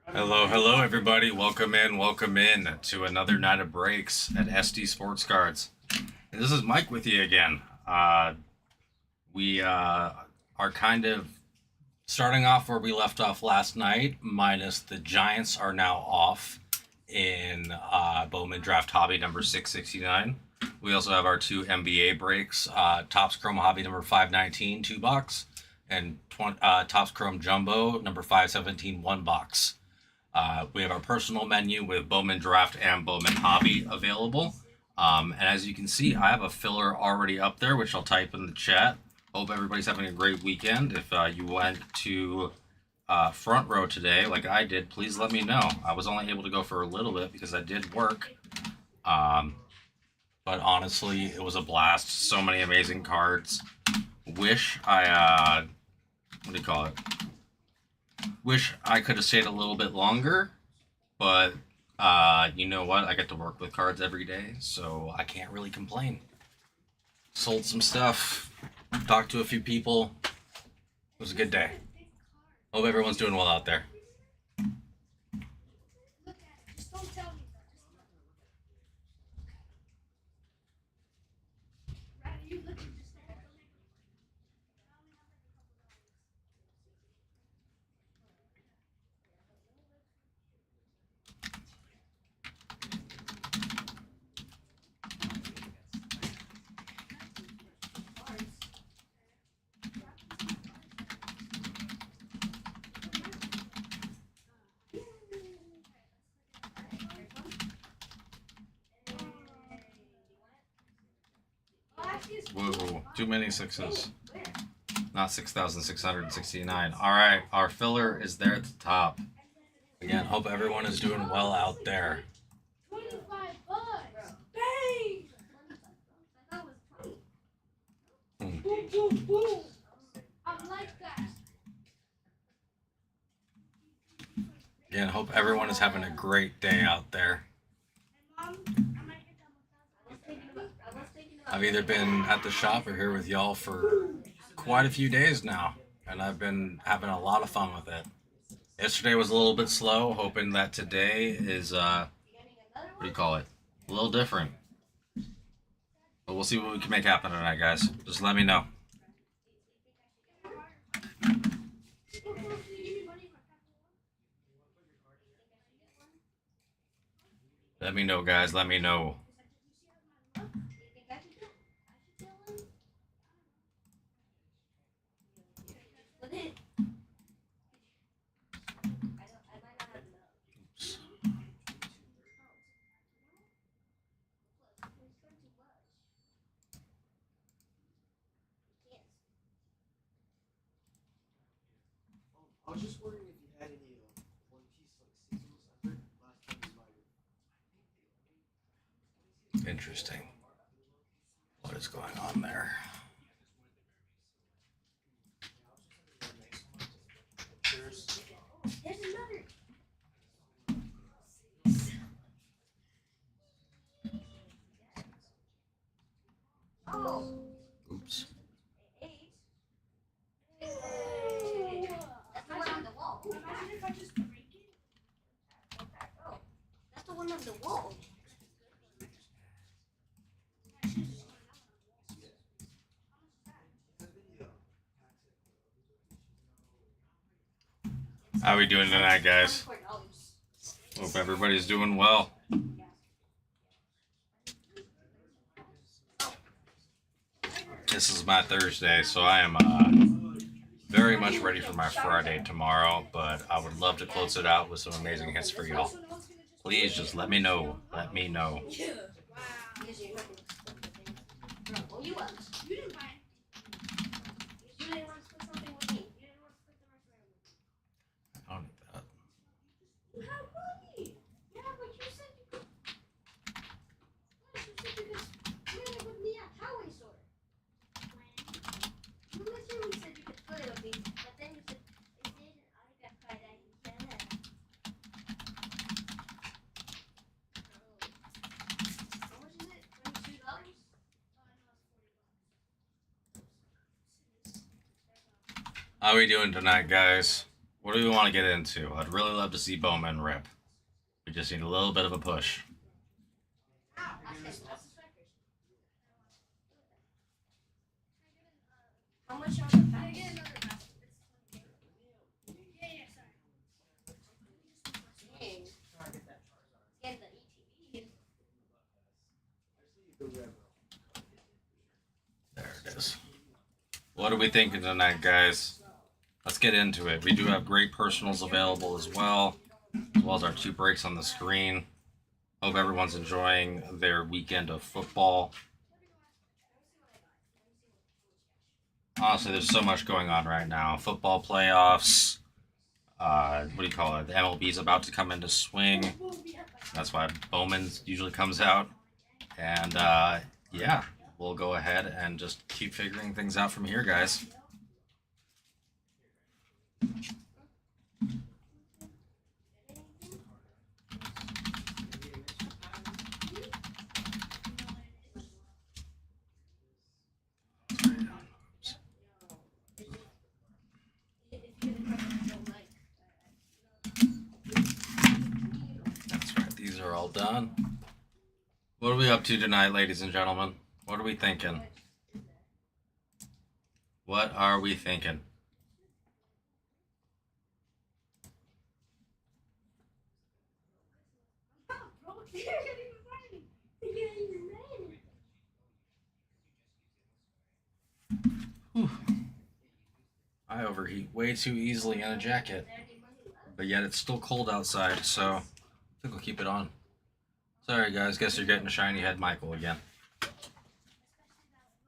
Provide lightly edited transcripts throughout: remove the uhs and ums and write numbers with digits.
Hello, everybody. Welcome in to another night of breaks at SD Sports Cards. And this is Mike with you again. We are kind of starting off where we left off last night, minus the Giants are now off in Bowman Draft Hobby number 669. We also have our two NBA breaks, Topps Chrome Hobby number 519, 2 box, and Topps Chrome Jumbo number 517, 1 box. We have our personal menu with Bowman Draft and Bowman Hobby available. And as you can see, I have a filler already up there, which I'll type in the chat. Hope everybody's having a great weekend. If you went to front row today, like I did, please let me know. I was only able to go for a little bit because I did work. But honestly, it was a blast. So many amazing cards. Wish I, Wish I could have stayed a little bit longer, but you know what? I get to work with cards every day, so I can't really complain. Sold some stuff, talked to a few people. It was a good day. Hope everyone's doing well out there. Whoa, too many sixes. Not 6,669. All right, our filler is there at the top. Again, hope everyone is doing well out there. Again, hope everyone is having a great day out there. I've either been at the shop or here with y'all for quite a few days now, and I've been having a lot of fun with it. Yesterday was a little bit slow, hoping that today is, a little different. But we'll see what we can make happen tonight, guys. Just let me know. Let me know, guys. Let me know. I was just wondering if you had any One Piece like signals. I heard last time you might have. Interesting. What is going on there? There's another. Oh. Oops. That's the one on the wall. Imagine if I just break it. Oh, that's the one on the wall. How we doing tonight, guys? Hope everybody's doing well. This is my Thursday, so I am very much ready for my Friday tomorrow, but I would love to close it out with some amazing hits for y'all. Please just let me know. Let me know. I don't need that. How we doing tonight, guys? What do we want to get into? I'd really love to see Bowman rip. We just need a little bit of a push. How much on the back? Dang. Get the ETB. There it is. What are we thinking tonight, guys? Let's get into it. We do have great personals available as well as our 2 breaks on the screen. Hope everyone's enjoying their weekend of football. Honestly, there's so much going on right now. Football playoffs. What do you call it? The MLB's about to come into swing. That's why Bowman usually comes out. And yeah, we'll go ahead and just keep figuring things out from here, guys. That's right. These are all done. What are we up to tonight, ladies and gentlemen? What are we thinking? What are we thinking? Whew. I overheat way too easily in a jacket, but yet it's still cold outside, so I think I'll keep it on. Sorry, guys. Guess you're getting a shiny head Michael again.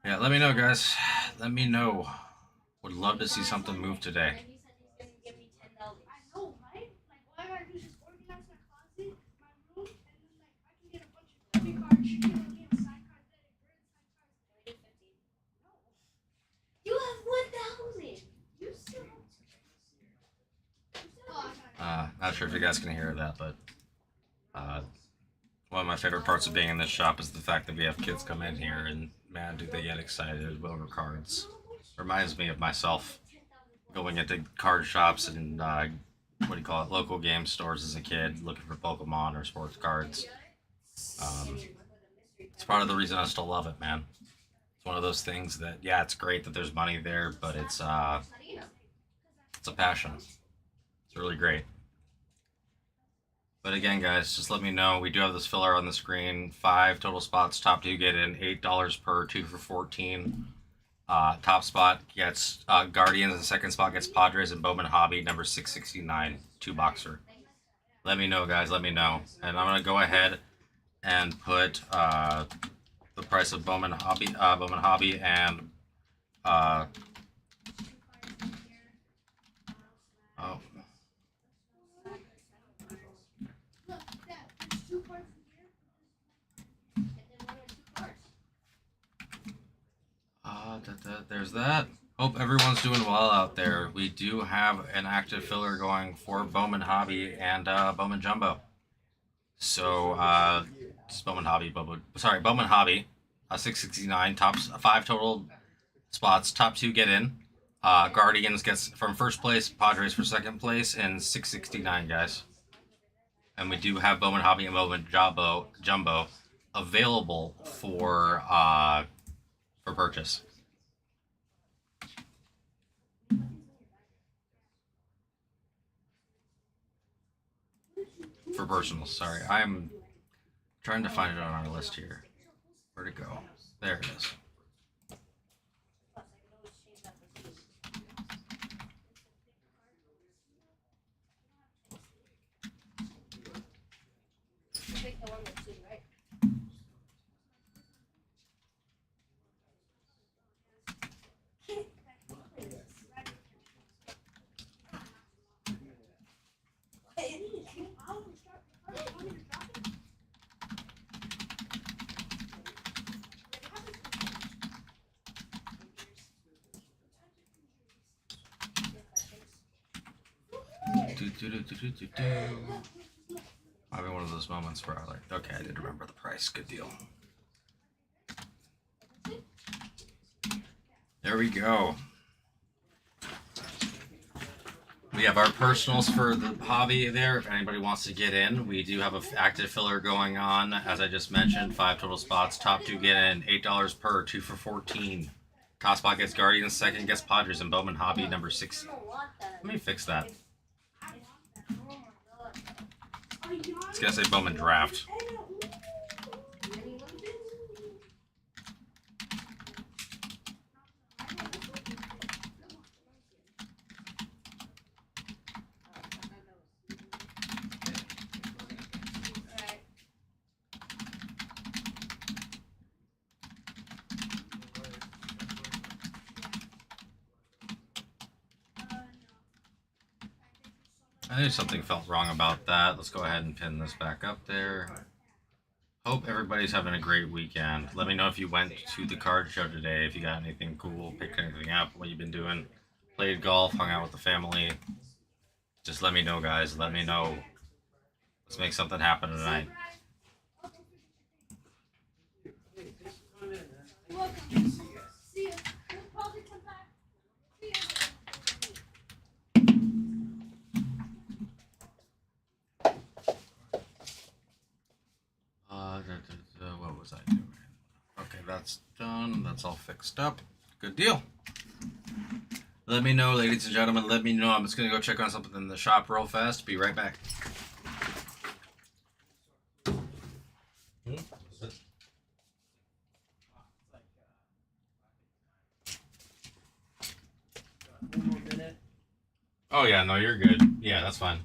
Yeah, let me know, guys. Let me know. Would love to see something move today. You have 1,000. You still Not sure if you guys can hear that, but one of my favorite parts of being in this shop is the fact that we have kids come in here and man, do they get excited over cards. Reminds me of myself going into card shops and what do you call it, local game stores as a kid, looking for Pokemon or sports cards. It's part of the reason I still love it, man. It's one of those things that yeah, it's great that there's money there, but it's a passion. It's really great. But again, guys, just let me know. We do have this filler on the screen. 5 total spots. Top 2 get in. $8 per. 2 for 14. Top spot gets Guardians. And second spot gets Padres and Bowman Hobby. Number 669. 2 boxer. Let me know, guys. Let me know. And I'm going to go ahead and put the price of Bowman Hobby and oh. There's that. Hope everyone's doing well out there. We do have an active filler going for Bowman Hobby and Bowman Jumbo. So it's Bowman Hobby, Bowman Hobby, 669, top 5 total spots. Top 2 get in. Guardians gets from first place, Padres for second place, and 669 guys. And we do have Bowman Hobby and Bowman Jumbo available for purchase. For personals, sorry. I'm trying to find it on our list here. Where'd it go? There it is. Might be one of those moments where I like, okay, I did remember the price. Good deal. There we go. We have our personals for the hobby there. If anybody wants to get in, we do have an active filler going on. As I just mentioned, 5 total spots. Top two get in. $8 per. 2 for 14. Top spot gets Guardians. Second gets Padres and Bowman Hobby number 6. Let me fix that. It's gonna say Bowman Draft. I knew something felt wrong about that. Let's go ahead and pin this back up there. Hope everybody's having a great weekend. Let me know if you went to the card show today, if you got anything cool, picked anything up, what you've been doing. Played golf, hung out with the family. Just let me know, guys. Let me know. Let's make something happen tonight. What was I doing? Okay, that's done. That's all fixed up. Good deal. Let me know, ladies and gentlemen. Let me know. I'm just going to go check on something in the shop real fast. Be right back. Oh, yeah. No, you're good. Yeah, that's fine.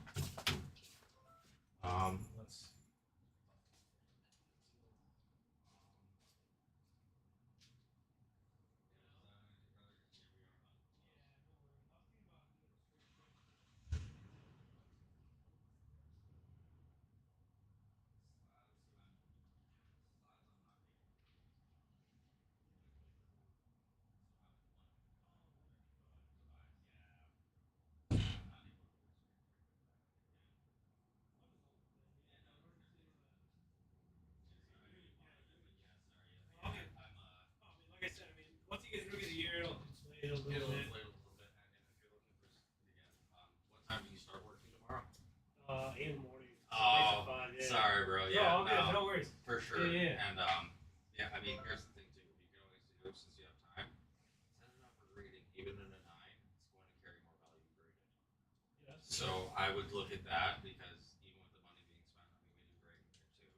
Let's. What time do you start working tomorrow? 8 in the morning. Oh, 5, yeah. sorry, bro. Yeah, no, okay, no worries. For sure. Yeah. And yeah, I mean, here's the thing too. You can always do since you have time. Set it up for grading. Even in a 9, it's going to carry more value graded. Yeah, So I would look at that because even with the money being spent, I mean, we do grading there too.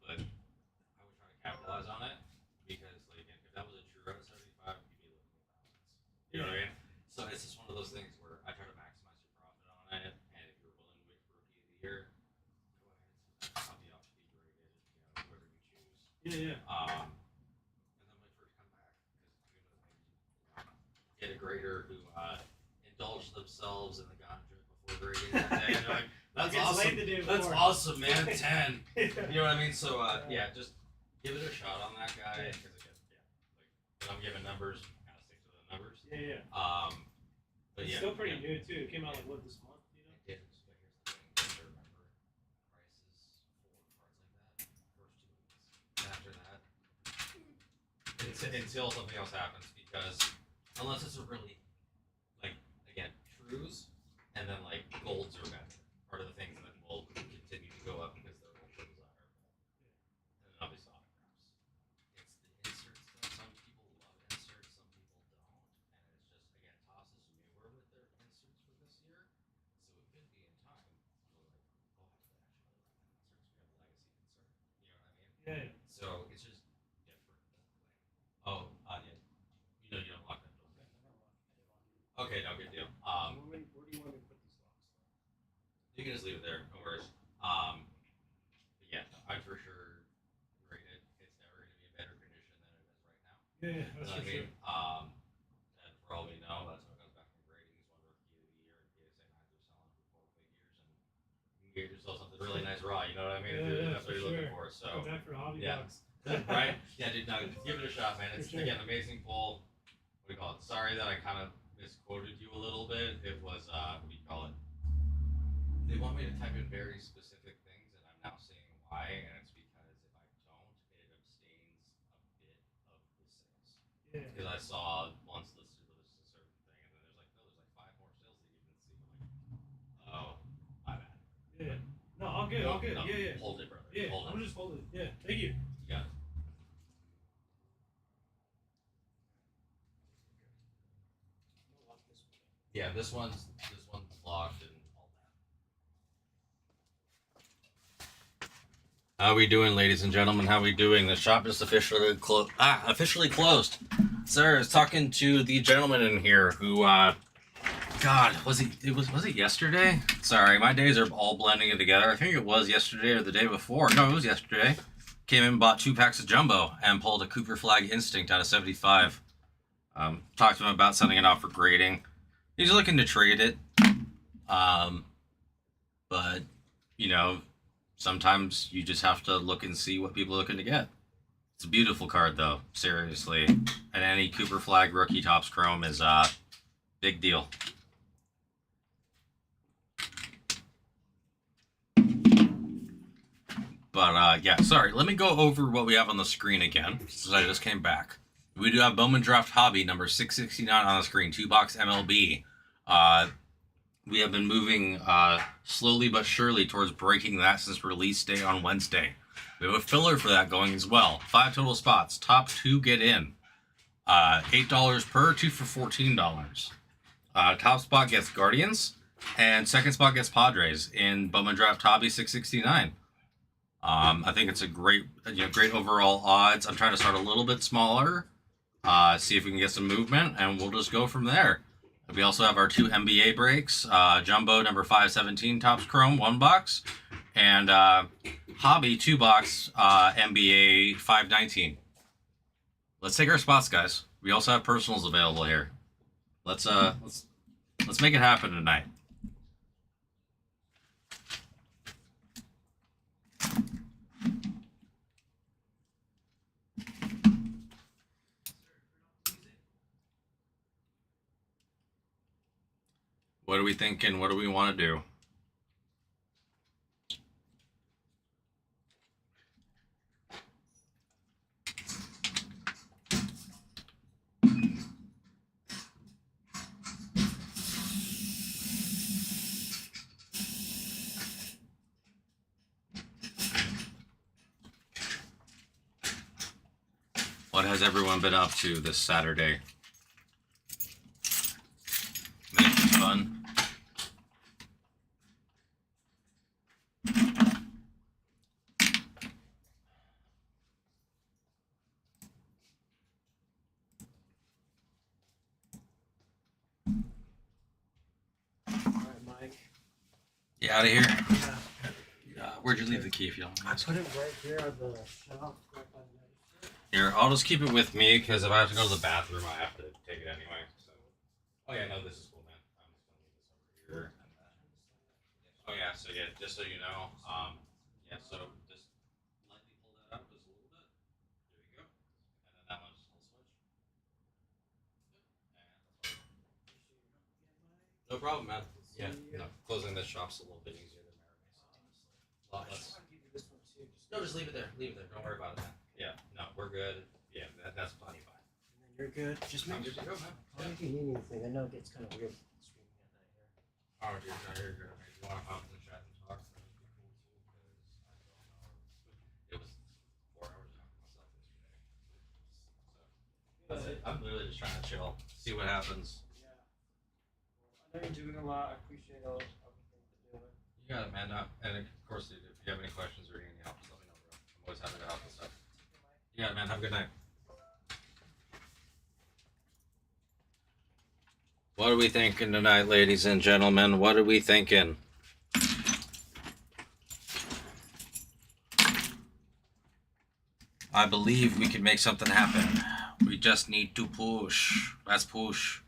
But I would try to capitalize on it because, like, again, if that was a true out of 75, you'd be looking at thousands. You know what I mean? So it's just one of those things where I try to maximize your profit on it, and if you're willing to wait for rookie of the year, go ahead and set that copy up to be graded. You know, whoever you choose. Yeah. And then wait for it to come back because you're gonna maybe get a grader who indulged themselves in the ganja before grading that day. And they're like, "That's awesome. That's awesome, man. 10." You know what I mean? So yeah, just give it a shot on that guy because again, yeah, like when I'm giving numbers, gotta stick to the numbers. Yeah. But it's yeah, still pretty new too. It came out like what this month, you know? It is, but here's the thing: you have to remember prices for cards like that first 2 weeks. After that, until something else happens, because unless it's a really like again trues, and then like golds are better. Part of the things that will continue to go up because they're ultra desirable. And then obviously autographs. It's the insert stuff. Some people love inserts, some people don't. And it's just, again, Toss is newer with their inserts for this year. So it could be in time. We're like, oh, I actually like that inserts. We have a legacy insert. You know what I mean? Yeah. So it's just different. Oh, yeah. You know you don't lock that door. Okay, no, good deal. Where do you want me to put these locks? You can just leave it there. No worries. But yeah, I'd for sure rate it. It's never going to be in better condition than it is right now. Yeah, that's for sure. And for all we know, that's what comes back from grading. He's won Rookie of the Year, and PSA 9s are selling for 4 figures, and you can get yourself something really nice raw. You know what I mean? Yeah, That's what you're looking for. So come back for a hobby yeah. box. Right? Yeah, dude. No, give it a shot, man. It's sure. again amazing pull. What do you call it? Sorry that I kind of misquoted you a little bit. It was what do you call it? They want me to type in very specific things, and I'm now seeing why, and it's because if I don't, it abstains a bit of the sales. Yeah. Because I saw once listed with a certain thing, and then there's like, no, there's like 5 more sales that you didn't see. I'm like, all good, all good. No, Yeah. Hold it, brother. Yeah, Hold I'm it. just holding it. Yeah, thank you. You got it. Yeah, this one's locked and all that. How we doing, ladies and gentlemen? How we doing? The shop is officially closed. Officially closed. Sir, I was talking to the gentleman in here who, God, was it yesterday? Sorry, my days are all blending in together. I think it was yesterday or the day before. No, it was yesterday. Came in, bought 2 packs of Jumbo, and pulled a Cooper Flag Instinct out of 75. Talked to him about sending it off for grading. He's looking to trade it. But, you know, sometimes you just have to look and see what people are looking to get. It's a beautiful card, though. Seriously. And any Cooper Flag rookie Topps Chrome is a big deal. But, yeah, sorry. Let me go over what we have on the screen again, since I just came back. We do have Bowman Draft Hobby, number 669 on the screen, 2-box MLB. We have been moving slowly but surely towards breaking that since release day on Wednesday. We have a filler for that going as well. 5 total spots. Top 2 get in. $8 per, 2 for $14. Top spot gets Guardians, and second spot gets Padres in Bowman Draft Hobby 669. I think it's a great overall odds. I'm trying to start a little bit smaller, see if we can get some movement, and we'll just go from there. We also have our 2 NBA breaks, Jumbo number 517 Topps Chrome 1 box, and Hobby 2 box NBA 519. Let's take our spots, guys. We also have personals available here. Let's make it happen tonight. What are we thinking? What do we want to do? What has everyone been up to this Saturday? Anything fun? Alright, Mike. You out of here? Yeah. Where'd you leave the key if you don't I mind? put it right here on the shelf, right by the register. Here, I'll just keep it with me because if I have to go to the bathroom, I have to take it anyway. So. Oh yeah, no, this is cool, man. I'm just gonna leave this over here. Oh yeah, so yeah, just so you know, yeah, so just lightly pull that up just a little bit. There you go. And then that one just will switch. No problem, man. Yeah, no, closing this shop's a little bit easier than Marinese. A lot I just less. want to give you this one too. No, just leave it there. Leave it there. Don't worry about it, man. Yeah, no, we're good. Yeah, that's plenty fine. And then you're good. Just I'm make good to go, man. Call me if you need anything. I know it gets kind of weird streaming at night here. Oh, dude, no, you're good. If you want to hop in the chat and talk, that would be cool too, because I don't know. It was 4 hours talking to myself yesterday. So that's it. I'm literally just trying to chill, see what happens. Yeah. Well, I know you're doing a lot. I appreciate all everything you're doing. You got it, man. And of course, dude, if you have any questions or anything else, let me know, bro. I'm always happy to help and stuff. You got it, man. Have a good night. What are we thinking tonight, ladies and gentlemen? What are we thinking? I believe we can make something happen. We just need to push. Let's push.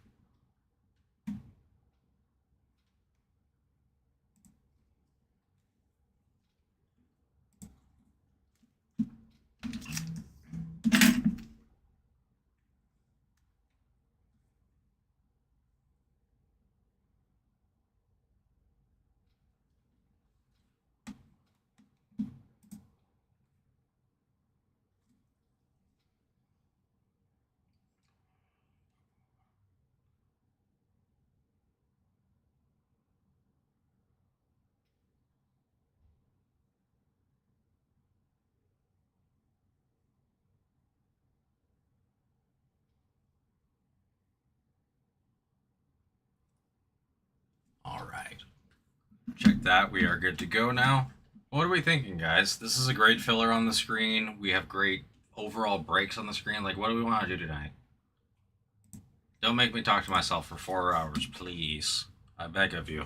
that, we are good to go now. What are we thinking, guys? This is a great filler on the screen. We have great overall breaks on the screen. Like, what do we want to do tonight? Don't make me talk to myself for 4 hours, please. I beg of you.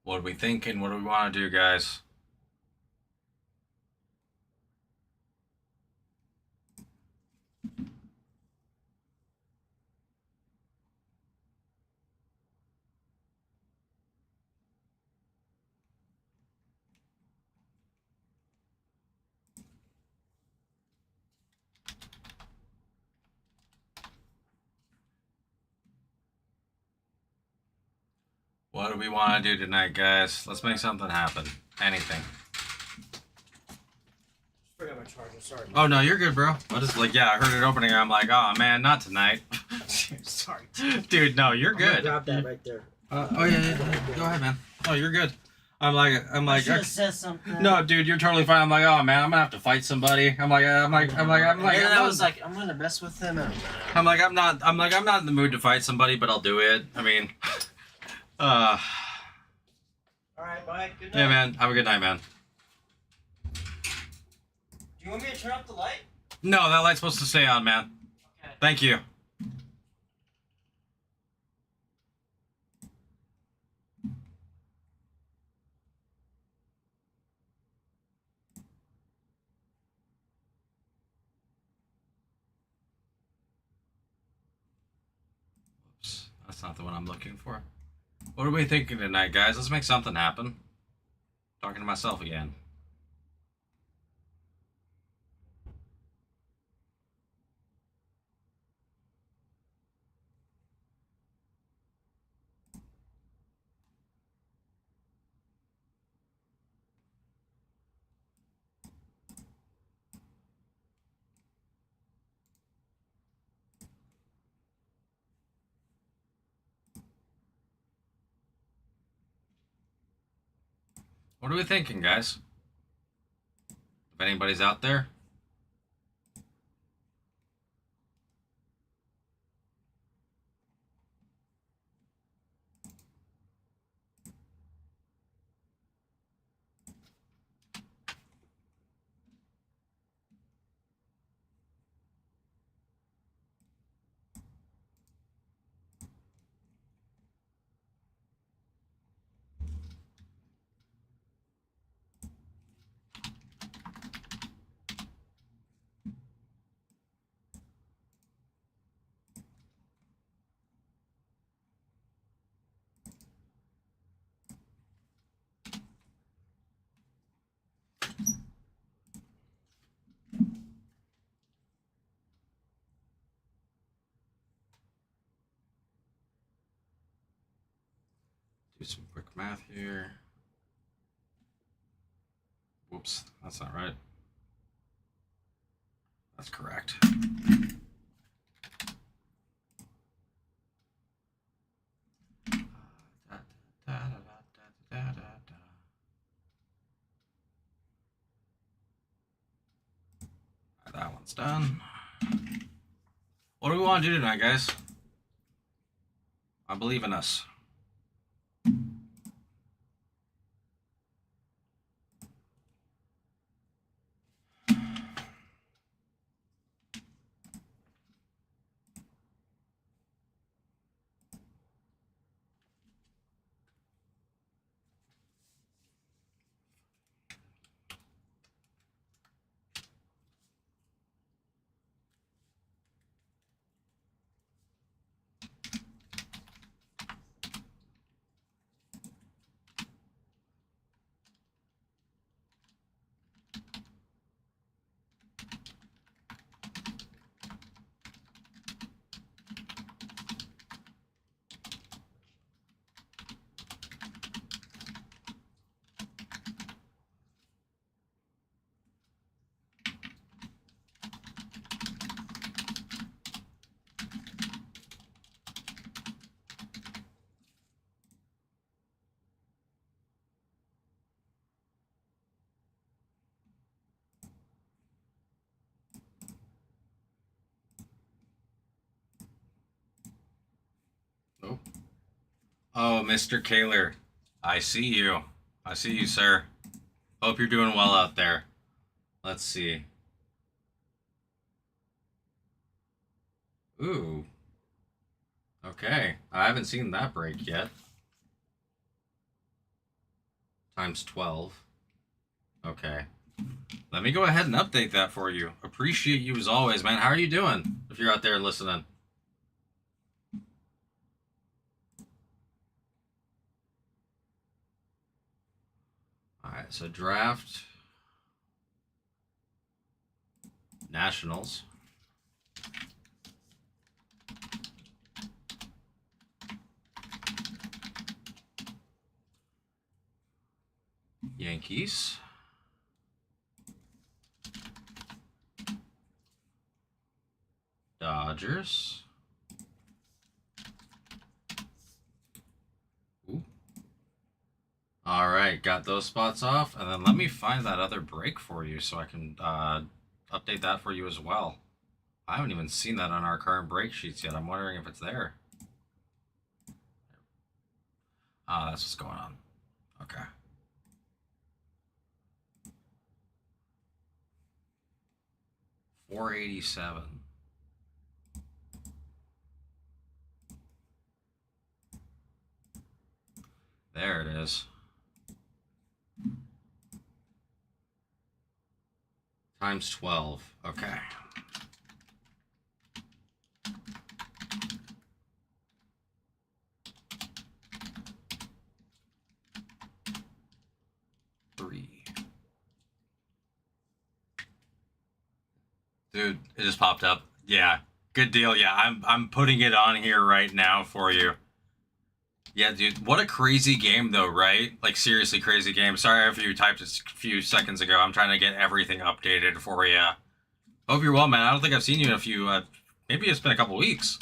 What are we thinking? What do we want to do, guys? What do we want to do tonight, guys? Let's make something happen. Anything. Just forgot my charger. Sorry. Oh, no, you're good, bro. I just, like, yeah, I heard it opening. I'm like, oh, man, not tonight. Sorry. Dude, no, you're I'm gonna good. grab that right there. Oh, yeah. Go ahead, man. Oh, you're good. I'm like, I should have said something. no, dude, you're totally fine. I'm like, oh, man, I'm going to have to fight somebody. And then I I'm was like, I'm gonna mess with him. And I'm not in the mood to fight somebody, but I'll do it. I mean, all right, bye. Good night. yeah, man. Have a good night, man. Do you want me to turn off the light? No, that light's supposed to stay on, man. Okay. Thank you. Whoops, that's not the one I'm looking for. What are we thinking tonight, guys? Let's make something happen. Talking to myself again. What are we thinking, guys? If anybody's out there. Do some quick math here. Whoops, that's not right. That's correct. That one's done. What do we want to do tonight, guys? I believe in us. Oh. Oh, Mr. Kaler. I see you. I see you, sir. Hope you're doing well out there. Let's see. Ooh. Okay. I haven't seen that break yet. Times 12. Okay. Let me go ahead and update that for you. Appreciate you as always, man. How are you doing if you're out there listening? Alright, so draft. Nationals. Yankees. Dodgers. Ooh. All right, got those spots off, and then let me find that other break for you so I can update that for you as well. I haven't even seen that on our current break sheets yet. I'm wondering if it's there. That's what's going on. Okay. $487. There it is. Times 12. Okay. Dude, it just popped up. Yeah, good deal. Yeah, I'm putting it on here right now for you. Yeah, dude, what a crazy game though, right? Like seriously crazy game. Sorry if you typed it a few seconds ago. I'm trying to get everything updated for you. Hope you're well, man. I don't think I've seen you in a few. Maybe it's been a couple weeks.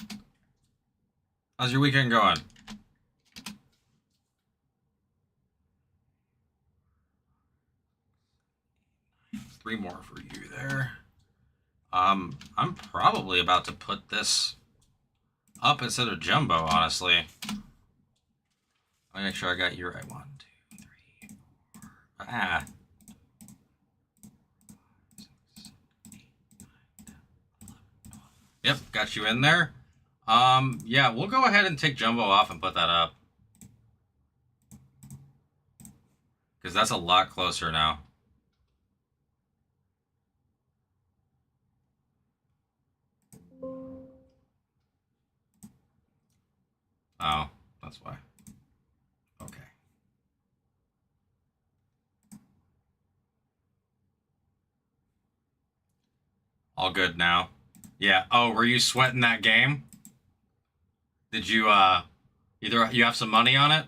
How's your weekend going? Three more for you there. I'm probably about to put this up instead of jumbo, honestly. Let me make sure I got you right. 1, 2, 3, 4. Ah. Yep, got you in there. Yeah, we'll go ahead and take jumbo off and put that up. Because that's a lot closer now. Oh, that's why. Okay. All good now. Yeah. Oh, were you sweating that game? Did you, either you have some money on it?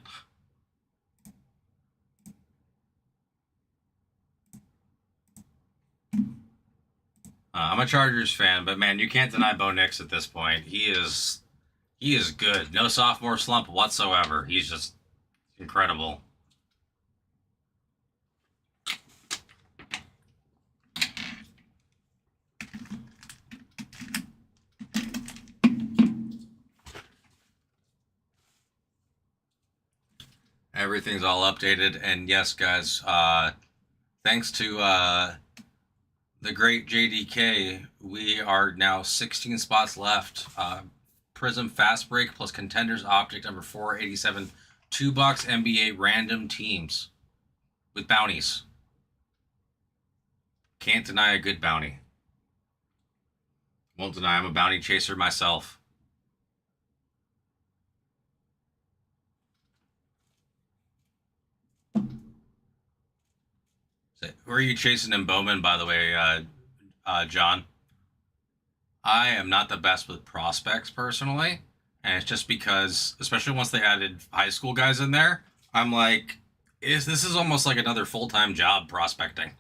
I'm a Chargers fan, but man, you can't deny Bo Nix at this point. He is good. No sophomore slump whatsoever. He's just incredible. Everything's all updated, and yes, guys, thanks to the great JDK, we are now 16 spots left. Prism Fast Break plus Contenders Optic number 487, $2 NBA random teams with bounties. Can't deny a good bounty. Won't deny I'm a bounty chaser myself. Who are you chasing in Bowman, by the way, John? I am not the best with prospects personally, and it's just because, especially once they added high school guys in there, I'm like, this is almost like another full-time job prospecting.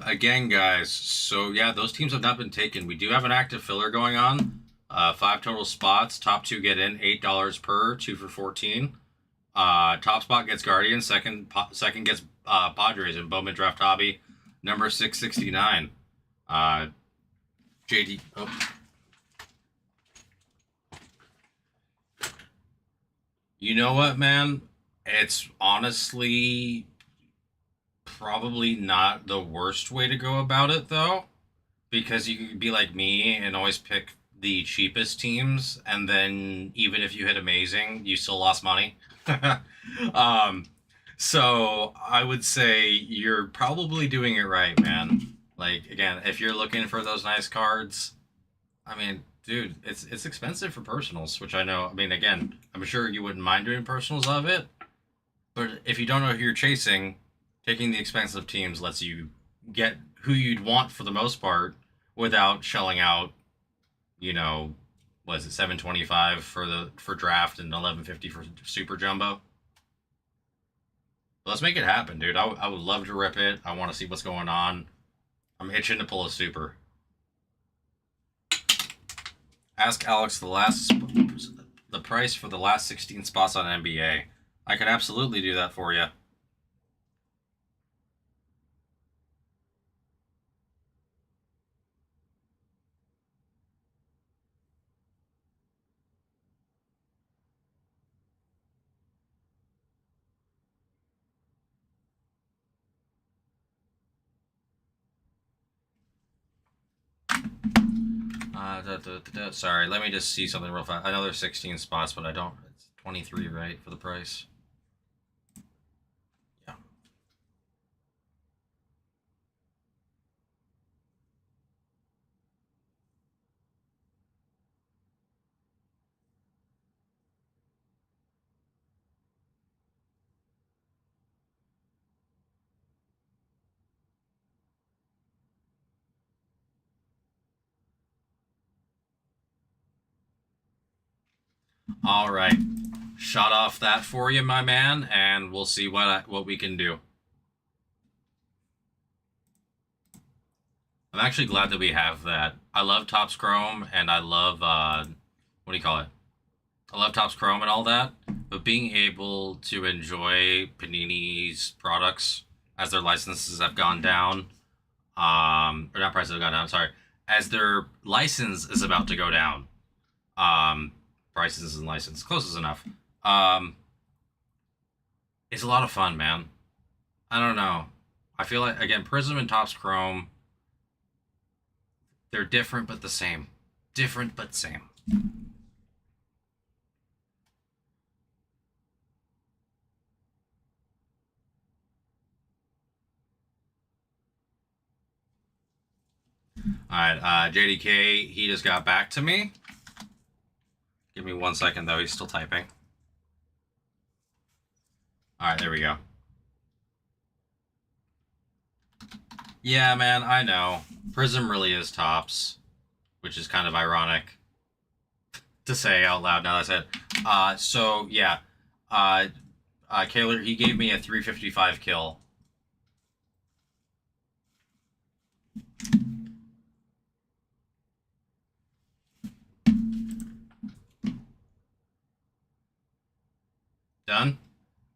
Again, guys, so yeah, those teams have not been taken. We do have an active filler going on. 5 total spots. Top 2 get in. $8 per. 2 for 14. Top spot gets Guardians. Second gets Padres and Bowman Draft Hobby number 669. JD. Oh. You know what, man? It's honestly probably not the worst way to go about it, though, because you can be like me and always pick the cheapest teams, and then even if you hit amazing, you still lost money. um, so I would say you're probably doing it right, man. Like again, if you're looking for those nice cards, I mean, dude, it's expensive for personals, which I know. I mean, again, I'm sure you wouldn't mind doing personals of it, but if you don't know who you're chasing, taking the expensive teams lets you get who you'd want for the most part without shelling out, you know, was it 725 for draft and 1150 for super jumbo. Let's make it happen, dude. I would love to rip it. I want to see what's going on. I'm itching to pull a super. Ask Alex the price for the last 16 spots on NBA. I could absolutely do that for you. Sorry, let me just see something real fast. I know there's 16 spots, but I don't. It's 23, right, for the price? Yeah. All right. Shut off that for you, my man, and we'll see what we can do. I'm actually glad that we have that. I love Topps Chrome, and I love what do you call it? I love Topps Chrome and all that, but being able to enjoy Panini's products as their licenses have gone down, or not prices have gone down. Sorry, as their license is about to go down. Prices and license close enough. It's a lot of fun, man. I don't know. I feel like again, Prism and Topps Chrome, they're different but the same. Different but same. All right, JDK, he just got back to me. Give me 1 second though. He's still typing. All right, there we go. Yeah, man, I know. Prism really is Topps, which is kind of ironic to say out loud now that I said. So yeah, Kaler, he gave me a 355 kill. Done?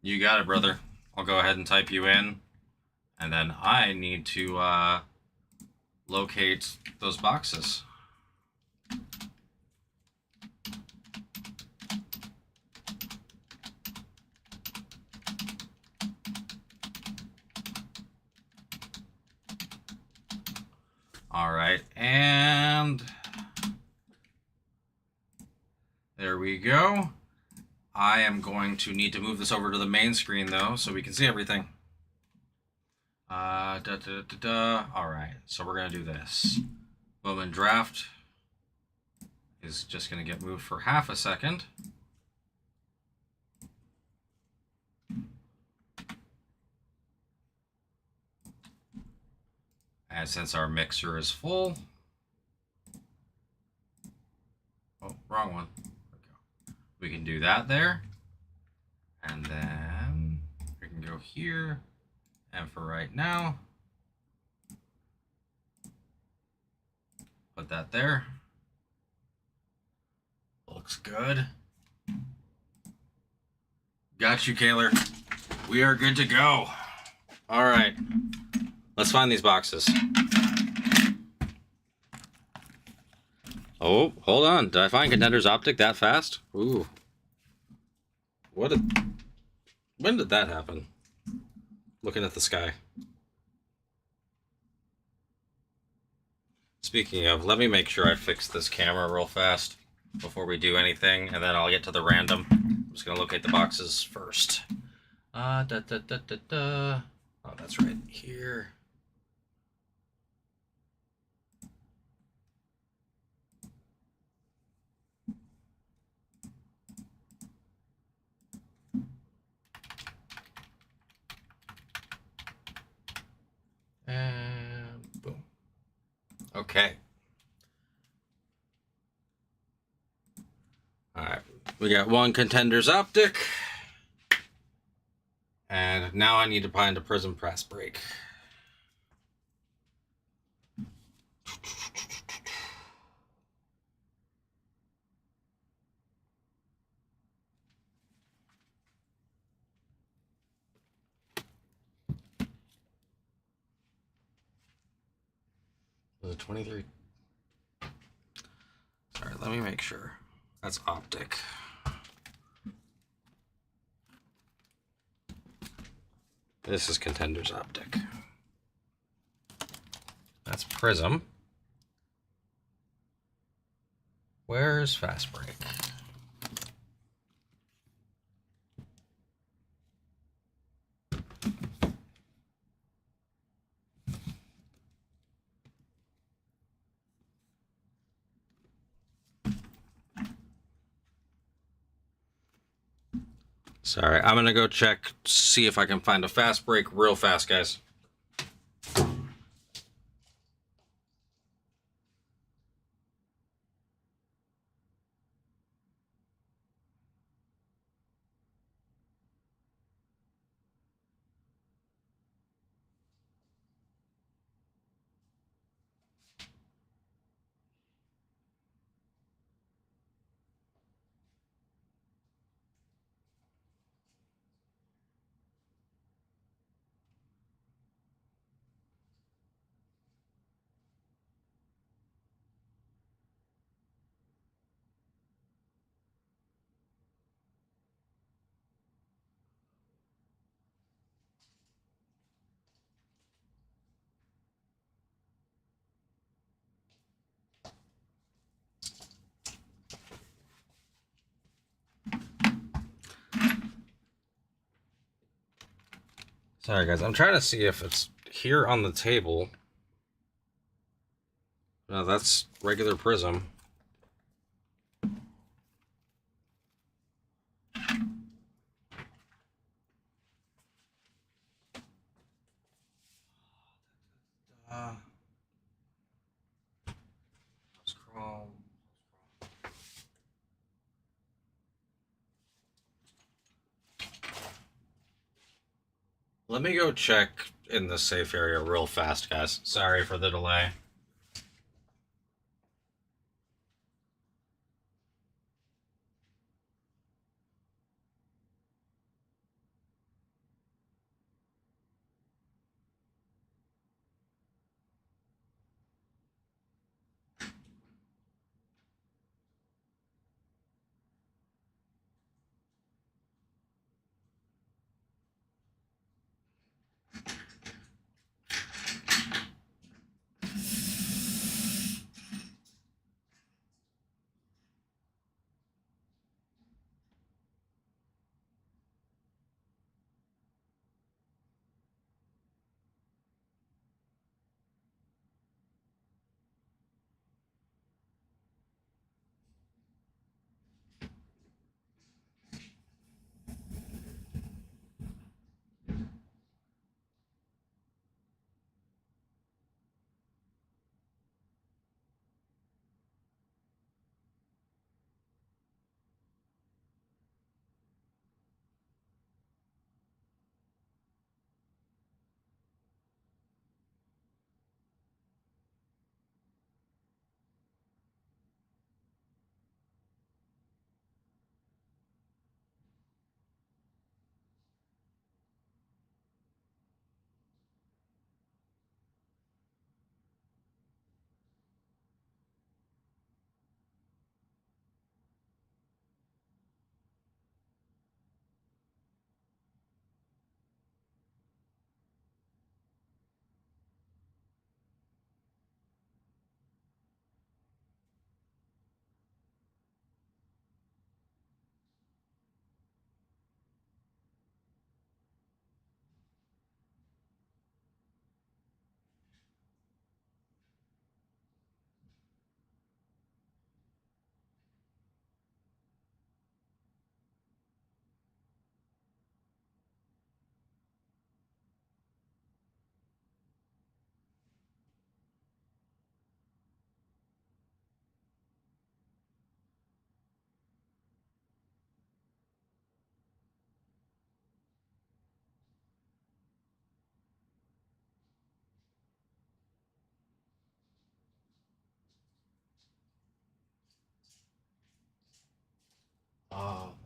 You got it, brother. I'll go ahead and type you in, and then I need to locate those boxes. All right, and there we go. I am going to need to move this over to the main screen though, so we can see everything. All right, so we're gonna do this. Bowman Draft is just gonna get moved for half a second. And since our mixer is full, oh, wrong one. We can do that there. And then we can go here. And for right now, put that there. Looks good. Got you, Kaler. We are good to go. All right. Let's find these boxes. Oh, hold on. Did I find Contender's Optic that fast? Ooh. When did that happen? Looking at the sky. Speaking of, let me make sure I fix this camera real fast before we do anything, and then I'll get to the random. I'm just going to locate the boxes first. Oh, that's right here. And boom. Okay. Alright. We got one Contender's Optic. And now I need to find a Prism Press Break. Was it 23? Sorry, let me make sure. That's Optic. This is Contender's Optic. That's Prism. Where's Fast Break? Sorry, I'm gonna go check, see if I can find a Fast Break real fast, guys. Sorry, guys. I'm trying to see if it's here on the table. No, that's regular Prism. Chrome. Let me go check in the safe area real fast, guys. Sorry for the delay.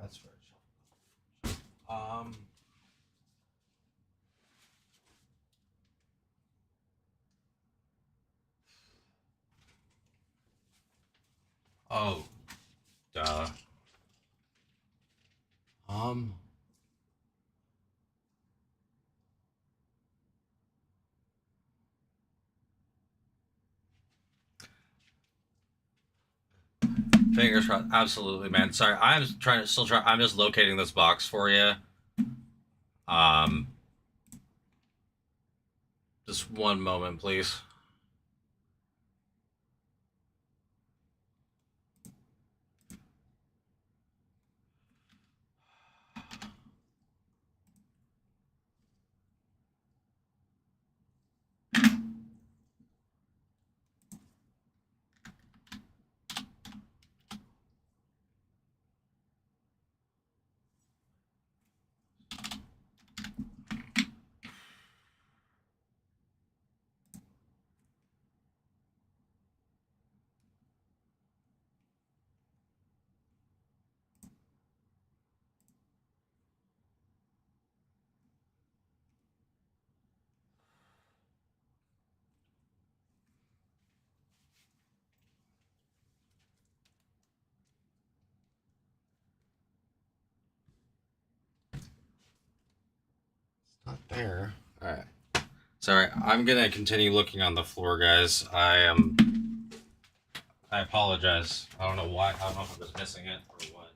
that's fair. Oh, duh. Um. Fingers crossed. Absolutely, man. Sorry, I'm trying to still try. I'm just locating this box for you. Um, just one moment, please. Not there. All right. Sorry, I'm gonna continue looking on the floor, guys. I apologize. I don't know why. I don't know if I was missing it or what.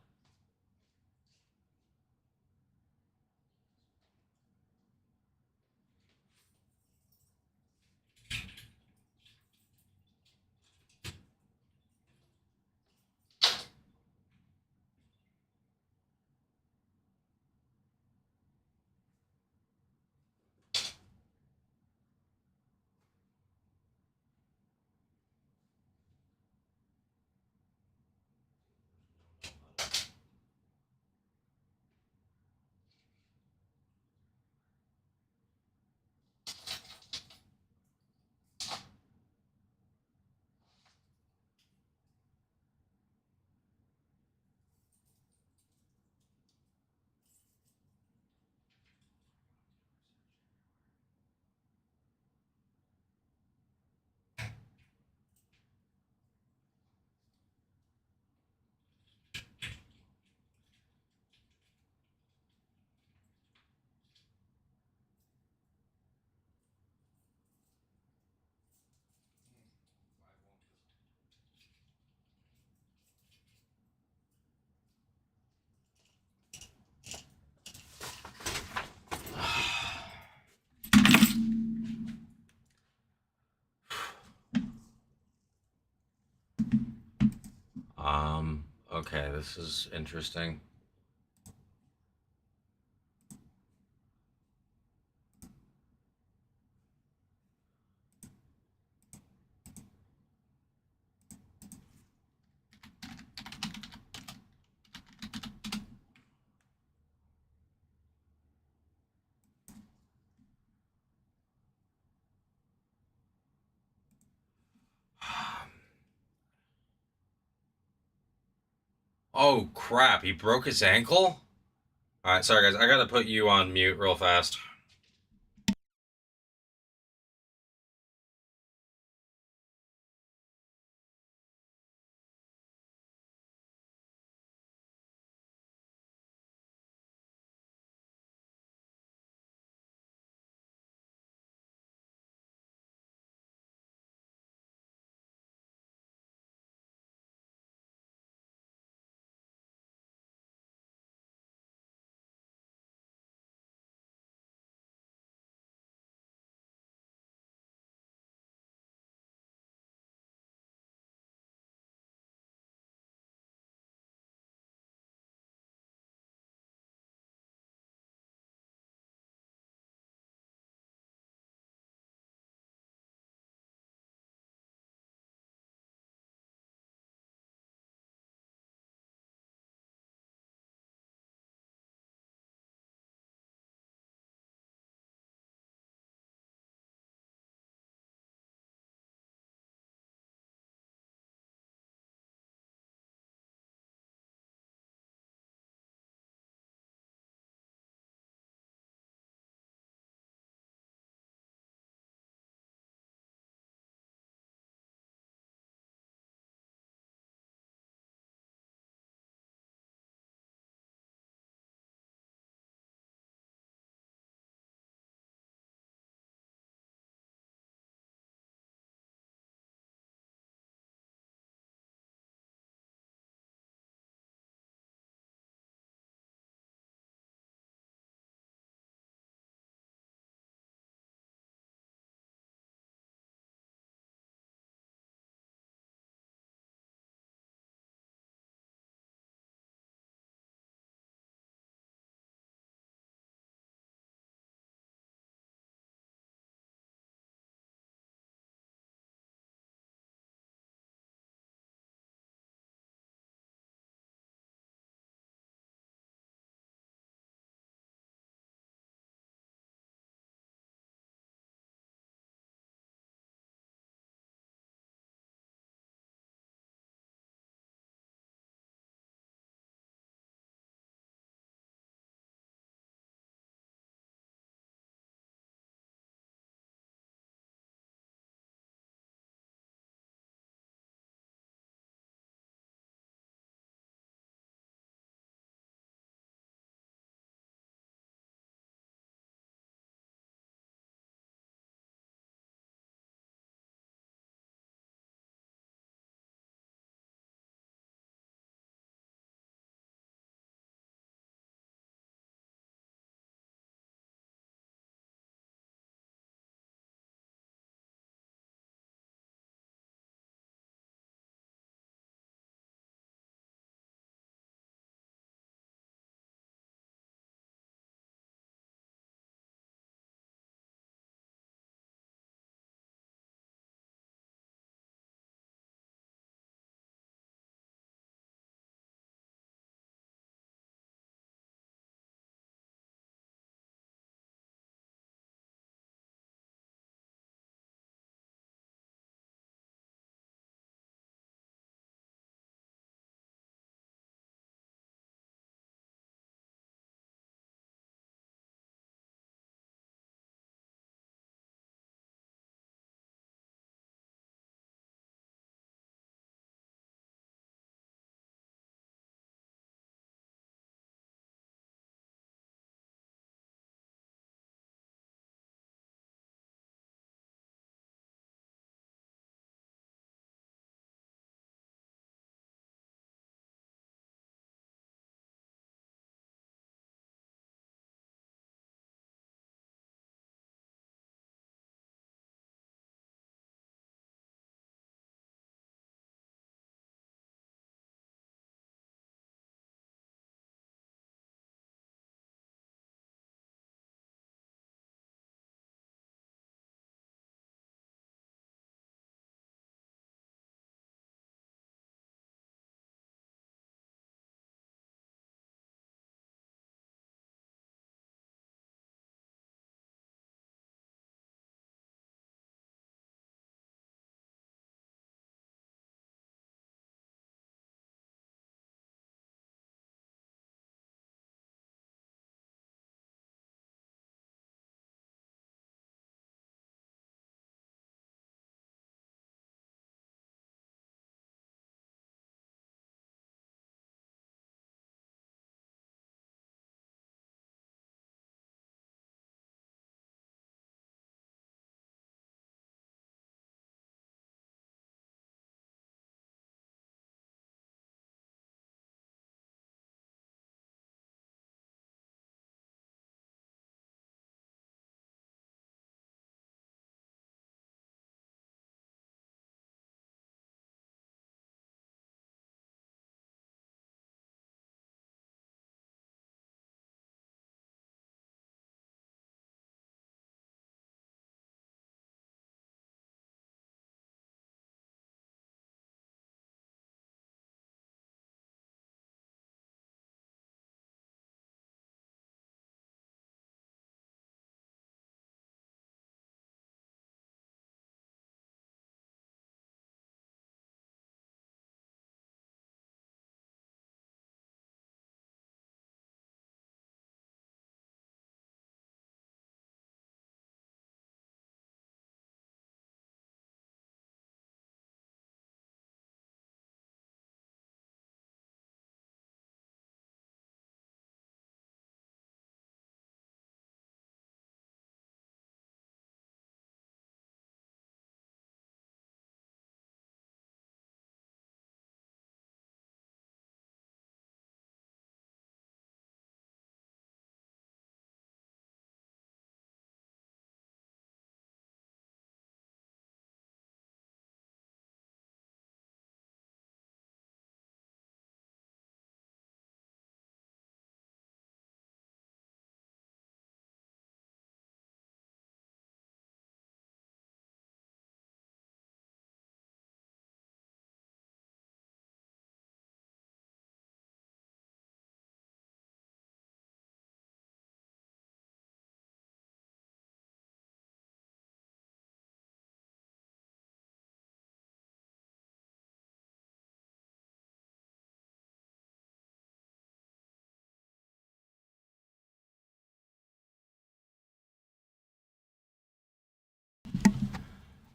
Okay, this is interesting. Oh crap! He broke his ankle. All right, sorry guys. I gotta put you on mute real fast.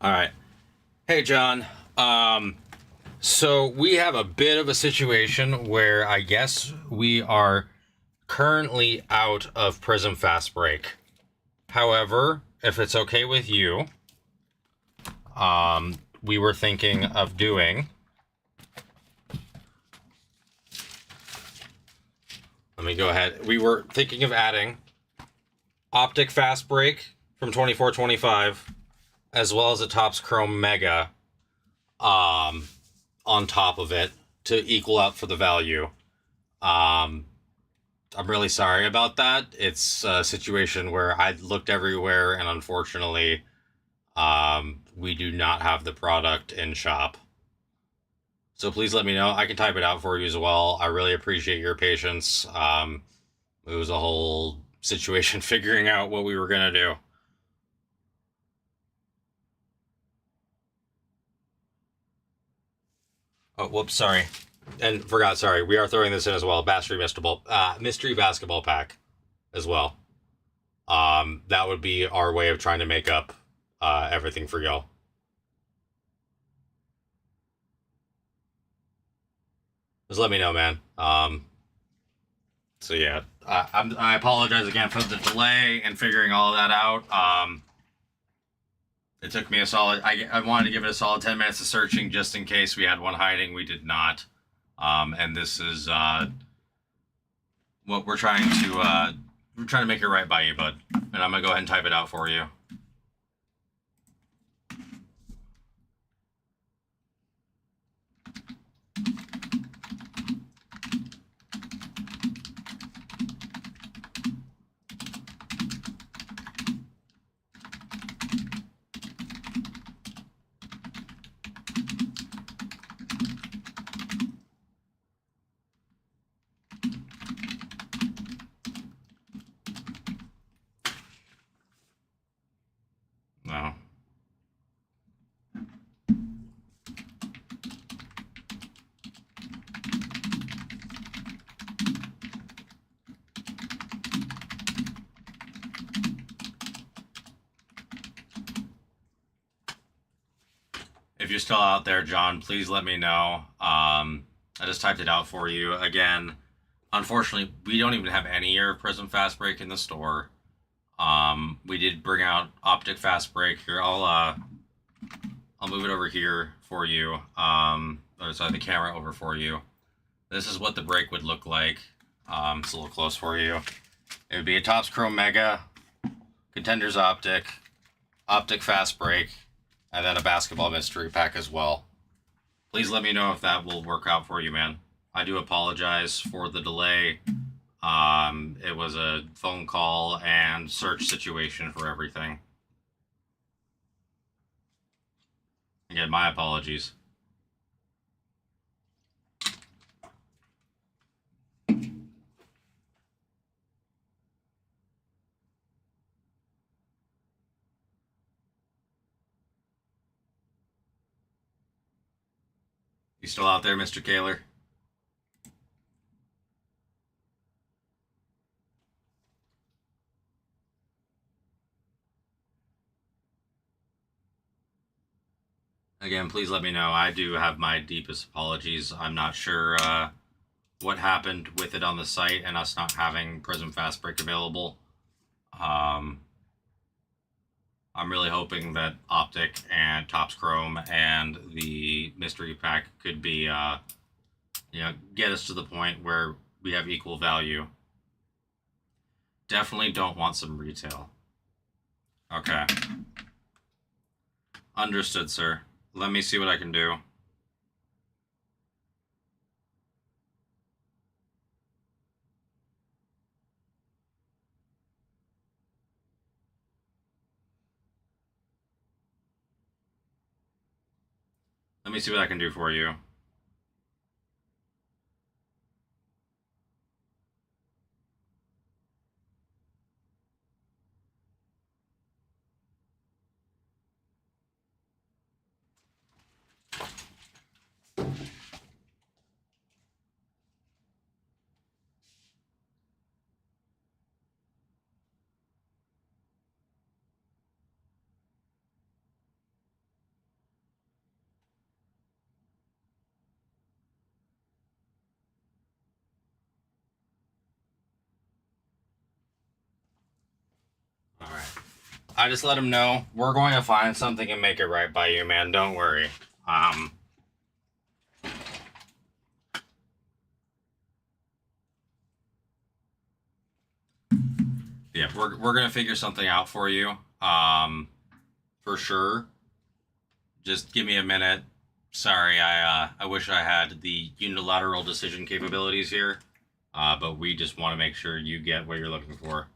All right. Hey, John. So we have a bit of a situation where I guess we are currently out of Prism Fast Break. However, if it's okay with you, we were thinking of doing. Let me go ahead. We were thinking of adding Optic Fast Break from 2425, as well as a Topps Chrome Mega on top of it to equal out for the value. I'm really sorry about that. It's a situation where I looked everywhere, and unfortunately, we do not have the product in shop. So please let me know. I can type it out for you as well. I really appreciate your patience. It was a whole situation figuring out what we were going to do. Oh, whoops, sorry. And forgot, sorry. We are throwing this in as well. Mystery basketball pack as well. That would be our way of trying to make up everything for y'all. Just let me know, man. So yeah, I apologize again for the delay and figuring all of that out. It took me a solid. I wanted to give it a solid 10 minutes of searching just in case we had one hiding. We did not. And this is what we're trying to make it right by you, bud. And I'm gonna go ahead and type it out for you. No. If you're still out there, John, please let me know. I just typed it out for you. Again, unfortunately, we don't even have any year of Prism Fast Break in the store. We did bring out Optic Fast Break here. I'll move it over here for you. Sorry, the camera over for you. This is what the break would look like. It's a little close for you. It would be a Topps Chrome Mega, Contenders Optic, Optic Fast Break, and then a basketball mystery pack as well. Please let me know if that will work out for you, man. I do apologize for the delay. It was a phone call and search situation for everything. Again, my apologies. You still out there, Mr. Kaler? Again, please let me know. I do have my deepest apologies. I'm not sure what happened with it on the site and us not having Prism Fast Break available. I'm really hoping that Optic and Topps Chrome and the mystery pack could be, get us to the point where we have equal value. Definitely don't want some retail. Okay. Understood, sir. Let me see what I can do. Let me see what I can do for you. I just let him know we're going to find something and make it right by you, man. Don't worry. Yeah, we're gonna figure something out for you. For sure. Just give me a minute. Sorry, I wish I had the unilateral decision capabilities here, but we just want to make sure you get what you're looking for.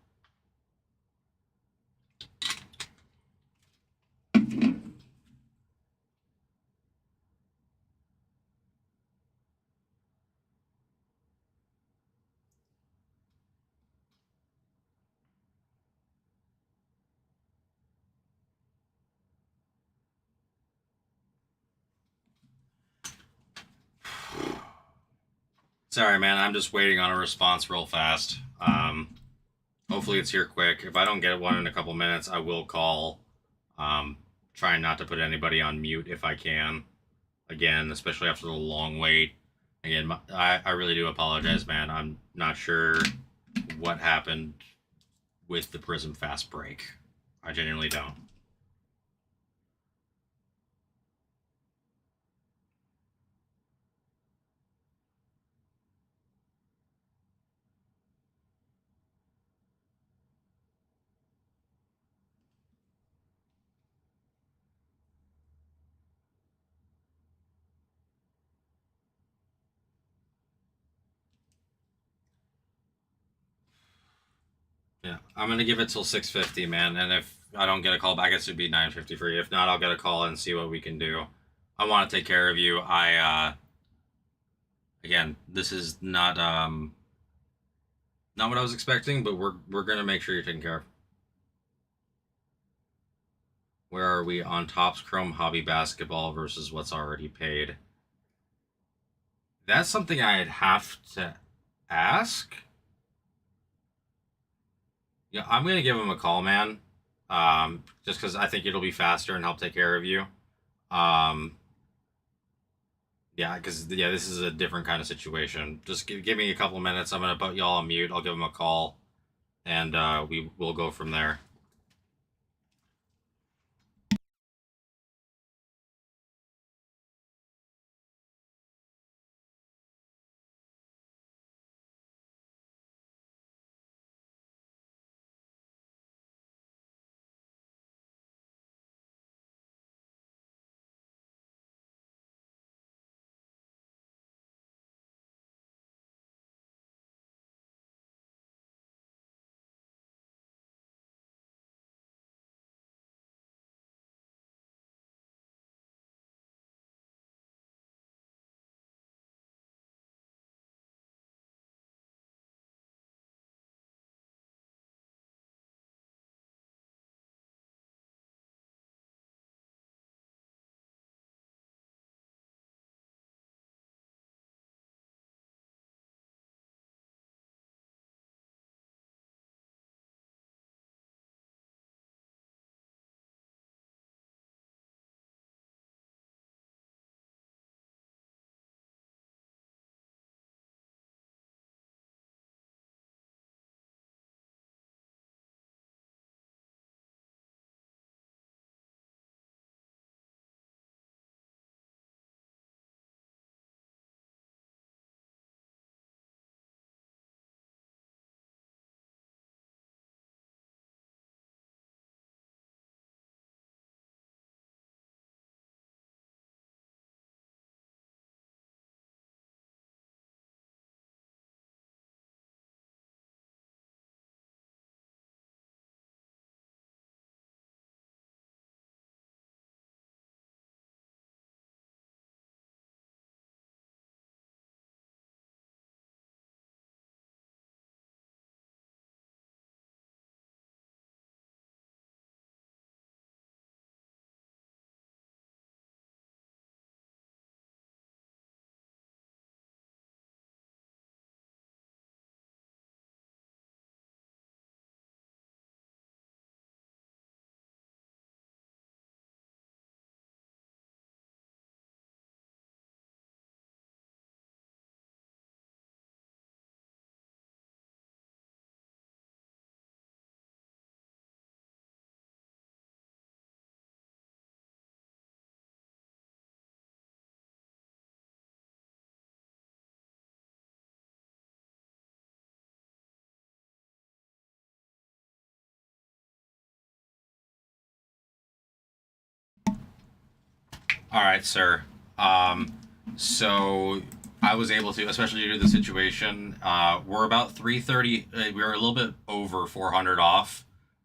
Sorry, man. I'm just waiting on a response real fast. Hopefully it's here quick. If I don't get one in a couple minutes, I will call. Um, Trying not to put anybody on mute if I can. Again, especially after the long wait. Again, I really do apologize, man. I'm not sure what happened with the Prism fast break. I genuinely don't. Yeah, I'm gonna give it till 6:50, man. And if I don't get a call back, it should be 9:50 for you. If not, I'll get a call and see what we can do. I want to take care of you. Again, this is not what I was expecting, but we're gonna make sure you're taken care of. Where are we on Topps Chrome Hobby Basketball versus what's already paid? That's something I'd have to ask. Yeah, I'm gonna give him a call, man. Just because I think it'll be faster and help take care of you. Um, yeah, because this is a different kind of situation. Just give me a couple minutes. I'm gonna put y'all on mute. I'll give him a call, and we will go from there. All right, sir. So I was able to, especially due to the situation, we're about 330. We're a little bit over 400 off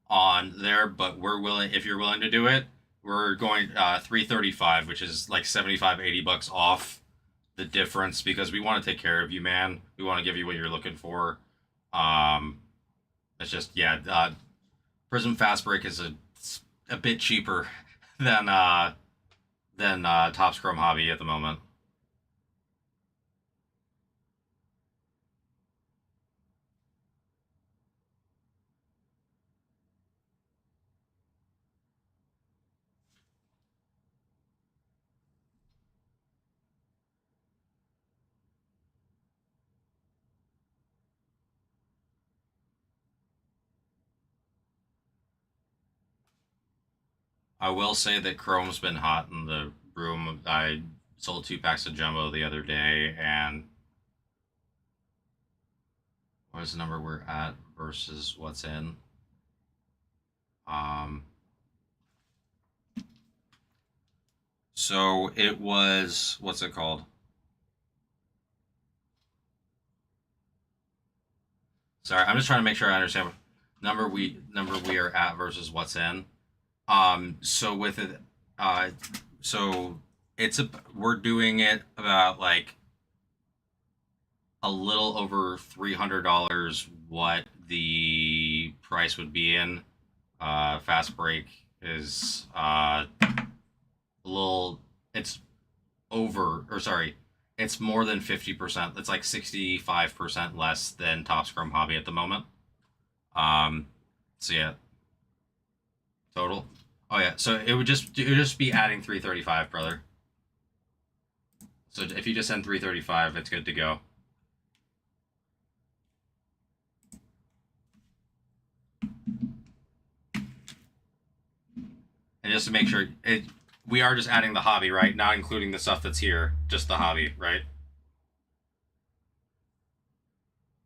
on there, but we're willing, if you're willing to do it, we're going 335, which is like 75, 80 bucks off the difference because we want to take care of you, man. We want to give you what you're looking for. Um, it's just, yeah, Prism Fast Break is a bit cheaper than Top Scrum Hobby at the moment. I will say that Chrome's been hot in the room. I sold 2 packs of Jumbo the other day, and what is the number we're at versus what's in? Um, so it was, what's it called? Sorry, I'm just trying to make sure I understand what number we are at versus what's in. So with it, uh, so it's we're doing it about like a little over $300 what the price would be in. Fast Break is a little. It's over, or sorry, it's more than 50%. It's like 65% less than Top Scrum Hobby at the moment. So yeah, total. Oh yeah, so it would just be adding 335, brother. So if you just send 335, it's good to go. And just to make sure, we are just adding the hobby, right? Not including the stuff that's here, just the hobby, right?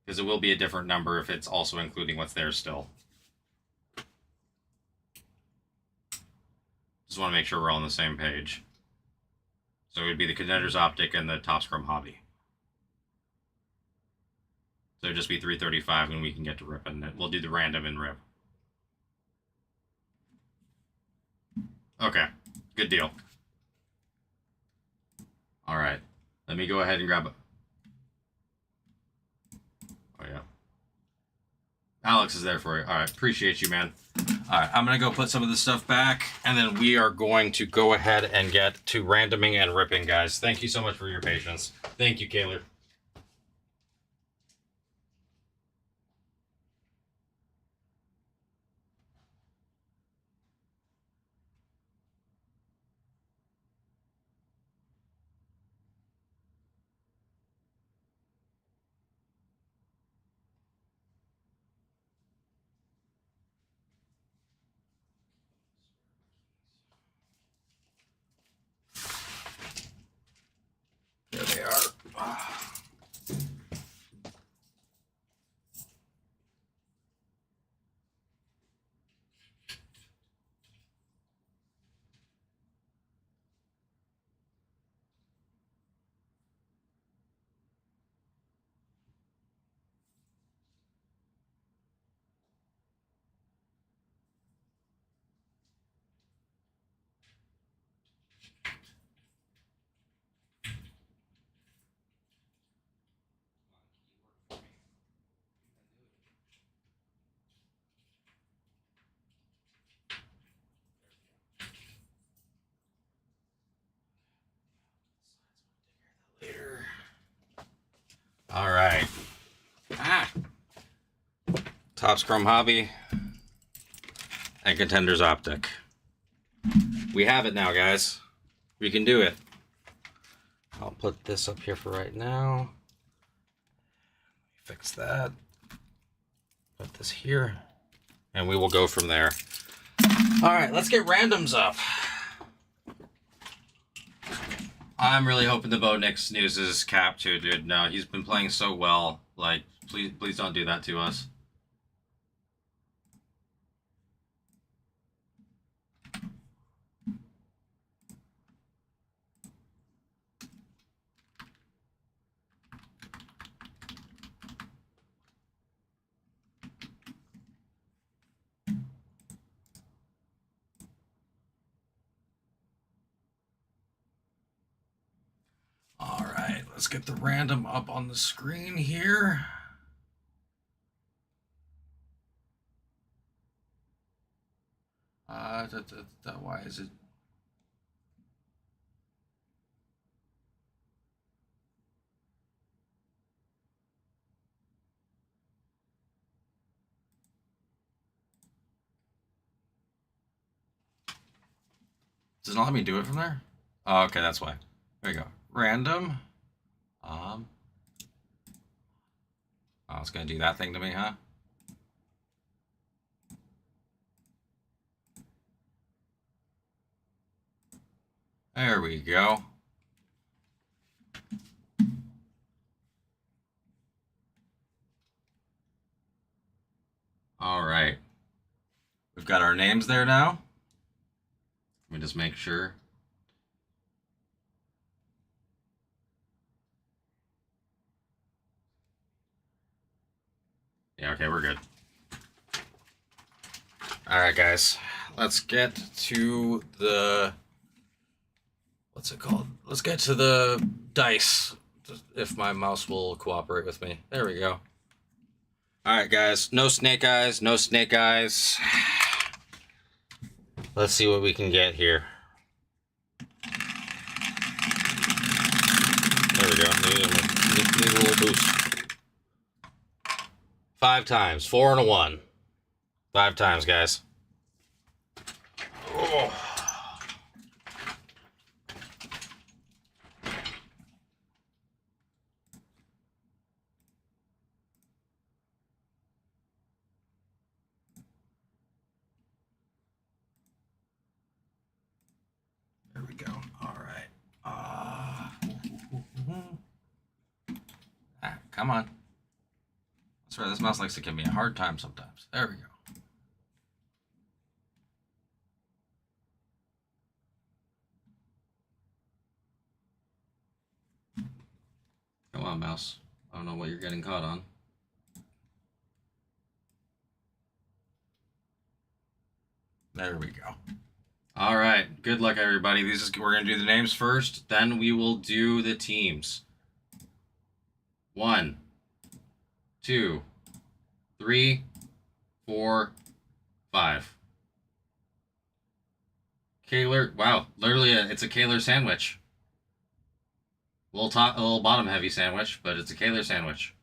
Because it will be a different number if it's also including what's there still. Just want to make sure we're all on the same page. So it would be the Contender's Optic and the Top Scrum Hobby. So it'd just be 335 when we can get to RIP, and we'll do the random in RIP. Okay, good deal. All right, let me go ahead and grab. Oh yeah, Alex is there for you. All right, appreciate you, man. All right, I'm gonna go put some of this stuff back, and then we are going to go ahead and get to randoming and ripping, guys. Thank you so much for your patience. Thank you, Kaylor. There they are. Later. All right. Top Scrum Hobby and Contender's Optic. We have it now, guys. We can do it. I'll put this up here for right now. Fix that. Put this here. And we will go from there. All right, let's get randoms up. I'm really hoping the Bo Nix snoozes Cap too, dude. No, he's been playing so well. Like, please don't do that to us. let's get the random up on the screen here. Why is it? Does it not let me do it from there? Oh, okay, that's why. There you go. Random. Oh, it's gonna do that thing to me, huh? There we go. All right. We've got our names there now. Let me just make sure. Yeah, okay, we're good. All right, guys. Let's get to the... What's it called? Let's get to the dice, if my mouse will cooperate with me. There we go. All right, guys. No snake eyes. No snake eyes. Let's see what we can get here. There we go. Need a little boost. 5 times. 4 and a 1. 5 times, guys. Oh. There we go. All right. Come on. That's right. This mouse likes to give me a hard time sometimes. There we go. Come on, mouse. I don't know what you're getting caught on. There we go. All right. Good luck, everybody. We're gonna do the names first. Then we will do the teams. 1, 2, 3, 4, 5. Kaler. Wow. Literally, it's a Kaler sandwich. A little bottom heavy sandwich, but it's a Kaler sandwich.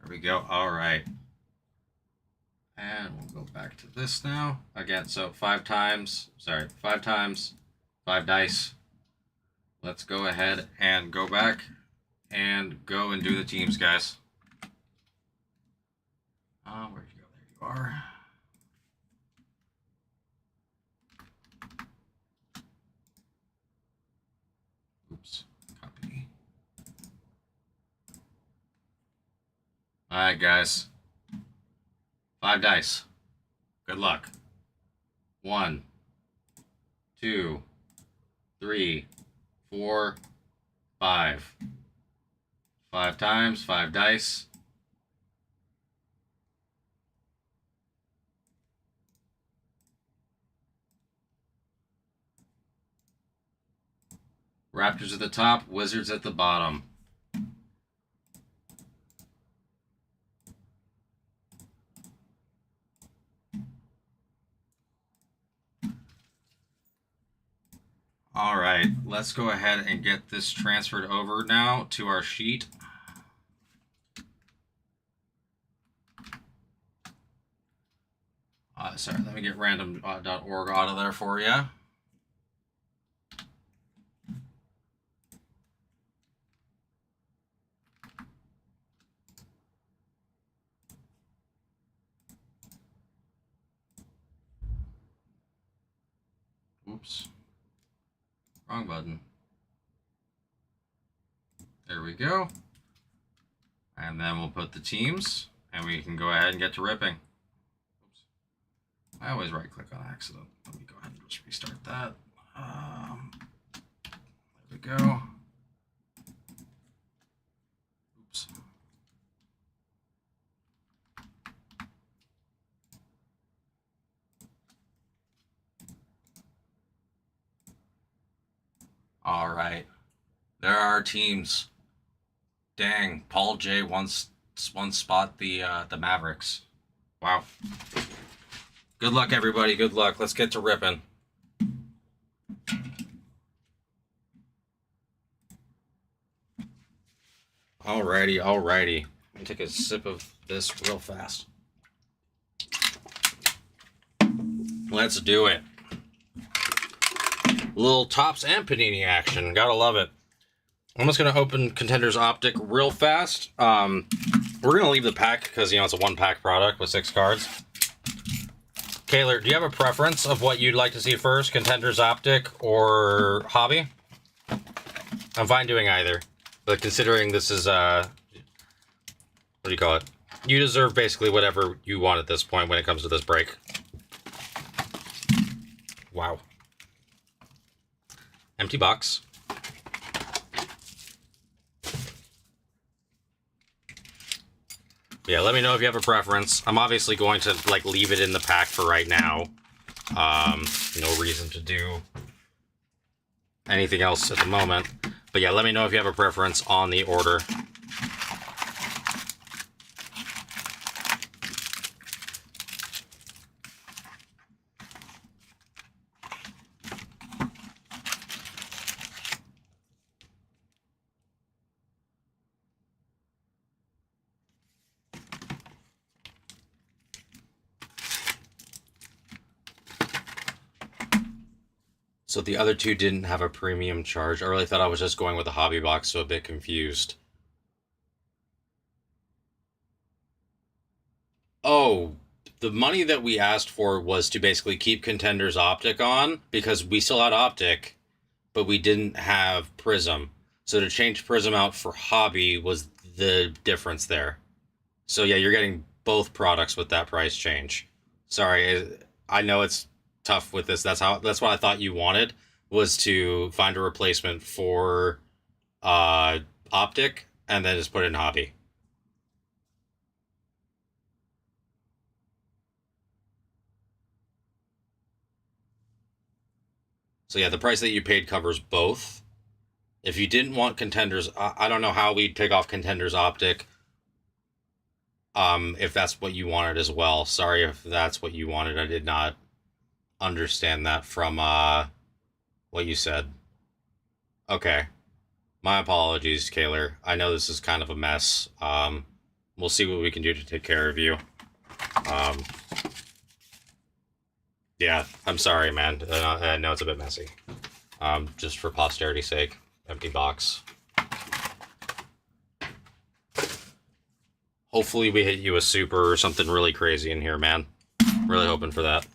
There we go. All right. And we'll go back to this now. Again, so 5 times. Sorry, 5 times. 5 dice. Let's go ahead and go back and go and do the teams, guys. Where'd you go? There you are. Oops. Copy. All right, guys. 5 dice. Good luck. 1, 2, 3, 4, 5. 5 times, 5 dice. Raptors at the top, Wizards at the bottom. All right, let's go ahead and get this transferred over now to our sheet. Sorry, let me get random.org out of there for you. Oops. Wrong button. There we go. And then we'll put the teams, and we can go ahead and get to ripping. Oops. I always right click on accident. Let me go ahead and just restart that. There we go. Oops. All right. There are teams. Dang, Paul J once spot the Mavericks. Wow. Good luck, everybody. Good luck. Let's get to ripping. Alrighty. Let me take a sip of this real fast. Let's do it. Little Tops and Panini action. Gotta love it. I'm just going to open Contenders Optic real fast. We're going to leave the pack because, it's a one-pack product with 6 cards. Kaylor, do you have a preference of what you'd like to see first? Contenders Optic or Hobby? I'm fine doing either. But considering this is, what do you call it? You deserve basically whatever you want at this point when it comes to this break. Wow. Empty box. Yeah, let me know if you have a preference. I'm obviously going to leave it in the pack for right now. No reason to do anything else at the moment. But yeah, let me know if you have a preference on the order. So the other two didn't have a premium charge. I really thought I was just going with a hobby box, so a bit confused. Oh, the money that we asked for was to basically keep Contenders Optic on, because we still had Optic, but we didn't have Prism. So to change Prism out for Hobby was the difference there. So yeah, you're getting both products with that price change. Sorry, I know it's tough with this. That's what I thought you wanted, was to find a replacement for Optic and then just put it in Hobby. So yeah, the price that you paid covers both. If you didn't want Contenders, I don't know how we'd take off Contenders Optic. If that's what you wanted as well. Sorry if that's what you wanted. I did not understand that from what you said. Okay. My apologies, Kaylor. I know this is kind of a mess. We'll see what we can do to take care of you. Yeah, I'm sorry, man. I know it's a bit messy. Just for posterity's sake. Empty box. Hopefully we hit you a super or something really crazy in here, man. Really hoping for that.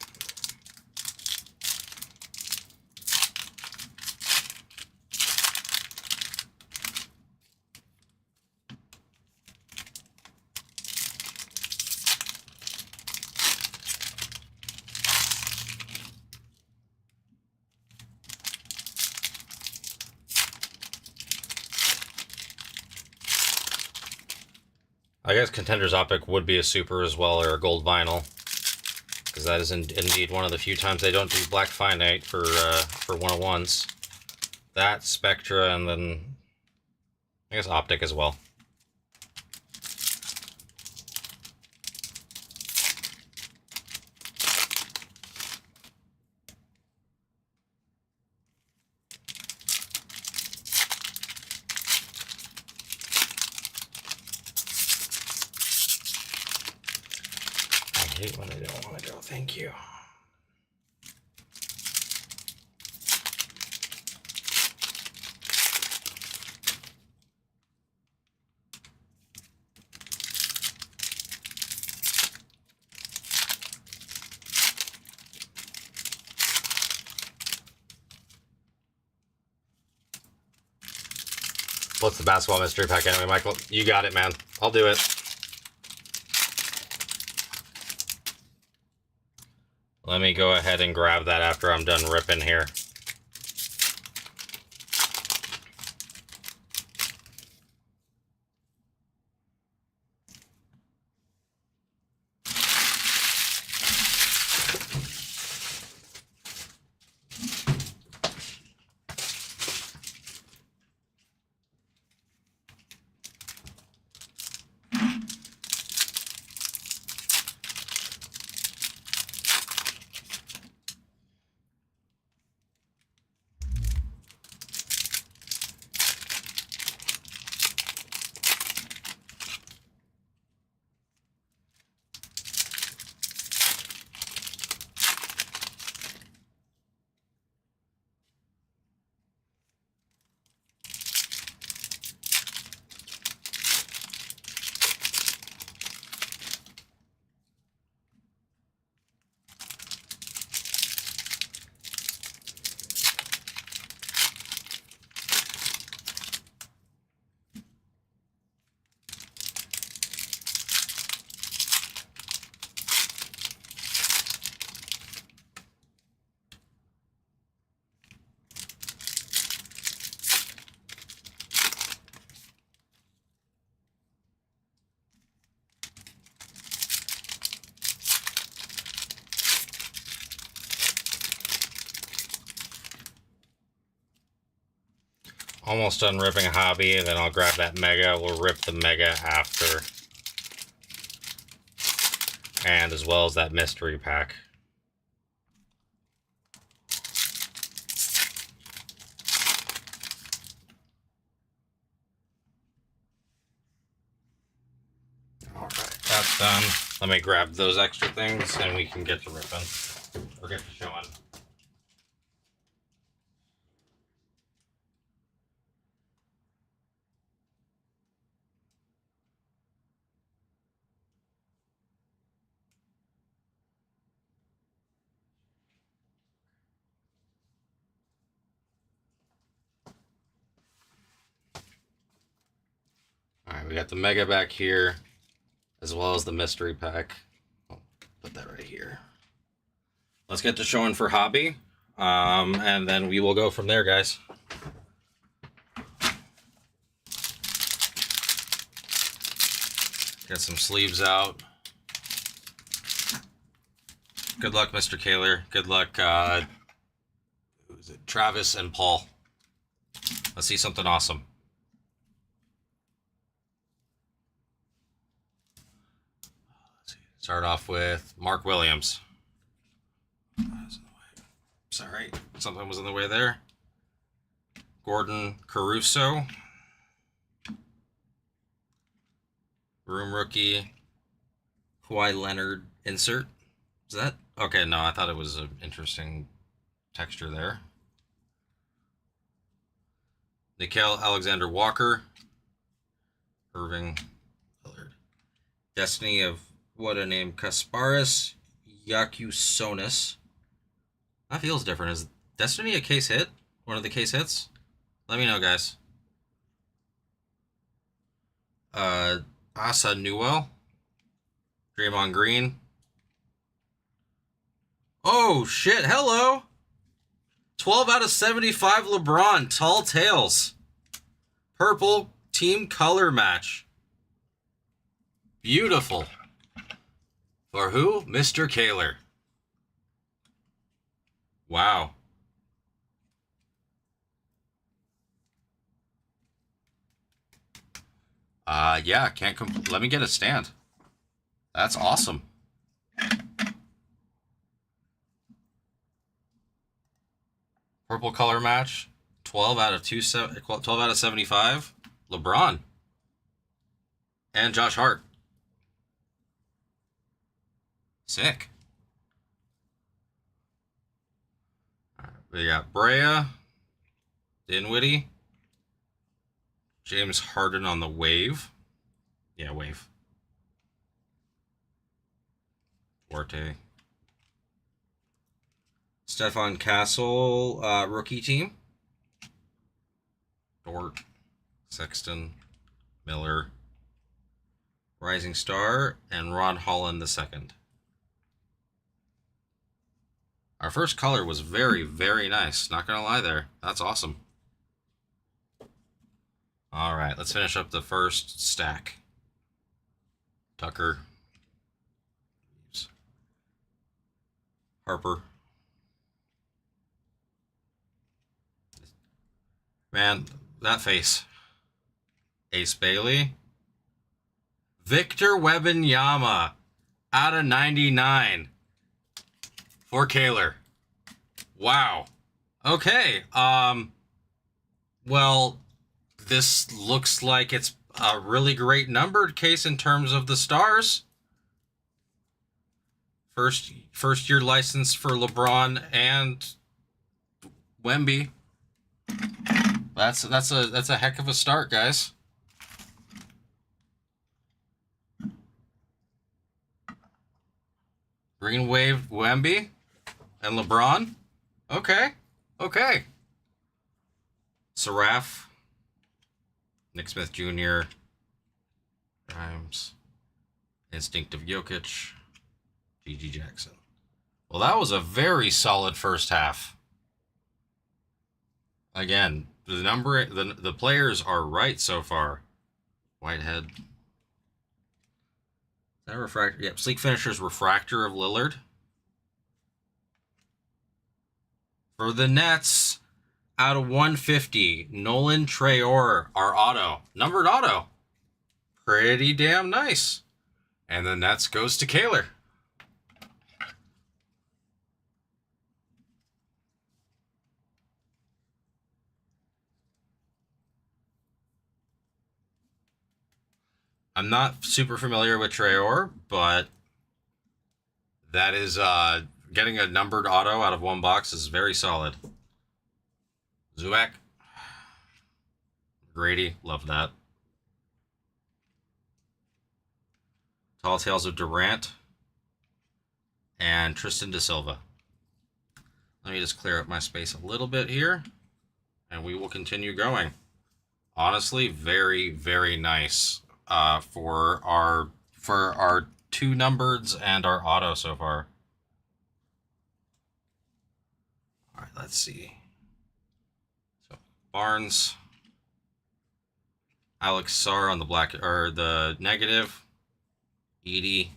I guess Contenders Optic would be a super as well, or a gold vinyl, because that is indeed one of the few times they don't do black finite for 101s. That, Spectra, and then I guess Optic as well. I hate when I don't want to go. Thank you. What's the basketball mystery pack anyway, Michael? You got it, man. I'll do it. Let me go ahead and grab that after I'm done ripping here. Almost done ripping a hobby, and then I'll grab that mega. We'll rip the mega after. And as well as that mystery pack. Alright, that's done. Let me grab those extra things and we can get to ripping. Or get to showing. Alright, we got the mega back here, as well as the mystery pack. I'll put that right here. Let's get to showing for hobby, and then we will go from there, guys. Get some sleeves out. Good luck, Mr. Kaler. Good luck, who is it? Travis and Paul. Let's see something awesome. Start off with Mark Williams. Sorry, something was in the way there. Gordon Caruso. Room rookie. Kawhi Leonard insert. Is that? Okay, no, I thought it was an interesting texture there. Nickeil Alexander Walker. Irving Lillard. Destiny of what a name. Kasparis Yakusonis. That feels different. Is Destiny a case hit? One of the case hits? Let me know, guys. Asa Newell. Draymond Green. Oh, shit. Hello. 12 out of 75 LeBron. Tall Tales. Purple team color match. Beautiful. For who? Mr. Kaler. Wow. Yeah, can't let me get a stand. That's awesome. Purple color match. 12 out of 75. LeBron. And Josh Hart. Sick. All right, we got Brea, Dinwiddie, James Harden on the wave. Yeah, wave. Forte. Stefan Castle, rookie team. Dort, Sexton, Miller, Rising Star, and Ron Holland II. Our first color was very, very nice. Not gonna lie there. That's awesome. All right, let's finish up the first stack. Tucker. Harper. Man, that face. Ace Bailey. Victor Wembanyama out of 99 for Kaler. Wow. Okay. Well, this looks like it's a really great numbered case in terms of the stars. First year license for LeBron and Wemby. That's a heck of a start, guys. Green Wave Wemby and LeBron. Okay. Seraph. Nick Smith Jr. Grimes. Instinctive Jokic. G.G. Jackson. Well, that was a very solid first half. Again, the players are right so far. Whitehead. Is that refractor? Yep, Sleek Finishers Refractor of Lillard. For the Nets, out of 150, Nolan Traore, our auto. Numbered auto. Pretty damn nice. And the Nets goes to Kaler. I'm not super familiar with Traore, but that is getting a numbered auto out of one box is very solid. Zubac. Grady, love that. Tall Tales of Durant. And Tristan da Silva. Let me just clear up my space a little bit here, and we will continue going. Honestly, very, very nice for our two numbereds and our auto so far. All right, let's see. So Barnes, Alex Sarr on the black or the negative, Edie,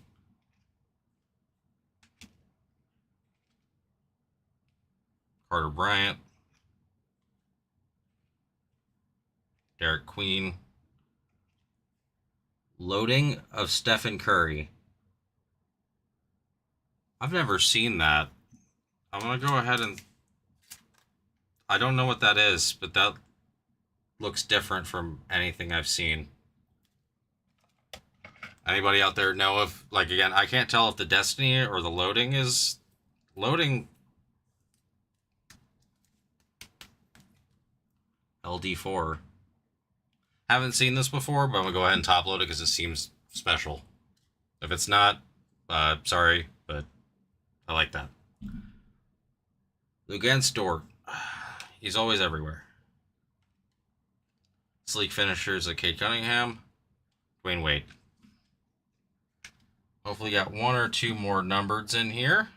Carter Bryant, Derek Queen. Loading of Stephen Curry. I've never seen that. I'm going to go ahead and... I don't know what that is, but that looks different from anything I've seen. Anybody out there know if... Like, again, I can't tell if the Destiny or the loading is... Loading... LD4. Haven't seen this before, but I'm going to go ahead and top load it because it seems special. If it's not, sorry, but I like that. Lugan Dort. He's always everywhere. Sleek Finishers of Cade Cunningham. Dwayne Wade. Hopefully got one or two more numbereds in here.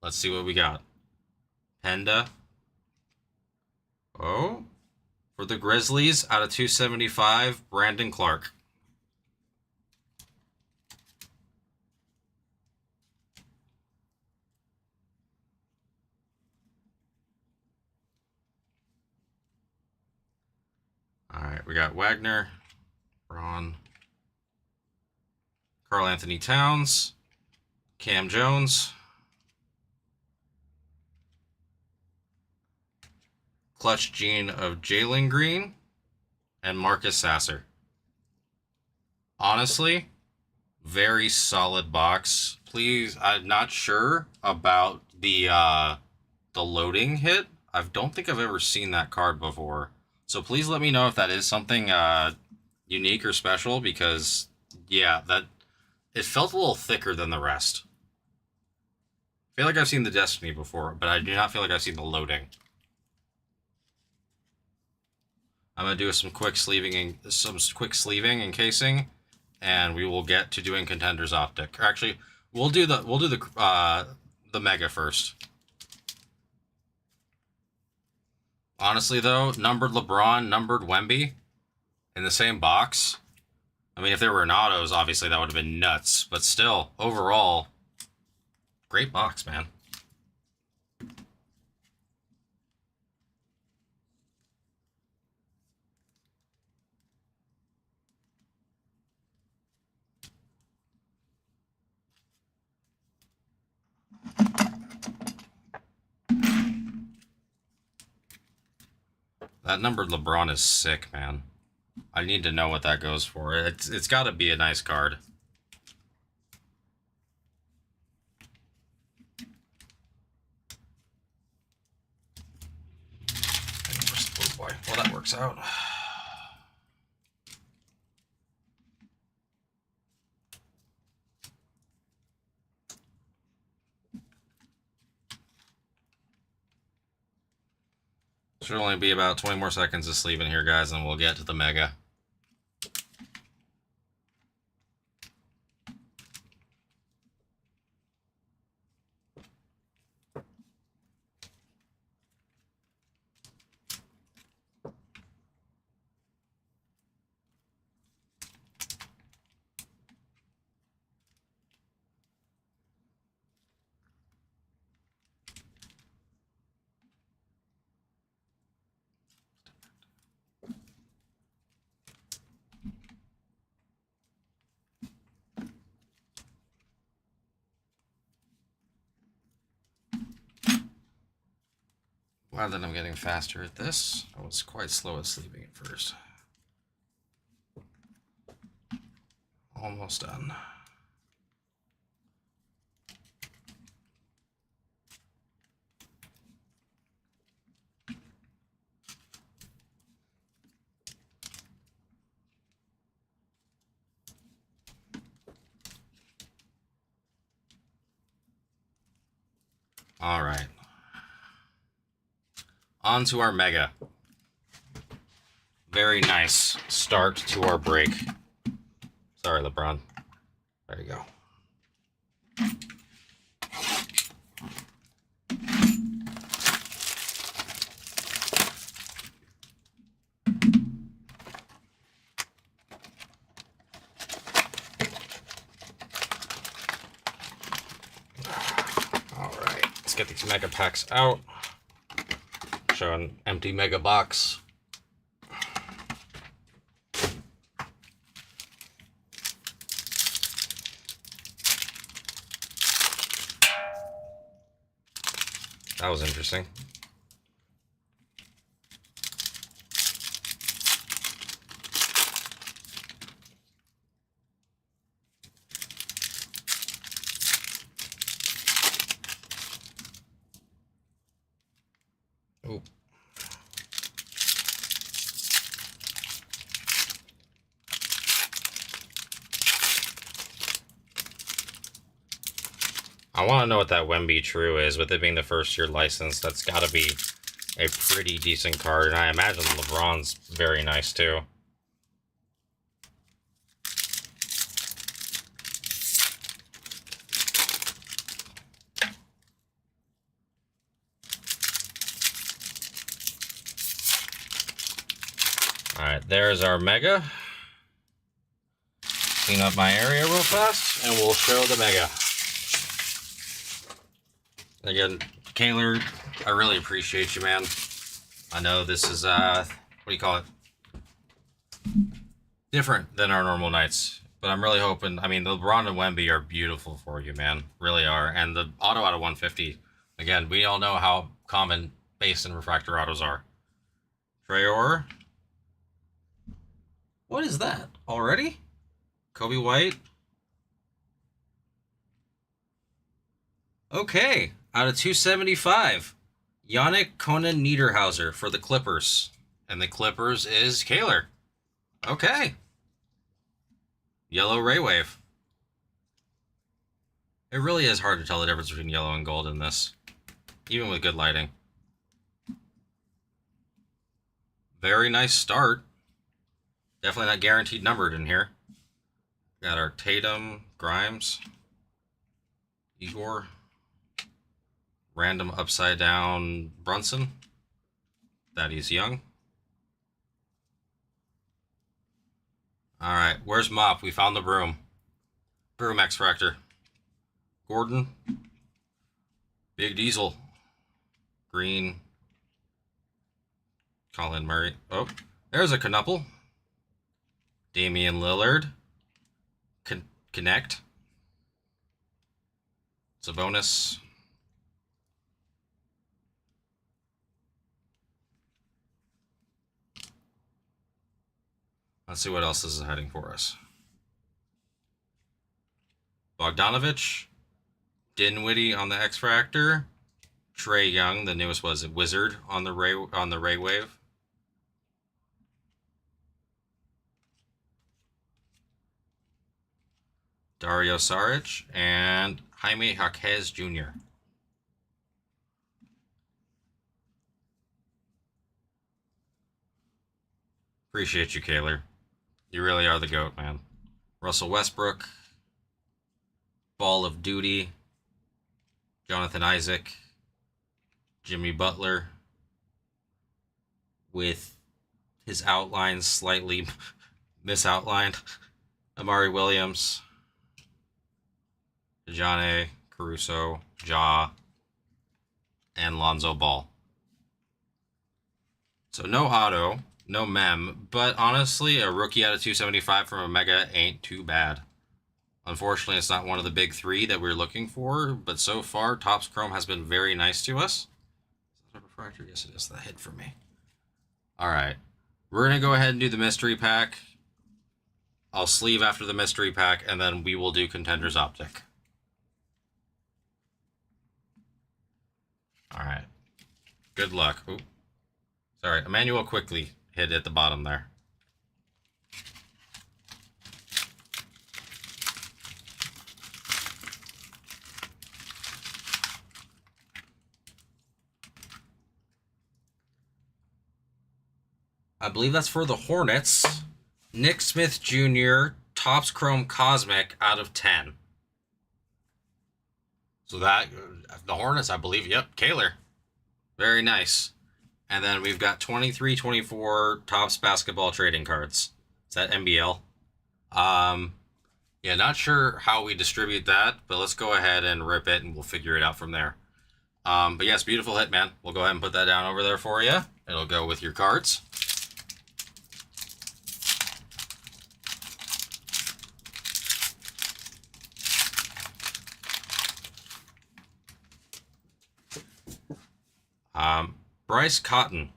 Let's see what we got. Penda. Oh. For the Grizzlies, out of 275, Brandon Clark. All right, we got Wagner, Braun, Karl Anthony Towns, Cam Jones, Clutch Gene of Jalen Green, and Marcus Sasser. Honestly, very solid box. Please, I'm not sure about the loading hit. I don't think I've ever seen that card before. So please let me know if that is something unique or special, because yeah, that it felt a little thicker than the rest. I feel like I've seen the Destiny before, but I do not feel like I've seen the loading. I'm gonna do some quick sleeving and casing, and we will get to doing Contenders Optic. Or actually, we'll do the the Mega first. Honestly, though, numbered LeBron, numbered Wemby in the same box. I mean, if there were an autos, obviously that would have been nuts. But still, overall, great box, man. That numbered LeBron is sick, man. I need to know what that goes for. It's got to be a nice card. Oh boy, well that works out. Should only be about 20 more seconds of sleep in here, guys, and we'll get to the Mega. Glad that I'm getting faster at this. I was quite slow at sleeping at first. Almost done. All right. On to our Mega. Very nice start to our break. Sorry, LeBron. There you go. All right, let's get these Mega packs out. Show an empty Mega box. That was interesting. Oh. I want to know what that Wemby True is. With it being the first year license, that's got to be a pretty decent card. And I imagine LeBron's very nice too. Alright, there's our Mega. Clean up my area real fast, and we'll show the Mega. Again, Kaylor, I really appreciate you, man. I know this is, what do you call it? Different than our normal nights. But I'm really hoping, I mean, the LeBron and Wemby are beautiful for you, man. Really are. And the auto out of 150, again, we all know how common base and refractor autos are. Traore. What is that? Already? Kobe White? Okay. Out of 275. Yannick Conan Niederhauser for the Clippers. And the Clippers is Kaylor. Okay. Yellow Ray Wave. It really is hard to tell the difference between yellow and gold in this. Even with good lighting. Very nice start. Definitely not guaranteed numbered in here. Got our Tatum, Grimes, Igor. Random upside down Brunson. Thaddeus Young. Alright, where's Mop? We found the broom. Broom X Factor. Gordon. Big Diesel. Green. Colin Murray. Oh, there's a Knuppel. Damian Lillard. Connect. Sabonis. Let's see what else this is heading for us. Bogdanovich. Dinwiddie on the X Factor. Trae Young, the newest was a Wizard on the Ray Wave. Dario Saric and Jaime Jaquez Jr. Appreciate you, Kaler. You really are the GOAT, man. Russell Westbrook. Ball of Duty. Jonathan Isaac. Jimmy Butler. With his outlines slightly misoutlined. Amari Williams. Dejounte, Caruso, Ja, and Lonzo Ball. So no auto, no mem, but honestly, a rookie out of 275 from Omega ain't too bad. Unfortunately, it's not one of the big three that we're looking for, but so far, Topps Chrome has been very nice to us. Is that a refractor? Yes, it is. That hit for me. All right. We're going to go ahead and do the mystery pack. I'll sleeve after the mystery pack, and then we will do Contenders Optic. All right. Good luck. Ooh. Sorry, Emmanuel quickly hit at the bottom there. I believe that's for the Hornets. Nick Smith Jr., Topps Chrome Cosmic out of 10. So that, the Hornets, I believe, yep, Kaler. Very nice. And then we've got 23-24 Topps Basketball Trading Cards. Is that NBL? Yeah, not sure how we distribute that, but let's go ahead and rip it and we'll figure it out from there. But yes, beautiful hit, man. We'll go ahead and put that down over there for you. It'll go with your cards. Bryce Cotton.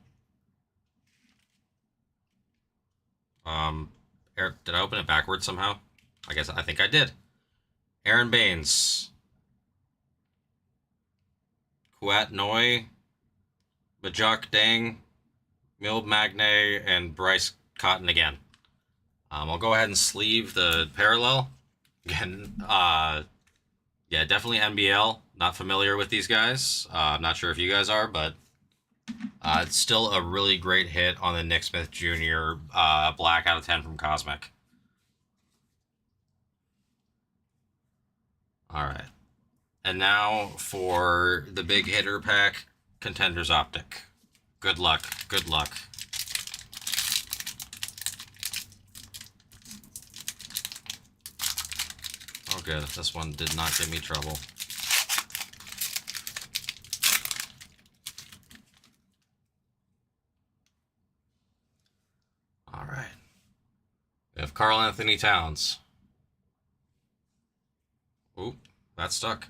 Did I open it backwards somehow? I think I did. Aaron Baines. Kouat Noi. Bajak Dang. Mild Magne, and Bryce Cotton again. I'll go ahead and sleeve the parallel. Again, yeah, definitely NBL. Not familiar with these guys. I'm not sure if you guys are, but it's still a really great hit on the Nick Smith Jr. Black out of 10 from Cosmic. All right. And now for the big hitter pack, Contenders Optic. Good luck. Good luck. Oh, good. This one did not give me trouble. All right. We have Karl Anthony Towns. Oop, that stuck.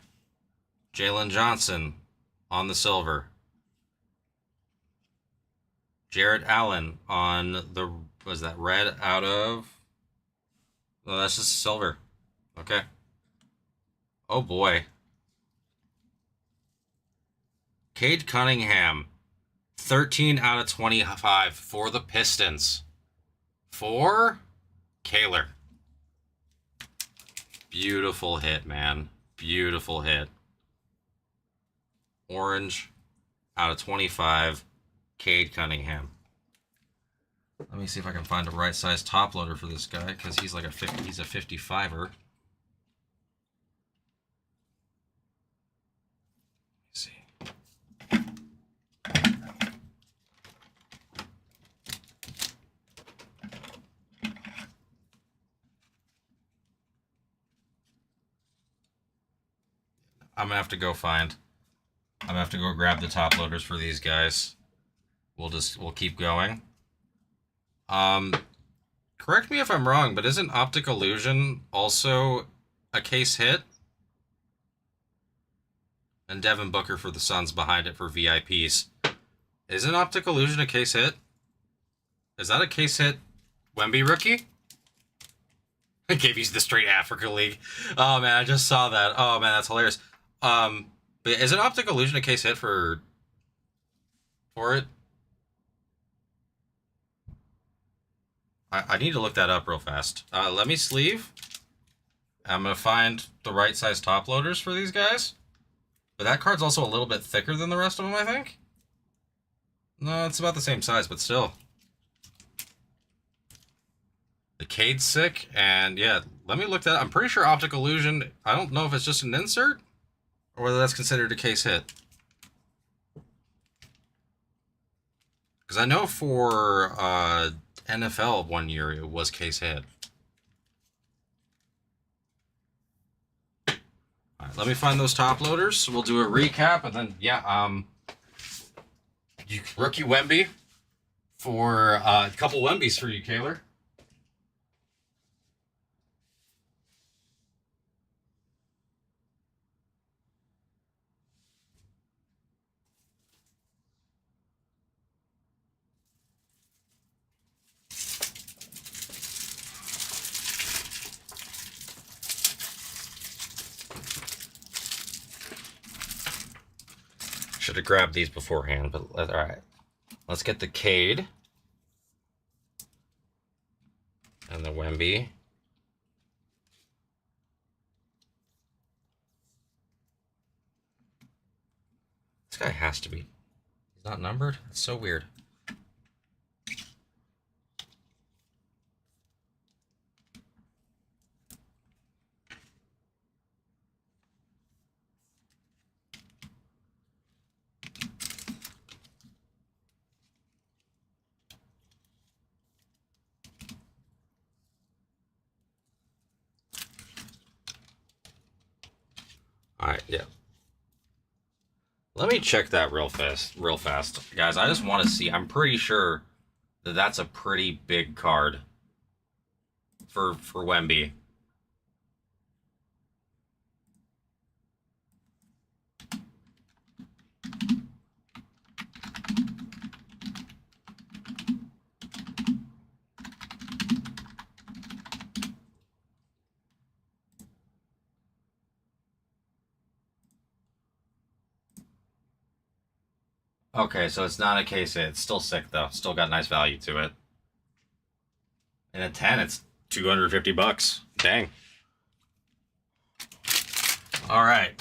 Jalen Johnson on the silver. Jared Allen on the, was that red out of? Oh, that's just silver. Okay. Oh boy. Cade Cunningham. 13 out of 25 for the Pistons. For Kaler. Beautiful hit, man. Beautiful hit. Orange out of 25. Cade Cunningham. Let me see if I can find a right size top loader for this guy, because he's like a 50, he's a 55er. See. I'm gonna have to go find. I'm gonna have to go grab the top loaders for these guys. We'll keep going. Correct me if I'm wrong, but isn't Optic Illusion also a case hit? And Devin Booker for the Suns behind it for VIPs. Isn't Optic Illusion a case hit? Is that a case hit Wemby rookie? I gave you the straight Africa League. Oh man, I just saw that. Oh man, that's hilarious. But is it Optic Illusion a case hit for it? I need to look that up real fast. Let me sleeve. I'm gonna find the right size top loaders for these guys. But that card's also a little bit thicker than the rest of them, I think. No, it's about the same size, but still. The Cade's sick, and yeah, let me look that up. I'm pretty sure Optic Illusion, I don't know if it's just an insert, or whether that's considered a case hit. Because I know for NFL 1 year, it was case hit. All right, let me find those top loaders. We'll do a recap, and then, yeah, rookie Wemby for a couple Wembys for you, Kaylor. Should have grabbed these beforehand, but all right. Let's get the Cade and the Wemby. This guy has to be. He's not numbered? That's so weird. All right, yeah. Let me check that real fast. Guys, I just want to see. I'm pretty sure that that's a pretty big card for Wemby. Okay, so it's not a case hit. It's still sick, though. Still got nice value to it. And at 10, it's $250. Dang. All right.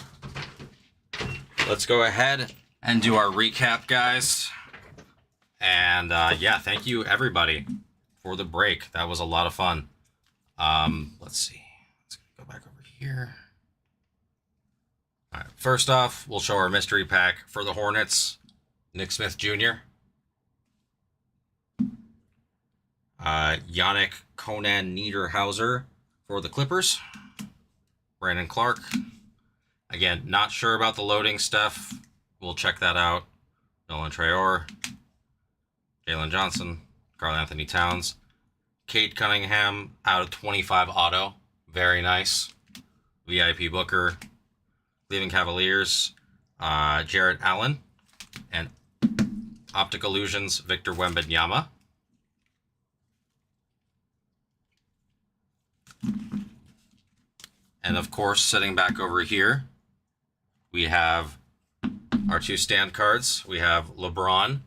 Let's go ahead and do our recap, guys. And yeah, thank you, everybody, for the break. That was a lot of fun. Let's see. Let's go back over here. All right. First off, we'll show our mystery pack for the Hornets. Nick Smith Jr., Yannick Conan Niederhauser for the Clippers, Brandon Clark. Again, not sure about the loading stuff. We'll check that out. Nolan Traore, Jalen Johnson, Karl Anthony Towns, Cade Cunningham out of 25 auto. Very nice. VIP Booker, Cleveland Cavaliers, Jarrett Allen, and Optic Illusions, Victor Wembanyama. And of course, sitting back over here, we have our two stand cards. We have LeBron.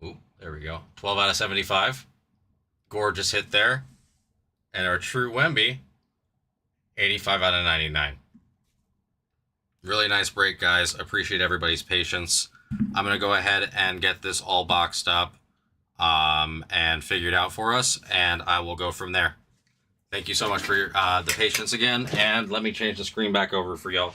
Ooh, there we go. 12 out of 75. Gorgeous hit there. And our true Wemby, 85 out of 99. Really nice break, guys. Appreciate everybody's patience. I'm going to go ahead and get this all boxed up and figured out for us, and I will go from there. Thank you so much for your, the patience again, and let me change the screen back over for y'all.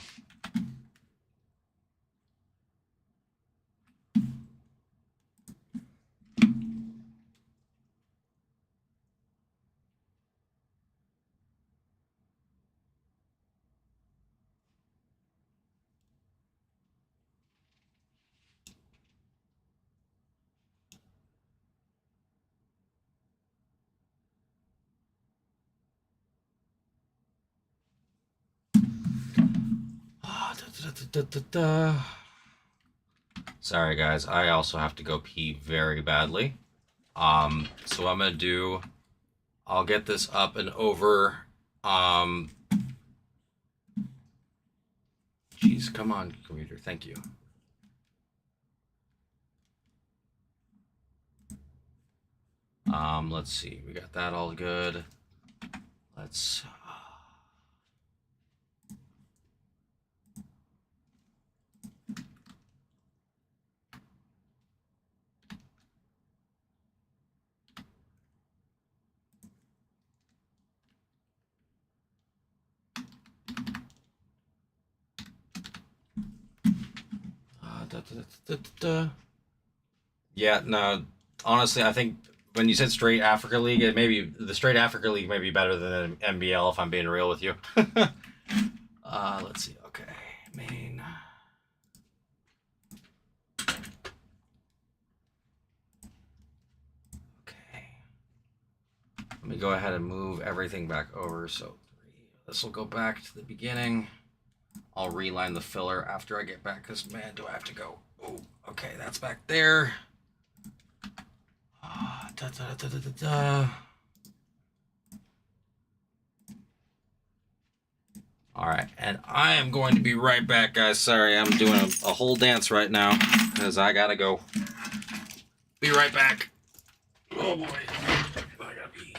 Sorry, guys. I also have to go pee very badly. So what I'm gonna do, I'll get this up and over. Jeez, come on, computer. Thank you. Let's see. We got that all good. Let's. Yeah, no. Honestly, I think when you said straight Africa League, it maybe the straight Africa League may be better than NBL if I'm being real with you. Let's see. Okay, main. Okay. Let me go ahead and move everything back over. So this will go back to the beginning. I'll reline the filler after I get back because, man, do I have to go. Oh, okay, that's back there. All right, and I am going to be right back, guys. Sorry, I'm doing a whole dance right now because I gotta go. Be right back. Oh boy, I gotta pee.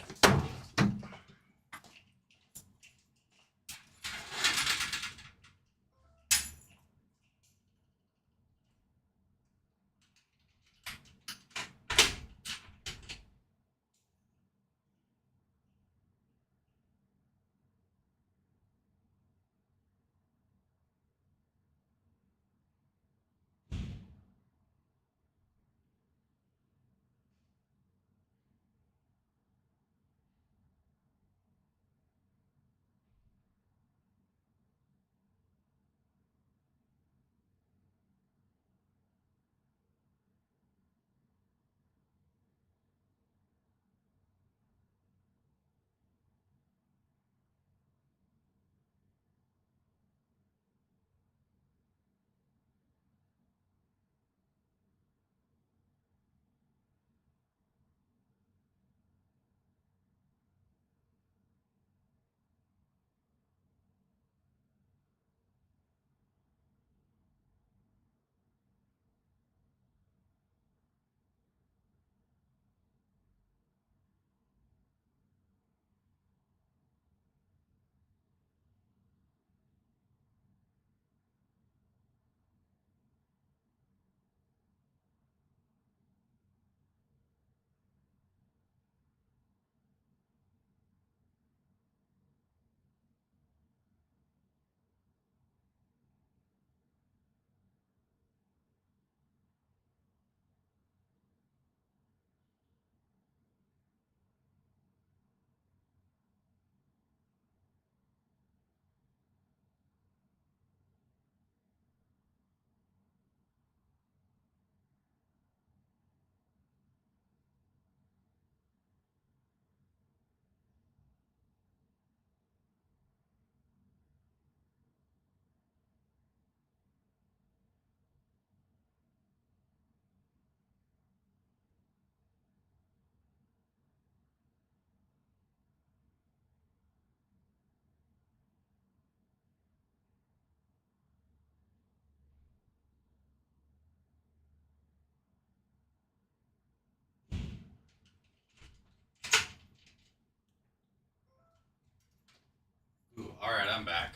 Ooh, all right, I'm back.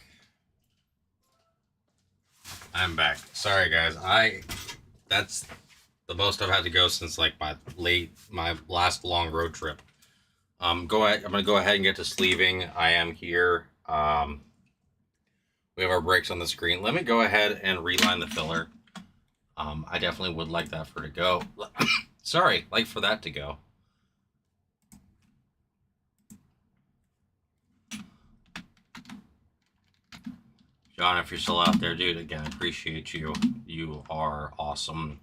I'm back. Sorry, guys. That's the most I've had to go since like my last long road trip. I'm gonna go ahead and get to sleeving. I am here. We have our brakes on the screen. Let me go ahead and reline the filler. I definitely would like that for to go. Sorry, like for that to go. John, if you're still out there, dude, again, I appreciate you. You are awesome.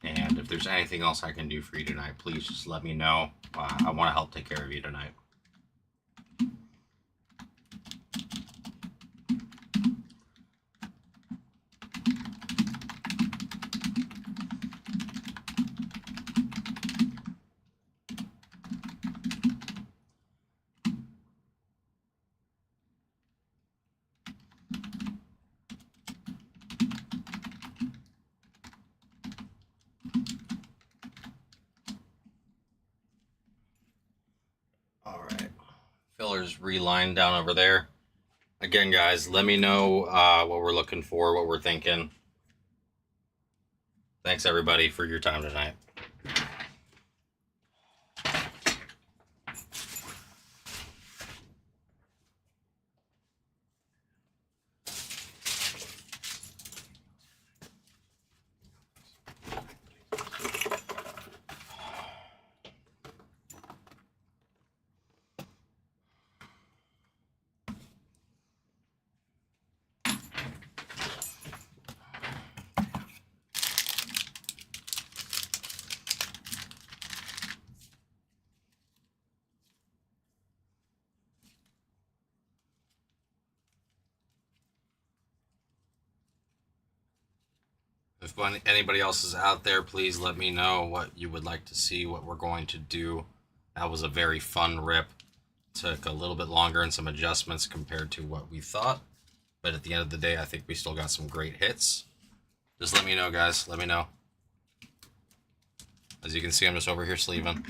And if there's anything else I can do for you tonight, please just let me know. I want to help take care of you tonight. Filler's relined down over there. Again, guys, let me know what we're looking for, what we're thinking. Thanks, everybody, for your time tonight. If anybody else is out there, please let me know what you would like to see, what we're going to do. That was a very fun rip. Took a little bit longer and some adjustments compared to what we thought. But at the end of the day, I think we still got some great hits. Just let me know, guys. Let me know. As you can see, I'm just over here sleeving.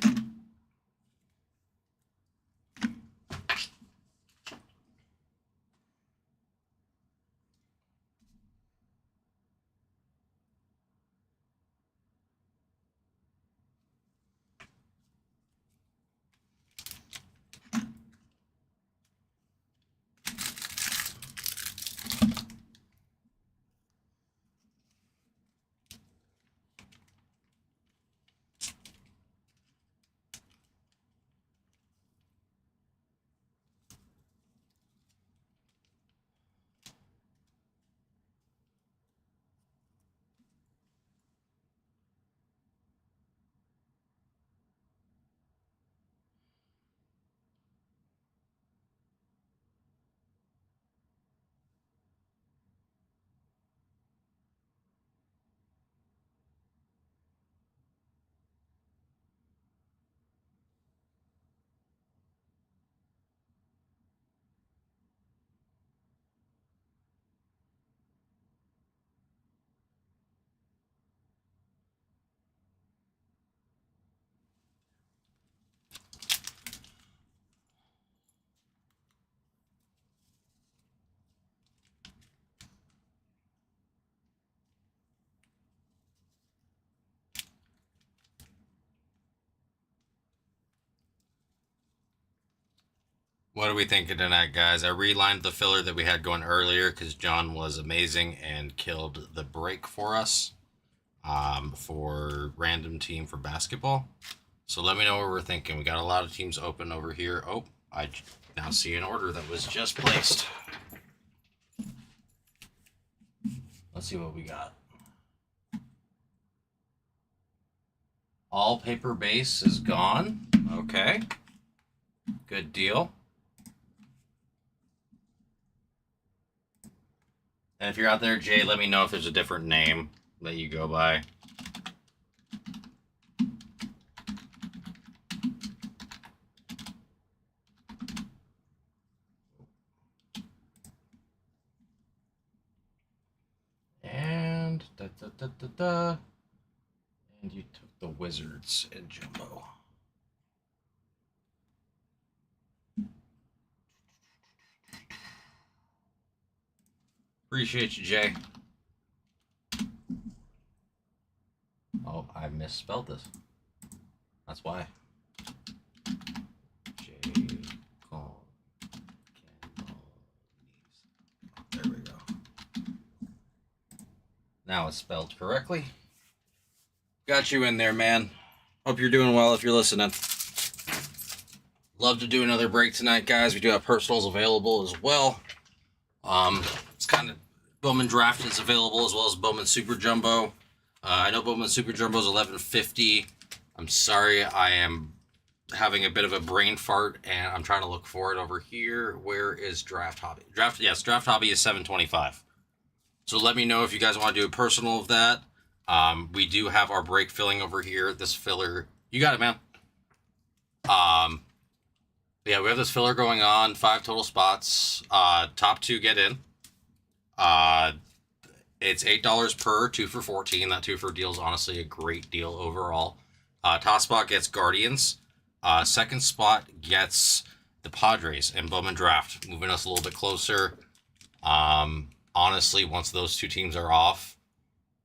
What are we thinking tonight, guys? I relined the filler that we had going earlier because John was amazing and killed the break for us for random team for basketball. So let me know what we're thinking. We got a lot of teams open over here. Oh, I now see an order that was just placed. Let's see what we got. All paper base is gone. Okay. Good deal. And if you're out there, Jay, let me know if there's a different name that you go by. And and you took the Wizards in jumbo. Appreciate you, Jay. Oh, I misspelled this. That's why. Jay Call. There we go. Now it's spelled correctly. Got you in there, man. Hope you're doing well if you're listening. Love to do another break tonight, guys. We do have personals available as well. It's kind of Bowman Draft is available as well as Bowman Super Jumbo. I know Bowman Super Jumbo is $11.50. I'm sorry, I am having a bit of a brain fart, and I'm trying to look for it over here. Where is Draft Hobby? Draft Hobby is $7.25. So let me know if you guys want to do a personal of that. We do have our break filling over here. This filler, you got it, man. Yeah, we have this filler going on. 5 total spots. Top 2 get in. It's $8 per 2 for 14. That 2 for deal is honestly a great deal overall. Top spot gets Guardians. Second spot gets the Padres and Bowman Draft, moving us a little bit closer. Honestly, once those two teams are off,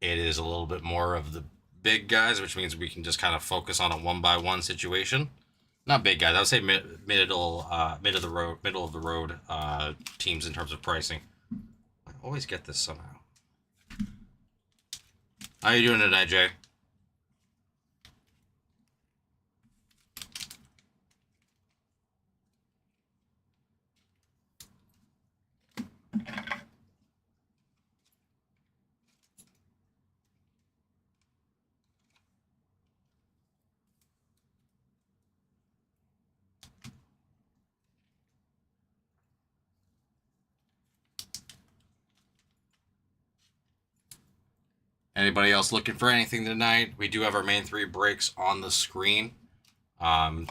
it is a little bit more of the big guys, which means we can just kind of focus on a one by one situation. Not big guys. I would say middle of the road teams in terms of pricing. I always get this somehow. How you doing tonight, Jay? Anybody else looking for anything tonight? We do have our main 3 breaks on the screen. Again,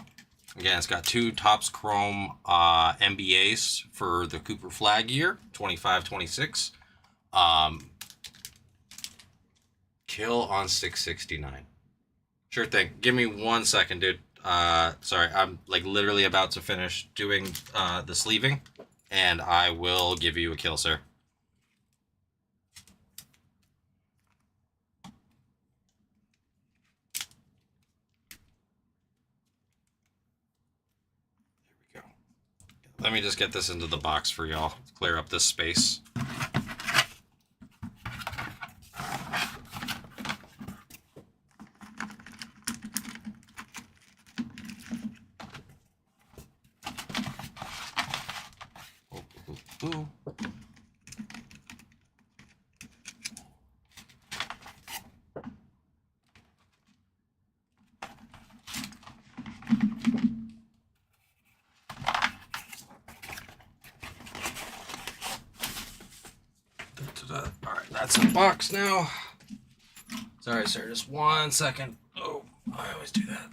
it's got 2 Topps Chrome MBAs for the Cooper Flag year, 25-26. Kill on 669. Sure thing. Give me 1 second, dude. Sorry, I'm like literally about to finish doing the sleeving, and I will give you a kill, sir. Let me just get this into the box for y'all. Clear up this space. Ooh. Alright, that's in the box now. Sorry, sir, just 1 second. Oh, I always do that.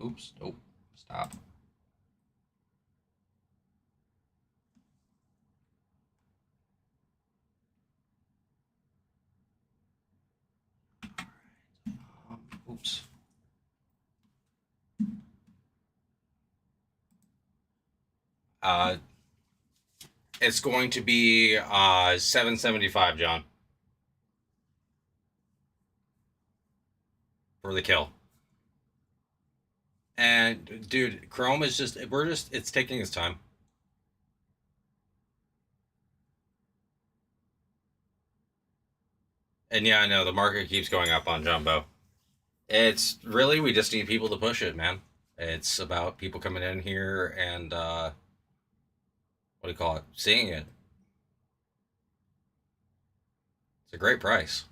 Oops, nope, stop. Oops. It's going to be $775, John, for the kill. And dude, Chrome is it's taking its time. And yeah, I know the market keeps going up on Jumbo. It's really, we just need people to push it, man. It's about people coming in here and what do you call it? Seeing it. It's a great price.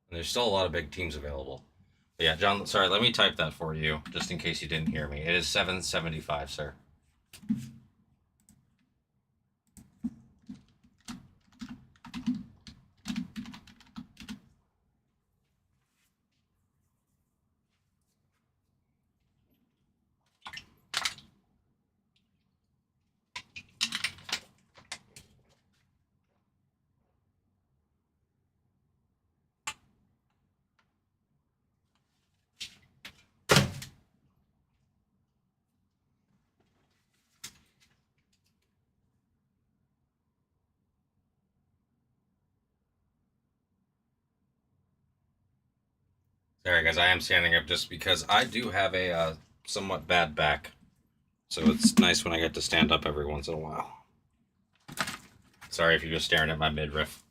And there's still a lot of big teams available. But yeah, John, sorry, let me type that for you, just in case you didn't hear me. It is $775, sir. Sorry, guys, I am standing up just because I do have a somewhat bad back. So it's nice when I get to stand up every once in a while. Sorry if you're just staring at my midriff.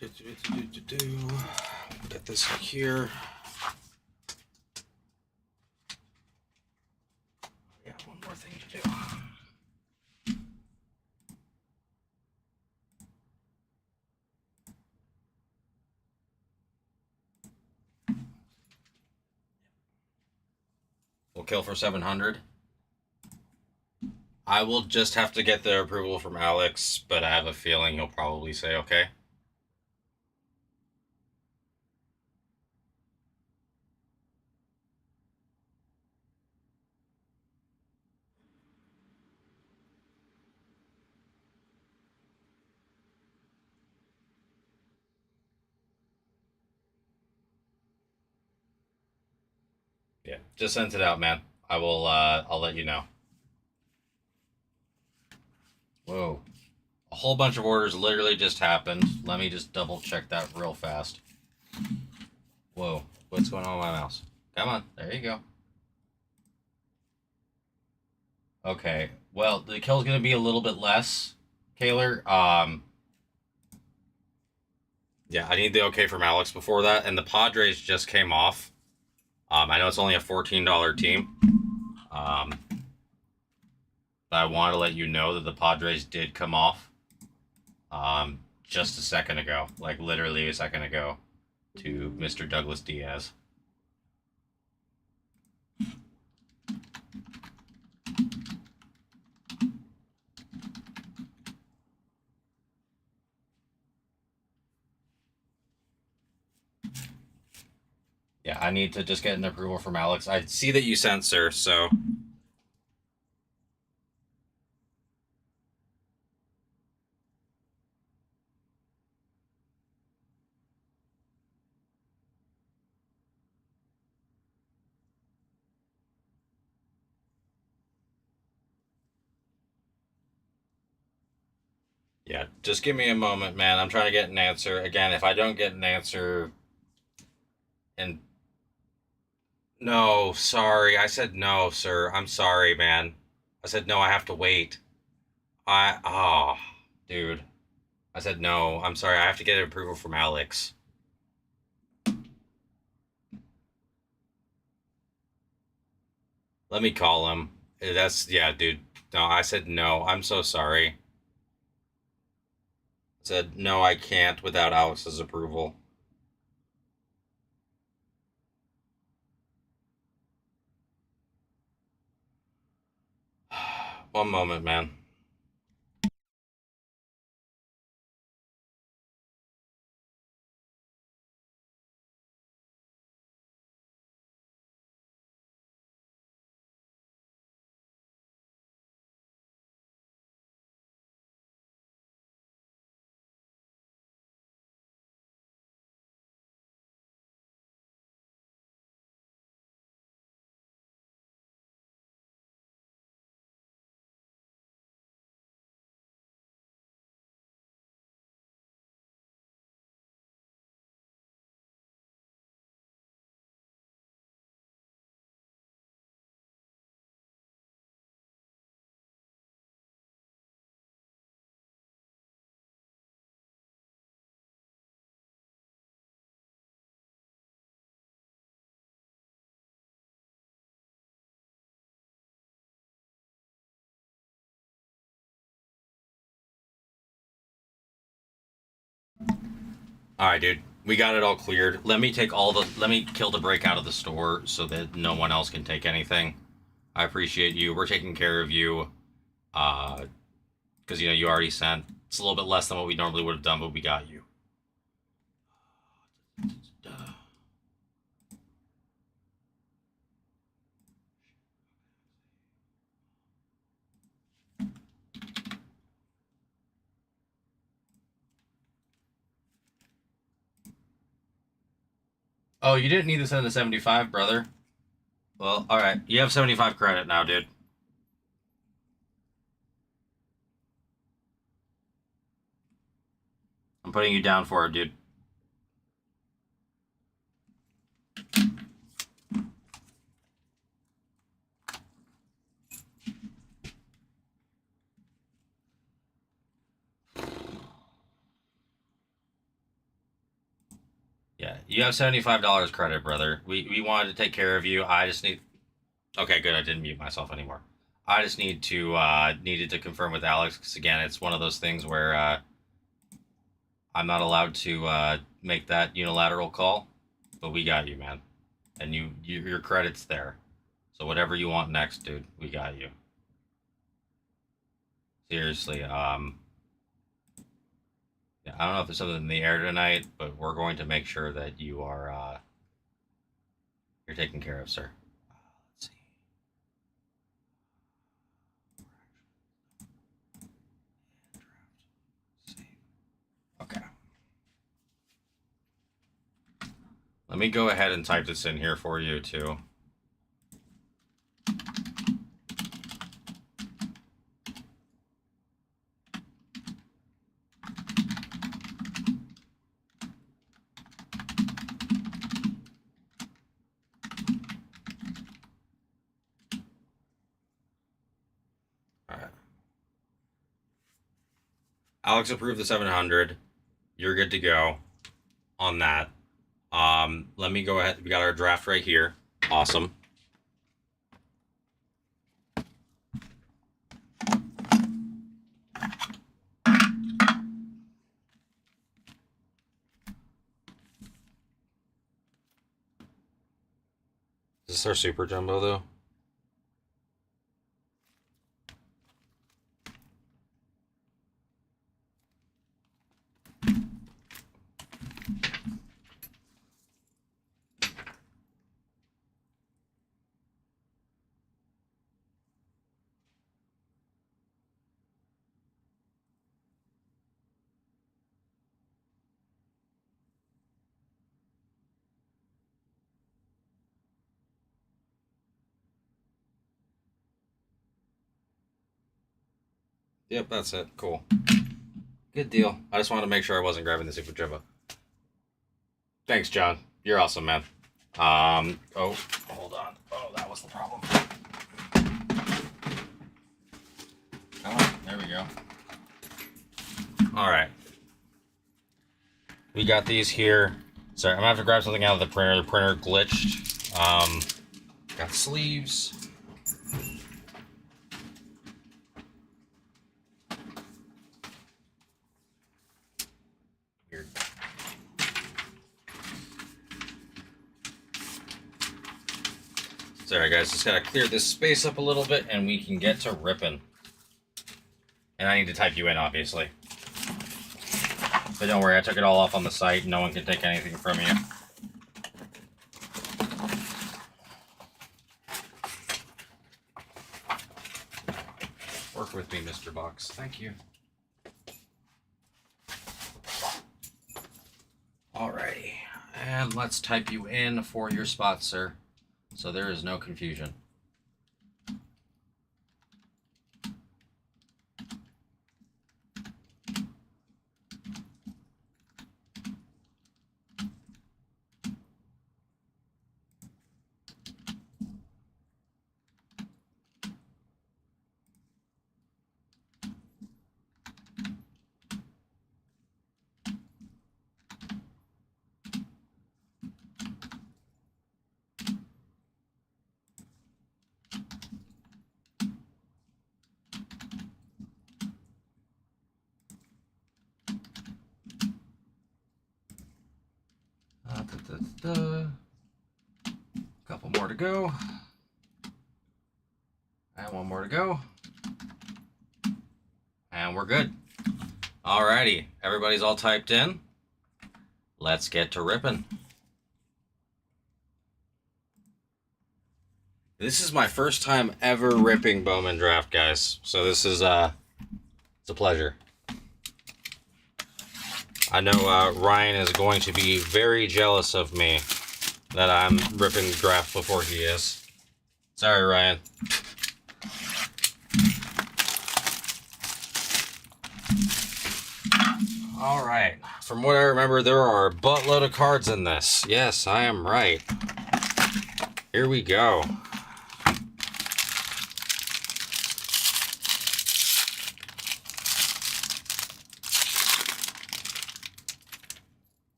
Get this here. Yeah, one more thing to do. We'll kill for 700. I will just have to get the approval from Alex, but I have a feeling he'll probably say okay. Yeah, just sent it out, man. I will, I'll let you know. Whoa. A whole bunch of orders literally just happened. Let me just double check that real fast. Whoa. What's going on with my mouse? Come on. There you go. Okay. Well, the kill's going to be a little bit less, Kaler. Yeah, I need the okay from Alex before that. And the Padres just came off. I know it's only a $14 team. But I want to let you know that the Padres did come off just a second ago, like literally a second ago, to Mr. Douglas Diaz. Yeah, I need to just get an approval from Alex. I see that you sent, sir, so... Yeah, just give me a moment, man. I'm trying to get an answer. Again, if I don't get an answer... And... No, sorry. I said no, sir. I'm sorry, man. I said no, I have to wait. Dude. I said no. I'm sorry. I have to get an approval from Alex. Let me call him. Yeah, dude. No, I said no. I'm so sorry. I said no, I can't without Alex's approval. One moment, man. All right, dude. We got it all cleared. Let me kill the break out of the store so that no one else can take anything. I appreciate you. We're taking care of you. Because you already sent. It's a little bit less than what we normally would have done, but we got you. Oh, you didn't need to send the 75, brother. Well, all right. You have 75 credit now, dude. I'm putting you down for it, dude. You have $75 credit, brother. We wanted to take care of you. I just need. Okay, good. I didn't mute myself anymore. I just needed to confirm with Alex because again, it's one of those things where I'm not allowed to make that unilateral call, but we got you, man, and your credit's there. So whatever you want next, dude, we got you. Seriously, yeah, I don't know if there's something in the air tonight, but we're going to make sure that you are you're taken care of, sir. Let's see. Okay. Let me go ahead and type this in here for you too. All right. Alex approved the 700. You're good to go on that. Let me go ahead. We got our draft right here. Awesome. Is this our super jumbo though? Yep, that's it. Cool. Good deal. I just wanted to make sure I wasn't grabbing the super jumbo. Thanks, John. You're awesome, man. Oh, hold on. Oh, that was the problem. Come on. There we go. All right. We got these here. Sorry, I'm gonna have to grab something out of the printer. The printer glitched. Got sleeves. Weird. Sorry, guys. Just gotta clear this space up a little bit, and we can get to ripping. And I need to type you in, obviously. But don't worry, I took it all off on the site. No one can take anything from you. Work with me, Mr. Box. Thank you. Alrighty. And let's type you in for your spot, sir. So there is no confusion. Couple more to go. And one more to go. And we're good. Alrighty. Everybody's all typed in. Let's get to ripping. This is my first time ever ripping Bowman Draft, guys. So this is it's a pleasure. I know Ryan is going to be very jealous of me that I'm ripping draft before he is. Sorry, Ryan. All right. From what I remember, there are a buttload of cards in this. Yes, I am right. Here we go.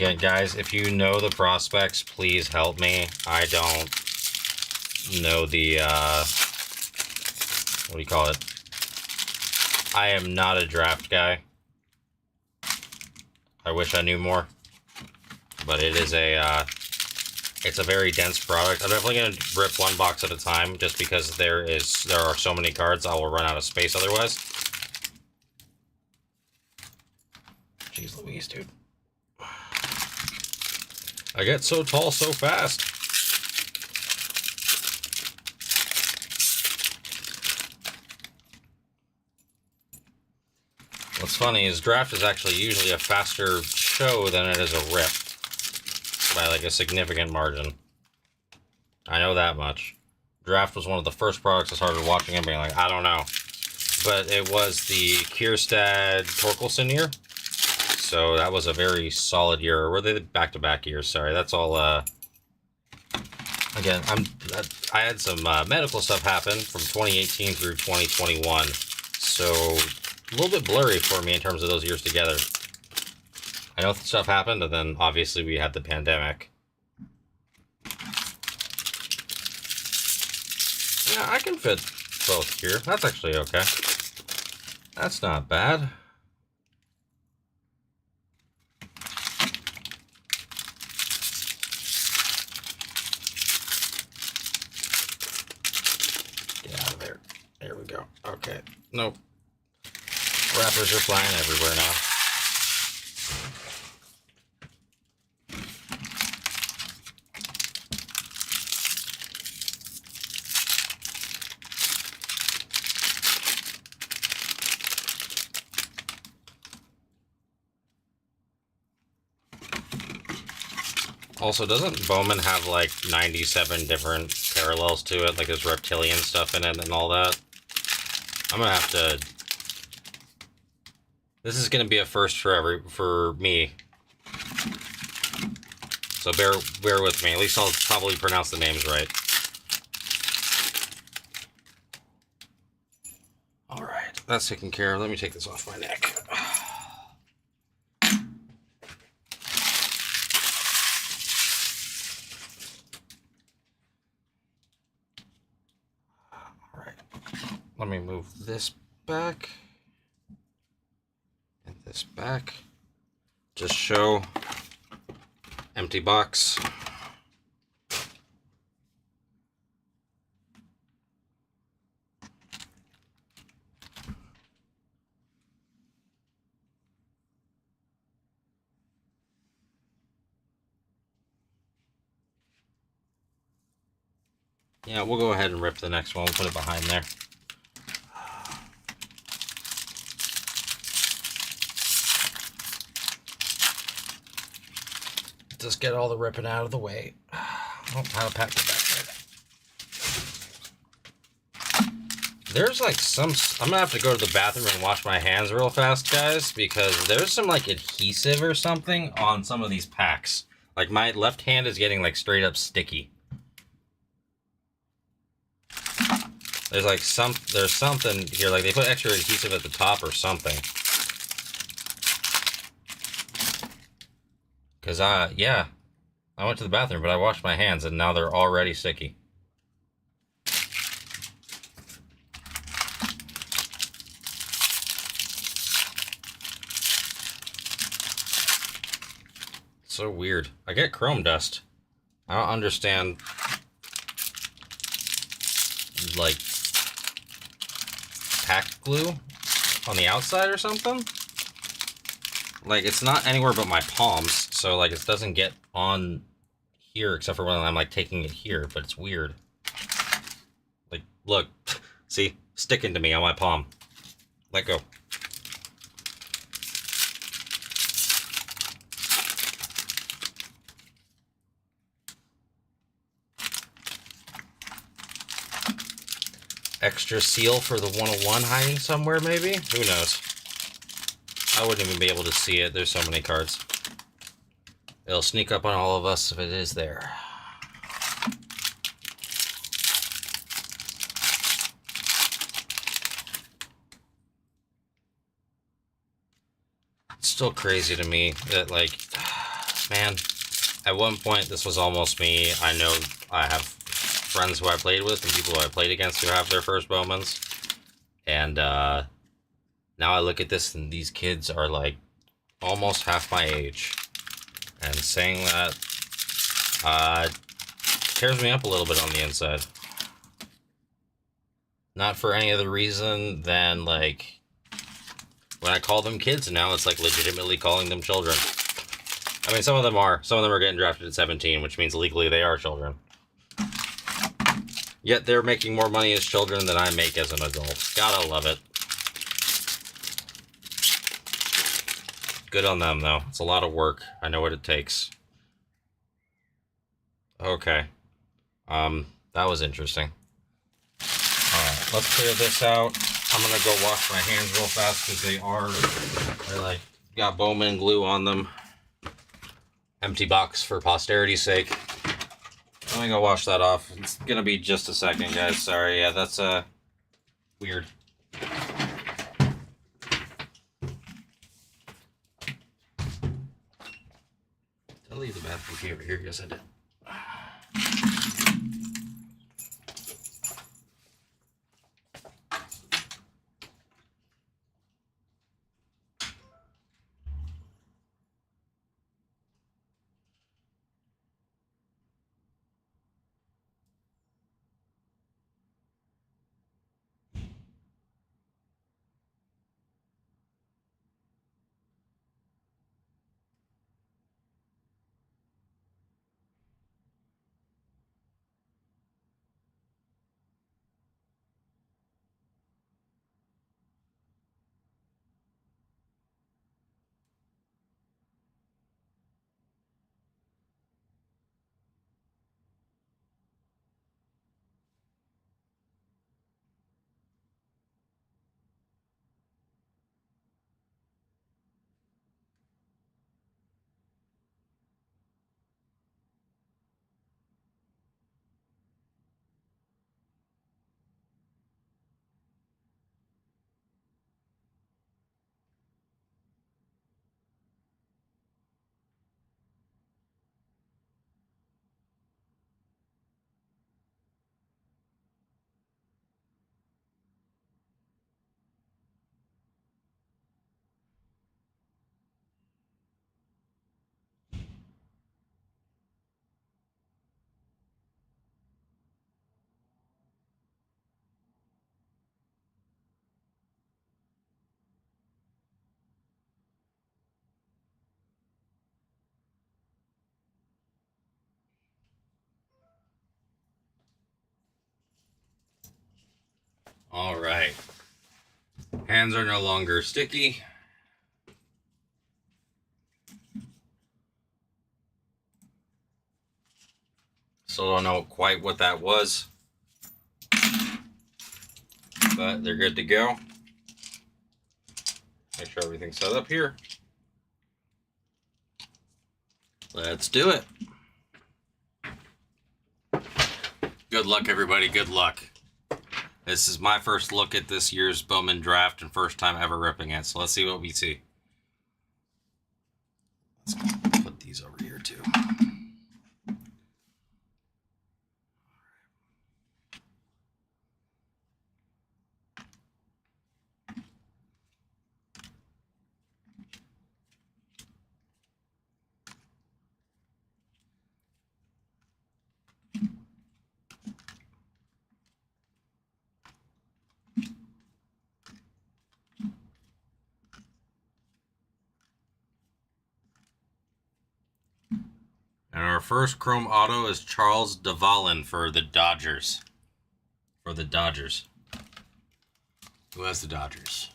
Again, guys, if you know the prospects, please help me. I don't know the, what do you call it? I am not a draft guy. I wish I knew more. But it is it's a very dense product. I'm definitely going to rip one box at a time, just because there are so many cards, I will run out of space otherwise. Jeez Louise, dude. I get so tall so fast. What's funny is draft is actually usually a faster show than it is a rip. By like a significant margin. I know that much. Draft was one of the first products I started watching and being like, I don't know. But it was the Kierstad Torkelson year. So that was a very solid year. Or were they the back-to-back years? Sorry, that's all, again, I had some medical stuff happen from 2018 through 2021. So a little bit blurry for me in terms of those years together. I know stuff happened, and then obviously we had the pandemic. Yeah, I can fit both here. That's actually okay. That's not bad. Get out of there. There we go. Okay. Nope. Wrappers are flying everywhere now. Also, doesn't Bowman have like 97 different parallels to it? Like there's reptilian stuff in it and all that? I'm gonna have to... This is gonna be a first for me. So bear with me. At least I'll probably pronounce the names right. Alright, that's taken care of. Let me take this off my neck. Let me move this back and this back. Just show empty box. Yeah, we'll go ahead and rip the next one. We'll put it behind there. Just get all the ripping out of the way. Oh, how to pack it back there. There's like some... I'm gonna have to go to the bathroom and wash my hands real fast, guys, because there's some like adhesive or something on some of these packs. Like my left hand is getting like straight up sticky. There's like there's something here, like they put extra adhesive at the top or something. Cause yeah, I went to the bathroom, but I washed my hands and now they're already sticky. So weird. I get chrome dust. I don't understand, like, pack glue on the outside or something? Like, it's not anywhere but my palms, so, like, it doesn't get on here except for when I'm, like, taking it here, but it's weird. Like, look. See? Sticking to me on my palm. Let go. Extra seal for the 101 hiding somewhere, maybe? Who knows? I wouldn't even be able to see it. There's so many cards. It'll sneak up on all of us if it is there. It's still crazy to me that, like, Man, at one point, this was almost me. I know I have friends who I played with and people who I played against who have their first Bowmans. And now I look at this and these kids are like almost half my age. And saying that tears me up a little bit on the inside. Not for any other reason than, like, when I call them kids now, it's like legitimately calling them children. I mean, some of them are getting drafted at 17, which means legally they are children. Yet they're making more money as children than I make as an adult. Gotta love it. Good on them, though. It's a lot of work. I know what it takes. Okay. That was interesting. Alright, let's clear this out. I'm gonna go wash my hands real fast because they're like, got Bowman glue on them. Empty box for posterity's sake. Let me go wash that off. It's gonna be just a second, guys. Sorry, yeah, that's weird. Did I leave the bathroom key over here? Yes, I did. All right. Hands are no longer sticky. Still don't know quite what that was, but they're good to go. Make sure everything's set up here. Let's do it. Good luck, everybody. Good luck. This is my first look at this year's Bowman draft and first time ever ripping it. So let's see what we see. Let's put these over here too. And our first Chrome Auto is Charles Duvallin for the Dodgers. For the Dodgers. Who has the Dodgers?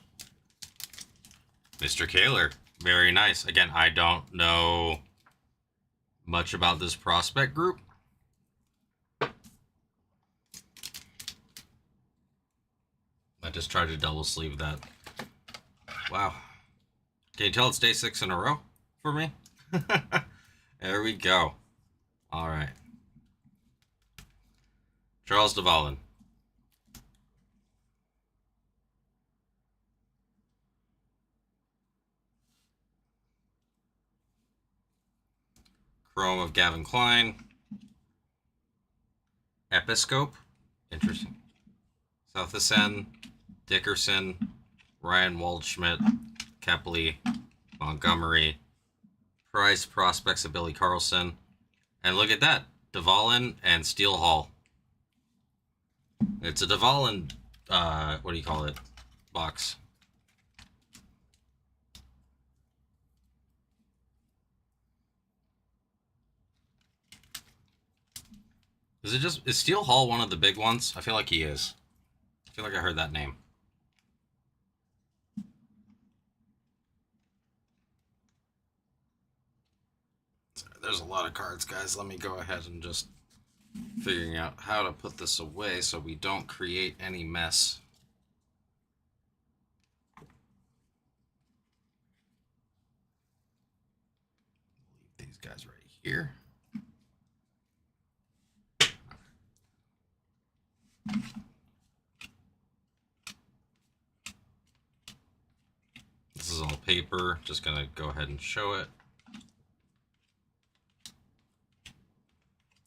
Mr. Kaler. Very nice. Again, I don't know much about this prospect group. I just tried to double sleeve that. Wow. Can you tell it's day 6 in a row for me? There we go. All right. Charles Duvallin. Chrome of Gavin Klein. Episcope. Interesting. Southison. Dickerson. Ryan Waldschmidt. Kepley. Montgomery. Prize prospects of Billy Carlson. And look at that. Dvalin and Steele Hall. It's a Dvalin, what do you call it? Box. Is Steele Hall one of the big ones? I feel like he is. I feel like I heard that name. There's a lot of cards, guys. Let me go ahead and just figuring out how to put this away so we don't create any mess. Leave these guys right here. This is all paper. Just gonna go ahead and show it.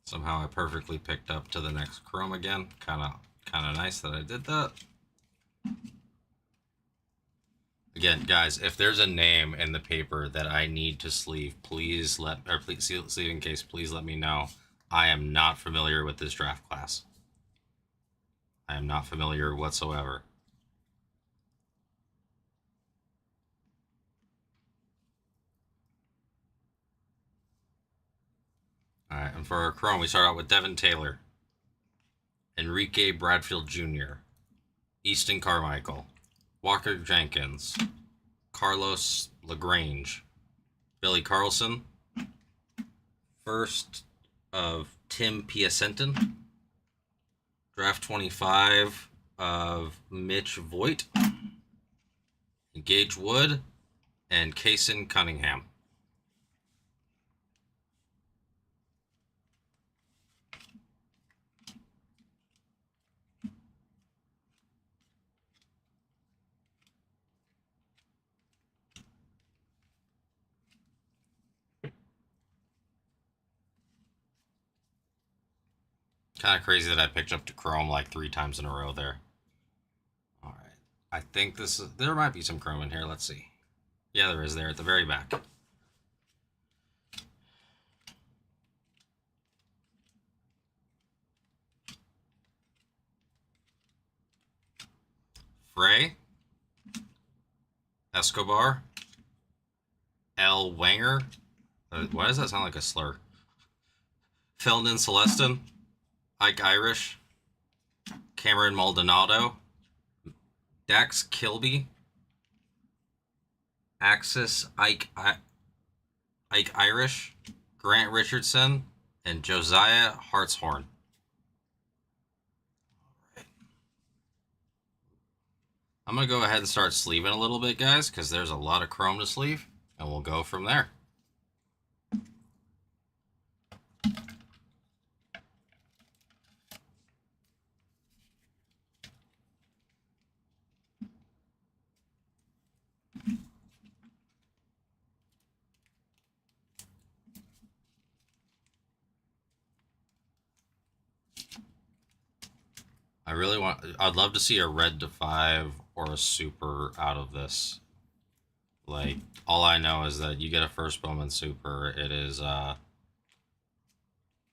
Somehow I perfectly picked up to the next Chrome again. Kind of nice that I did that. Again, guys, if there's a name in the paper that I need to sleeve, please sleeve in case, please let me know. I am not familiar with this draft class. I am not familiar whatsoever. All right, and for our Chrome, we start out with Devin Taylor, Enrique Bradfield Jr., Easton Carmichael, Walker Jenkins, Carlos LaGrange, Billy Carlson, first of Tim Piacentin, draft 25 of Mitch Voigt, Gage Wood, and Kaysen Cunningham. Kind of crazy that I picked up to Chrome like 3 times in a row there. All right. I think there might be some Chrome in here. Let's see. Yeah, there is there at the very back. Frey. Escobar. L. Wanger. Why does that sound like a slur? Felden Celestin. Ike Irish, Cameron Maldonado, Dax Kilby, Axis Ike Irish, Grant Richardson, and Josiah Hartshorn. Right. I'm going to go ahead and start sleeving a little bit, guys, because there's a lot of Chrome to sleeve, and we'll go from there. I'd love to see a red to 5 or a super out of this. Like, all I know is that you get a first Bowman super, it is,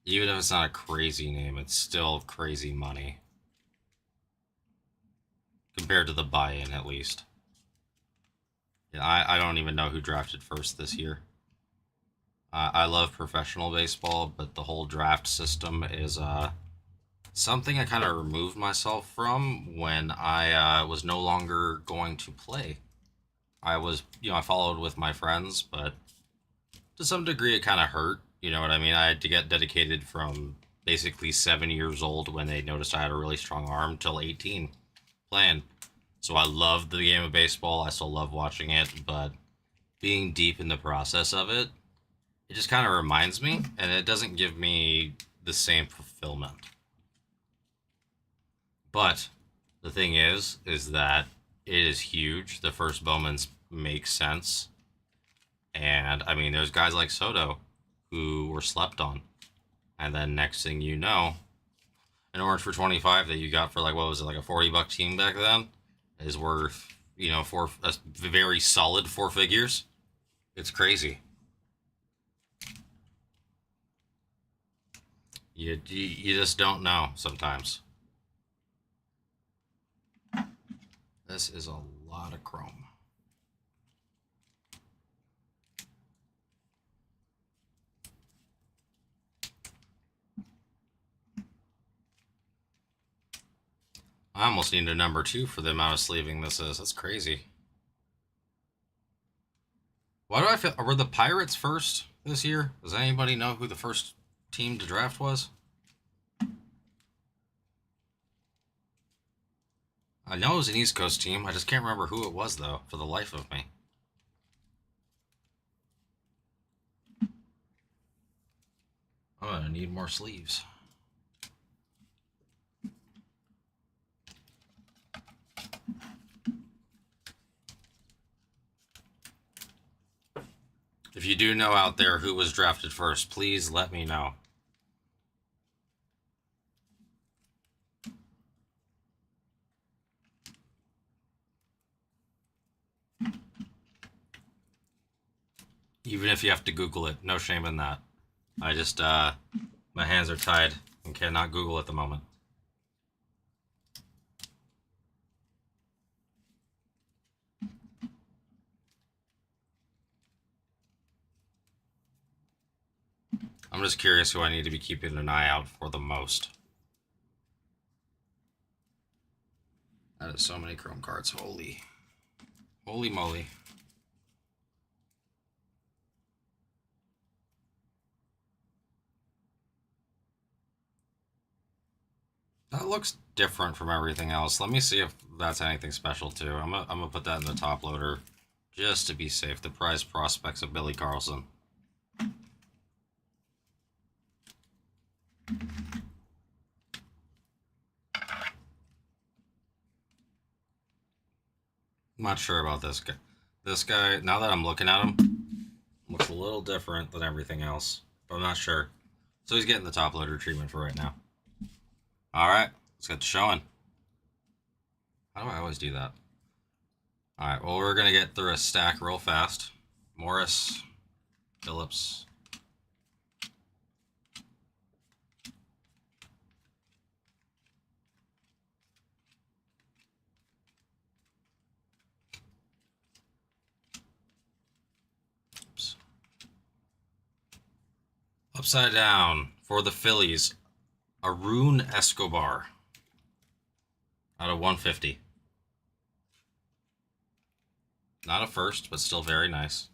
even if it's not a crazy name, it's still crazy money. Compared to the buy-in, at least. Yeah, I don't even know who drafted first this year. I love professional baseball, but the whole draft system is, something I kind of removed myself from when I was no longer going to play. I was, I followed with my friends, but to some degree it kind of hurt. You know what I mean? I had to get dedicated from basically 7 years old when they noticed I had a really strong arm till 18 playing. So I loved the game of baseball. I still love watching it, but being deep in the process of it, it just kind of reminds me, and it doesn't give me the same fulfillment. But the thing is that it is huge. The first Bowmans make sense. And, I mean, there's guys like Soto who were slept on. And then next thing you know, an orange for 25 that you got for like, what was it, like a $40 team back then is worth, you know, for a very solid 4 figures. It's crazy. You just don't know sometimes. This is a lot of chrome. I almost need a number 2 for the amount of sleeving this is. That's crazy. Why do I feel... Were the Pirates first this year? Does anybody know who the first team to draft was? I know it was an East Coast team. I just can't remember who it was, though, for the life of me. I'm gonna need more sleeves. If you do know out there who was drafted first, please let me know. Even if you have to Google it, no shame in that. I just, my hands are tied and cannot Google at the moment. I'm just curious who I need to be keeping an eye out for the most. That is so many chrome cards. Holy moly. That looks different from everything else. Let me see if that's anything special too. I'm gonna put that in the top loader just to be safe. The prize prospects of Billy Carlson. I'm not sure about this guy. This guy, now that I'm looking at him, looks a little different than everything else. But I'm not sure. So he's getting the top loader treatment for right now. Alright, let's get to showing. How do I always do that? Alright, well, we're going to get through a stack real fast. Morris, Phillips. Oops. Upside down for the Phillies, Arun Escobar out of 150. Not a first, but still very nice.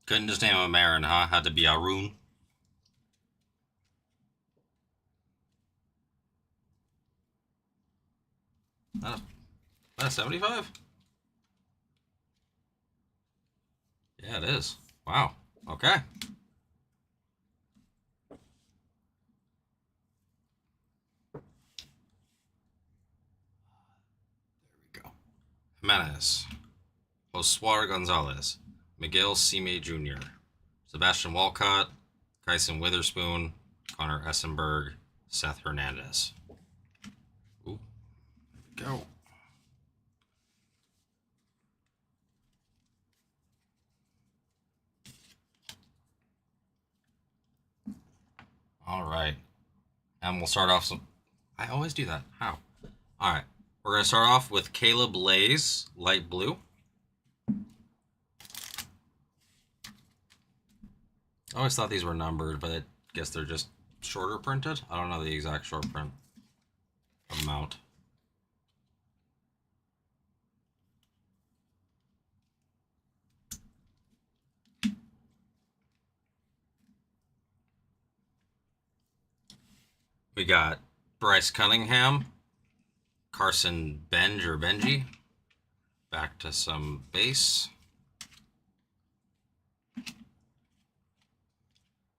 Couldn't just name him Marin, huh? Had to be Arun. Not a 75? Yeah, it is. Wow. Okay. Jimenez, Josué Gonzalez, Miguel Cime Jr., Sebastian Walcott, Kyson Witherspoon, Connor Essenberg, Seth Hernandez. Ooh, go. All right. And we'll start off some... I always do that. How? All right. We're going to start off with Caleb Lays, light blue. I always thought these were numbered, but I guess they're just shorter printed. I don't know the exact short print amount. We got Bryce Cunningham, Carson Benji, back to some base.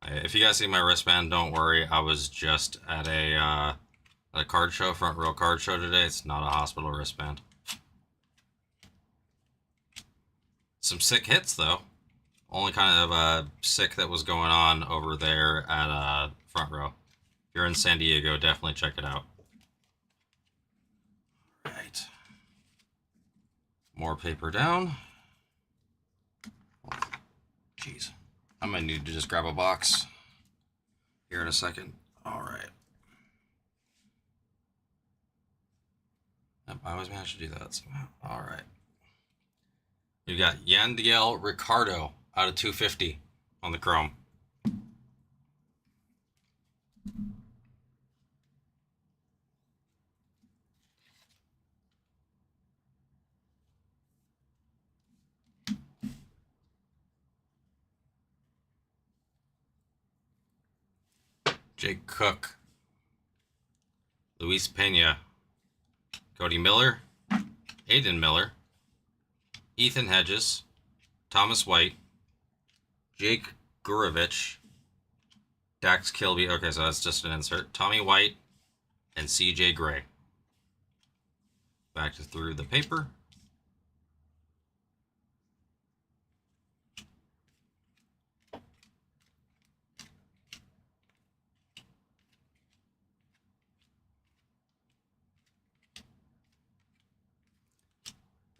If you guys see my wristband, don't worry. I was just at a card show, front row card show today. It's not a hospital wristband. Some sick hits though. Only kind of sick that was going on over there at Front Row. If you're in San Diego, definitely check it out. Right. More paper down. Jeez. I might need to just grab a box here in a second. All right. Yep, I always manage to do that somehow. All right. You got Yandiel Ricardo out of 250 on the chrome. Jake Cook. Luis Pena. Cody Miller. Aiden Miller. Ethan Hedges. Thomas White. Jake Gurovich. Dax Kilby. Okay, so that's just an insert. Tommy White. And CJ Gray. Back to through the paper.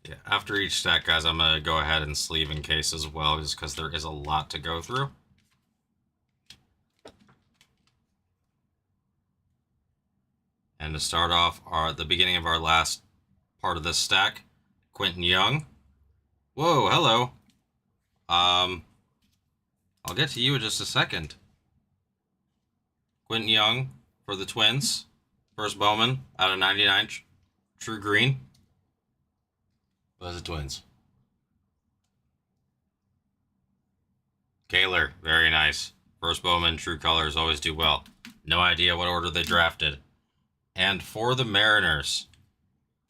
Yeah, after each stack, guys, I'm going to go ahead and sleeve in case as well, just because there is a lot to go through. And to start off, the beginning of our last part of this stack, Quentin Young. Whoa, hello. I'll get to you in just a second. Quentin Young for the Twins. First Bowman out of 99. True Green. Was the Twins. Kaler, very nice. First Bowman, True Colors always do well. No idea what order they drafted. And for the Mariners,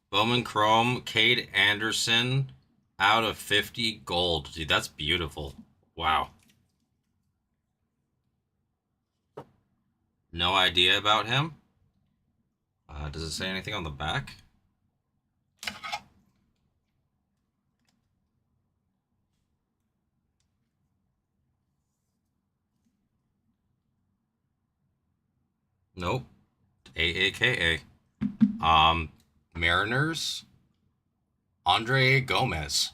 Bowman Chrome, Cade Anderson out of 50 gold. Dude, that's beautiful. Wow. No idea about him. Does it say anything on the back? Nope. AAKA. Mariners. Andre Gomez.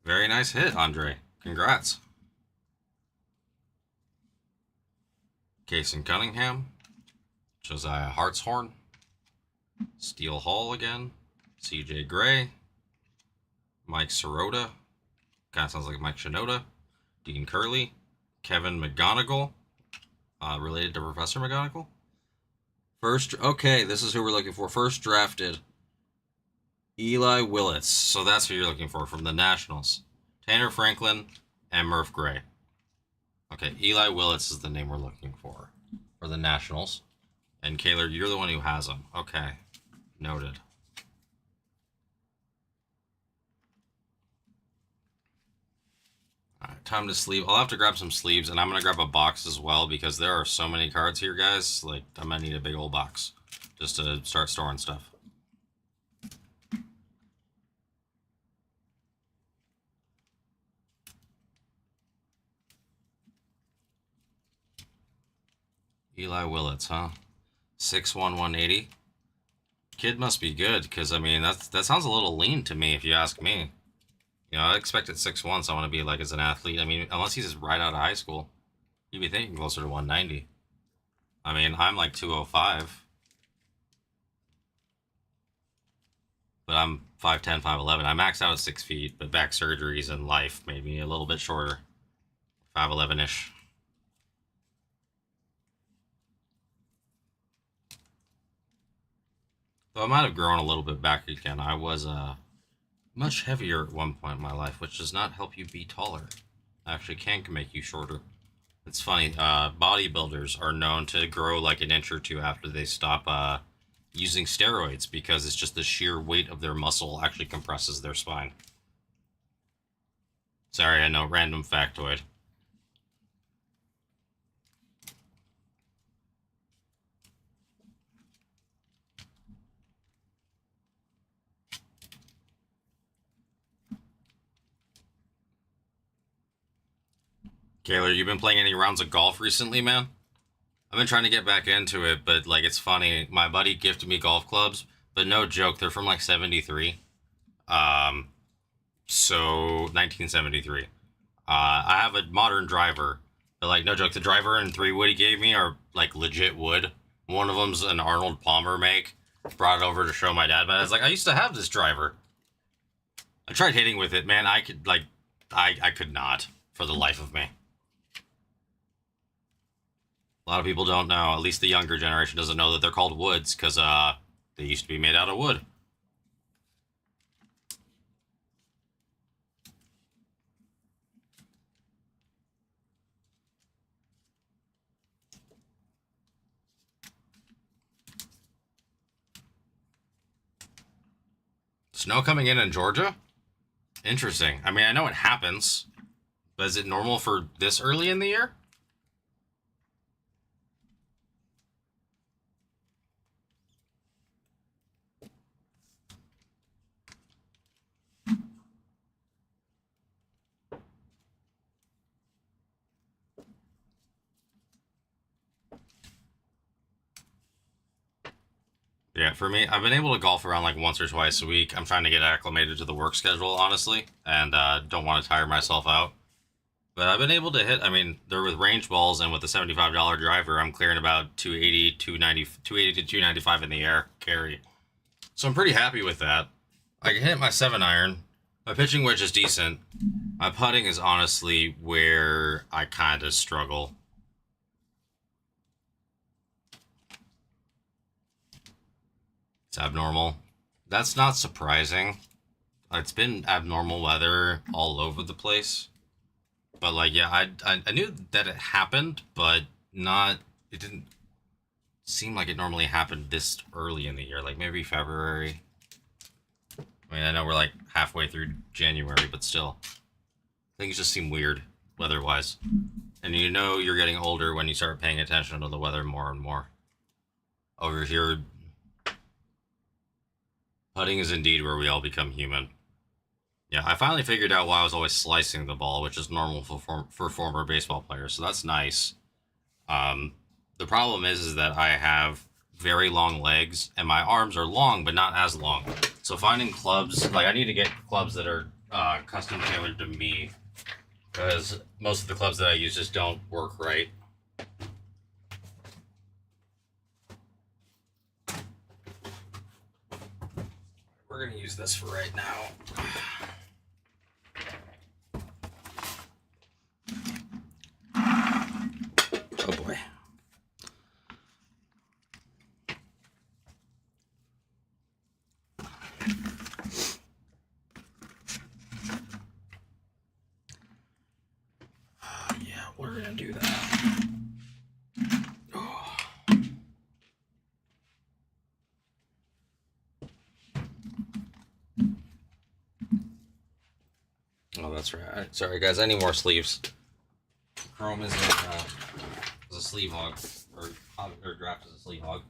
Very nice hit, Andre. Congrats. Kason Cunningham. Josiah Hartshorn. Steele Hall again. CJ Gray. Mike Sirota. Kind of sounds like Mike Shinoda. Dean Curley. Kevin McGonigal. Related to Professor McGonigal. First, okay, this is who we're looking for. First drafted, Eli Willits. So that's who you're looking for from the Nationals. Tanner Franklin and Murph Gray. Okay, Eli Willits is the name we're looking for the Nationals. And Kaler, you're the one who has them. Okay, noted. All right, time to sleeve. I'll have to grab some sleeves, and I'm going to grab a box as well because there are so many cards here, guys. Like, I'm going to need a big old box just to start storing stuff. Eli Willits, huh? 6'1", 180. Kid must be good because, I mean, that sounds a little lean to me if you ask me. You know, I expected 6'1", so I want to be like as an athlete. I mean, unless he's just right out of high school, you'd be thinking closer to 190. I mean, I'm like 205. But I'm 5'10", 5'11". I maxed out at 6 feet, but back surgeries and life made me a little bit shorter. 5'11"-ish. Though I might have grown a little bit back again. I was much heavier at one point in my life, which does not help you be taller. Actually can make you shorter. It's funny, bodybuilders are known to grow like an inch or two after they stop using steroids because it's just the sheer weight of their muscle actually compresses their spine. Sorry, I know, random factoid. Kaylor, you been playing any rounds of golf recently, man? I've been trying to get back into it, but like it's funny. My buddy gifted me golf clubs, but no joke, they're from like '73. Um, so 1973. I have a modern driver, but like no joke, the driver and 3 wood he gave me are like legit wood. One of them's an Arnold Palmer make. Brought it over to show my dad, but I was like, I used to have this driver. I tried hitting with it, man. I could like, I could not for the life of me. A lot of people don't know, at least the younger generation doesn't know that they're called woods because they used to be made out of wood. Snow coming in Georgia? Interesting. I mean, I know it happens, but is it normal for this early in the year? Yeah, for me, I've been able to golf around like once or twice a week. I'm trying to get acclimated to the work schedule, honestly, and don't want to tire myself out. But I've been able to hit, I mean, they're with range balls and with the $75 driver, I'm clearing about 280, 290, 280 to 295 in the air carry. So I'm pretty happy with that. I can hit my 7-iron. My pitching wedge is decent. My putting is honestly where I kind of struggle. It's abnormal. That's not surprising. It's been abnormal weather all over the place. But like, yeah, I knew that it happened, but not. It didn't seem like it normally happened this early in the year. Like maybe February. I mean, I know we're like halfway through January, but still, things just seem weird weather-wise. And you know you're getting older when you start paying attention to the weather more and more. Over here, putting is indeed where we all become human. Yeah, I finally figured out why I was always slicing the ball, which is normal for former baseball players, so that's nice. The problem is that I have very long legs, and my arms are long, but not as long. So finding clubs, like I need to get clubs that are custom tailored to me, because most of the clubs that I use just don't work right. We're gonna use this for right now. Oh boy. Yeah, we're gonna do that. Oh, that's right. Sorry, guys. I need more sleeves. Chrome is a sleeve hog, or draft is a sleeve hog.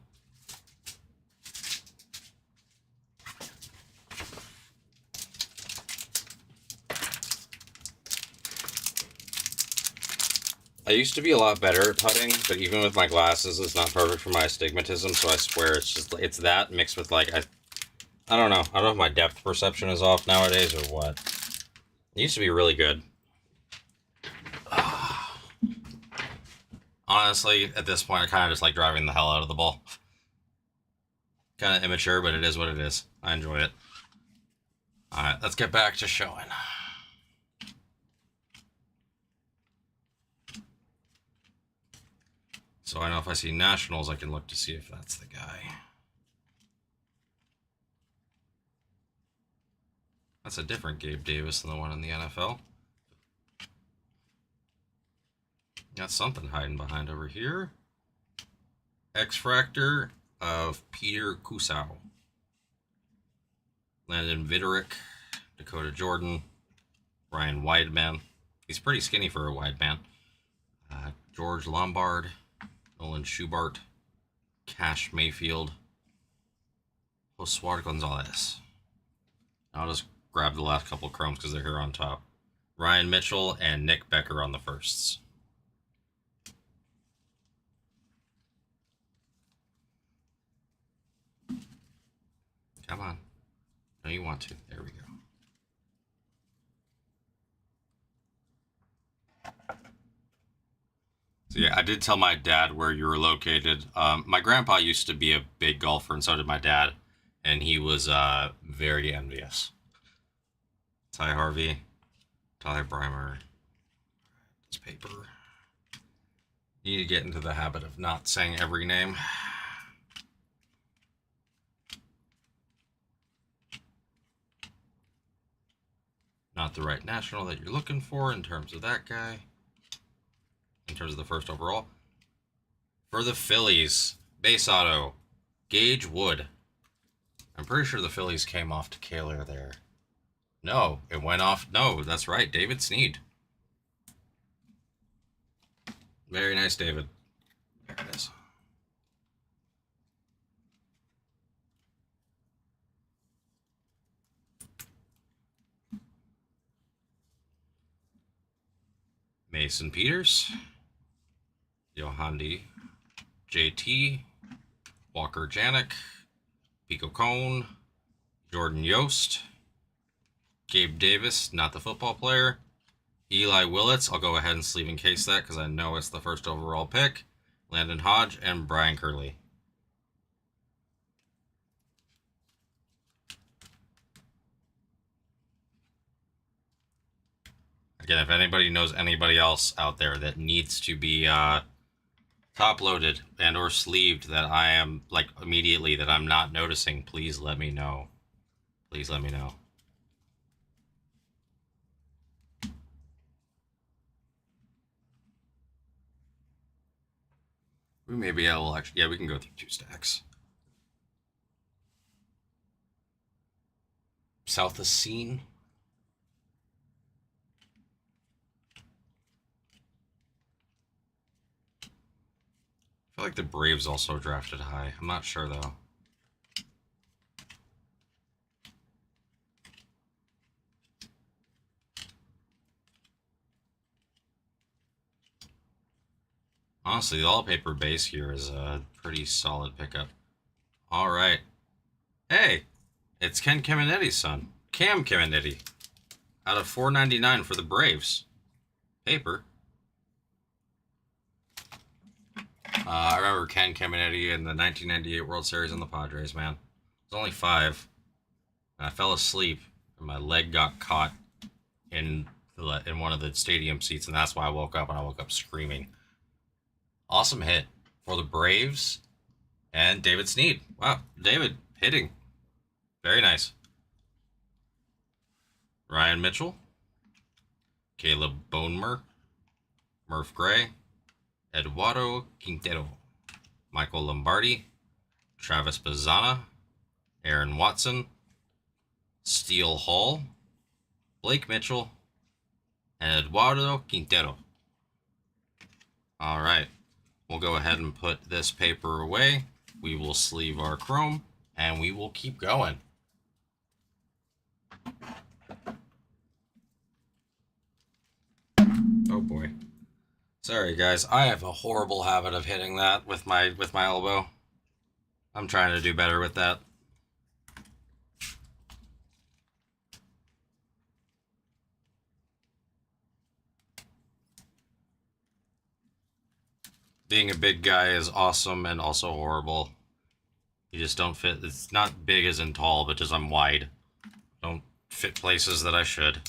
I used to be a lot better at putting, but even with my glasses, it's not perfect for my astigmatism. So I swear it's that mixed with like I don't know. I don't know if my depth perception is off nowadays or what. It used to be really good. Honestly, at this point, I kind of just like driving the hell out of the ball. Kind of immature, but it is what it is. I enjoy it. Alright, let's get back to showing. So I know if I see Nationals, I can look to see if that's the guy. That's a different Gabe Davis than the one in the NFL. Got something hiding behind over here. X-Fractor of Peter Kusau. Landon Viderick, Dakota Jordan, Ryan Wideman. He's pretty skinny for a wide man. George Lombard, Nolan Schubart, Cash Mayfield, Josuar Gonzalez. I'll just grab the last couple of chromes because they're here on top. Ryan Mitchell and Nick Becker on the firsts. Come on. No, you want to. There we go. So yeah, I did tell my dad where you were located. My grandpa used to be a big golfer, and so did my dad, and he was very envious. Ty Harvey, Tyler Breimer. This paper. You need to get into the habit of not saying every name. Not the right national that you're looking for in terms of that guy. In terms of the first overall. For the Phillies, base auto, Gage Wood. I'm pretty sure the Phillies came off to Kaler there. No, it went off. No, that's right, David Snead. Very nice, David. There it is. Mason Peters, Yohandi, JT, Walker Janik, Pico Cone, Jordan Yost, Gabe Davis, not the football player, Eli Willits. I'll go ahead and sleeve and case that because I know it's the first overall pick, Landon Hodge, and Brian Curley. Again, if anybody knows anybody else out there that needs to be top loaded and or sleeved that I am like immediately that I'm not noticing, please let me know. Please let me know. We may be able to actually, yeah, we can go through 2 stacks. South of Scene. I feel like the Braves also drafted high. I'm not sure though. Honestly, the all-paper base here is a pretty solid pickup. All right. Hey, it's Ken Caminiti's son, Cam Caminiti, out of $4.99 for the Braves. Paper. I remember Ken Caminiti in the 1998 World Series on the Padres, man. It was only 5. And I fell asleep, and my leg got caught in one of the stadium seats, and that's why I woke up, and I woke up screaming. Awesome hit for the Braves and David Snead. Wow, David hitting. Very nice. Ryan Mitchell, Caleb Bonemer, Murph Gray, Eduardo Quintero, Michael Lombardi, Travis Bazzana, Aaron Watson, Steele Hall, Blake Mitchell, and Eduardo Quintero. All right, we'll go ahead and put this paper away. We will sleeve our chrome, and we will keep going. Oh boy. Sorry guys, I have a horrible habit of hitting that with my elbow. I'm trying to do better with that. Being a big guy is awesome and also horrible. You just don't fit. It's not big as in tall, but just I'm wide. Don't fit places that I should.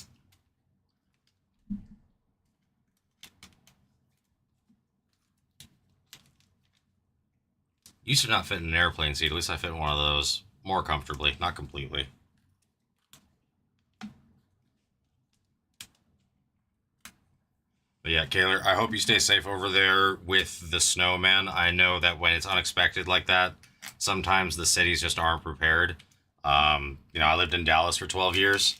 Used to not fit in an airplane seat. At least I fit in one of those more comfortably, not completely. But yeah, Kaler, I hope you stay safe over there with the snow, man. I know that when it's unexpected like that, sometimes the cities just aren't prepared. You know, I lived in Dallas for 12 years,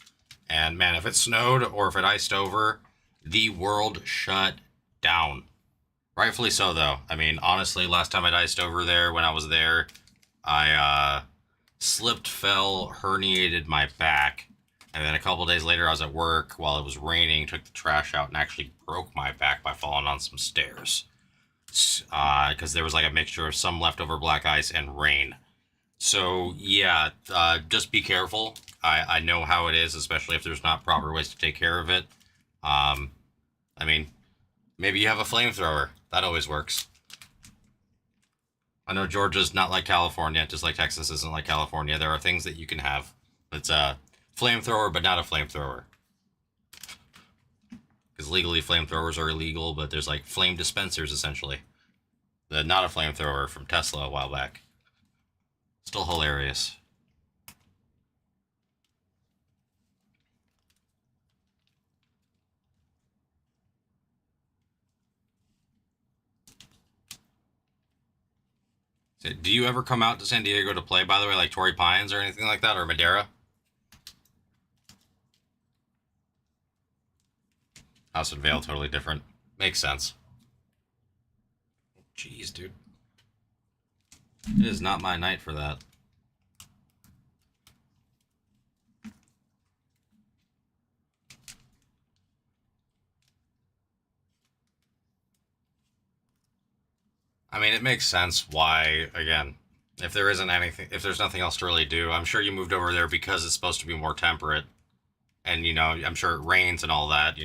and man, if it snowed or if it iced over, the world shut down. Rightfully so, though. I mean, honestly, last time I iced over there, when I was there, I slipped, fell, herniated my back, And then a couple days later, I was at work while it was raining, took the trash out, and actually broke my back by falling on some stairs. Because there was like a mixture of some leftover black ice and rain. So, yeah, just be careful. I know how it is, especially if there's not proper ways to take care of it. I mean, maybe you have a flamethrower. That always works. I know Georgia's not like California, just like Texas isn't like California. There are things that you can have. It's a flamethrower, but not a flamethrower. Because legally flamethrowers are illegal, but there's like flame dispensers, essentially. Not a flamethrower from Tesla a while back. Still hilarious. Do you ever come out to San Diego to play, by the way, like Torrey Pines or anything like that, or Madera? House and Vale, totally different. Makes sense. Jeez, dude. It is not my night for that. I mean, it makes sense why, again, if there isn't anything, if there's nothing else to really do, I'm sure you moved over there because it's supposed to be more temperate. And, you know, I'm sure it rains and all that,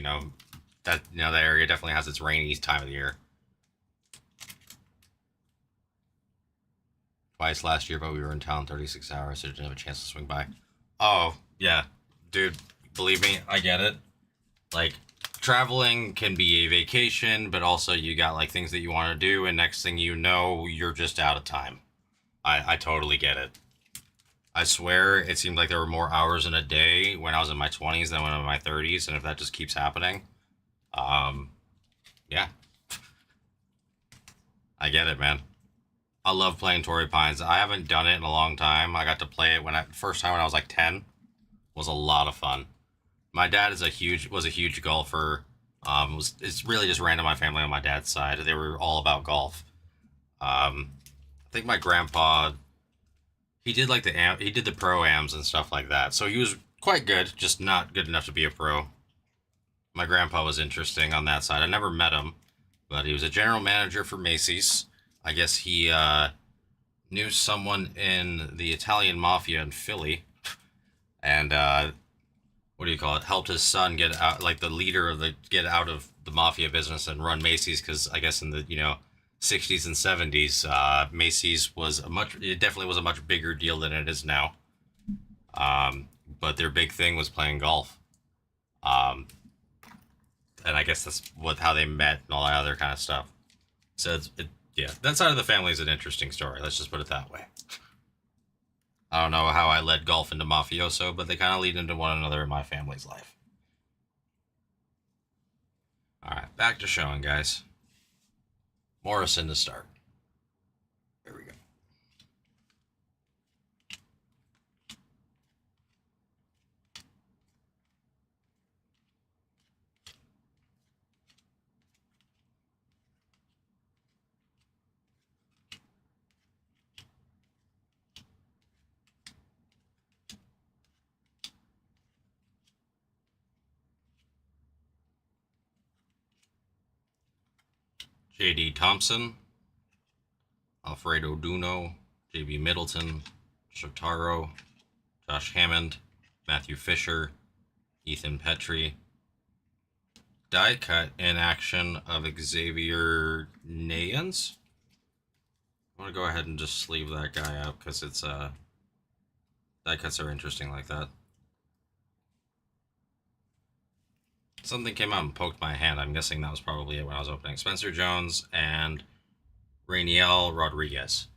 that area definitely has its rainy time of the year. Twice last year, but we were in town 36 hours, so didn't have a chance to swing by. Oh, yeah. Dude, believe me, I get it. Like, traveling can be a vacation, but also you got, like, things that you want to do, and next thing you know, you're just out of time. I totally get it. I swear, it seemed like there were more hours in a day when I was in my 20s than when I was in my 30s, and if that just keeps happening, yeah. I get it, man. I love playing Torrey Pines. I haven't done it in a long time. I got to play it first time when I was like 10. It was a lot of fun. My dad was a huge golfer. It's really just ran in my family on my dad's side. They were all about golf. I think my grandpa, he did like he did the pro-ams and stuff like that. So he was quite good, just not good enough to be a pro. My grandpa was interesting on that side. I never met him, but he was a general manager for Macy's. I guess he knew someone in the Italian mafia in Philly, and what do you call it? Helped his son get out, like the leader of get out of the mafia business and run Macy's. Because I guess in the 60s and 70s, Macy's it definitely was a much bigger deal than it is now. But their big thing was playing golf. And I guess that's how they met and all that other kind of stuff. So yeah, that side of the family is an interesting story. Let's just put it that way. I don't know how I led golf into mafioso, but they kind of lead into one another in my family's life. All right, back to showing, guys. Morrison to start. Here we go. J.D. Thompson, Alfredo Duno, J.B. Middleton, Shotaro, Josh Hammond, Matthew Fisher, Ethan Petrie. Die cut in action of Xavier Nayans. I'm going to go ahead and just sleeve that guy out because it's die cuts are interesting like that. Something came out and poked my hand. I'm guessing that was probably it when I was opening. Spencer Jones and Rainiel Rodriguez.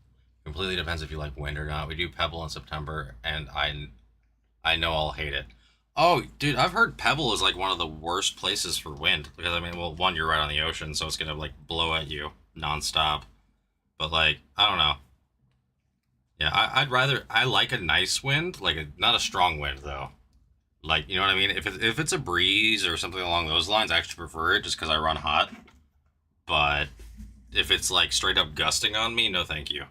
Completely depends if you like wind or not. We do Pebble in September, and I know I'll hate it. Oh, dude, I've heard Pebble is like one of the worst places for wind. Because, I mean, well, one, you're right on the ocean, so it's going to like blow at you nonstop. But, like, I don't know. Yeah, I like a nice wind. Like, not a strong wind, though. Like, you know what I mean? If it's a breeze or something along those lines, I actually prefer it just because I run hot. But if it's like straight up gusting on me, no thank you.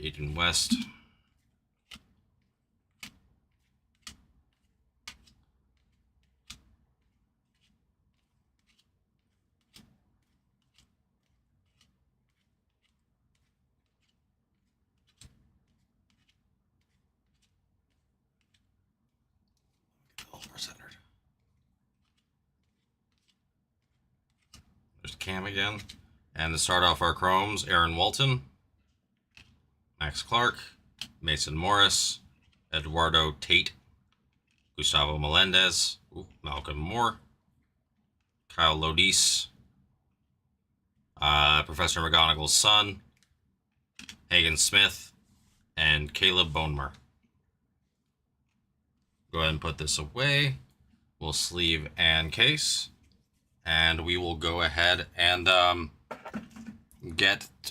Aiden West. All more centered. There's Cam again. And to start off our chromes, Aaron Walton, Max Clark, Mason Morris, Eduardo Tate, Gustavo Melendez, Malcolm Moore, Kyle Lodis, Professor McGonagall's son, Hagen Smith, and Caleb Bonemer. Go ahead and put this away. We'll sleeve and case. And we will go ahead and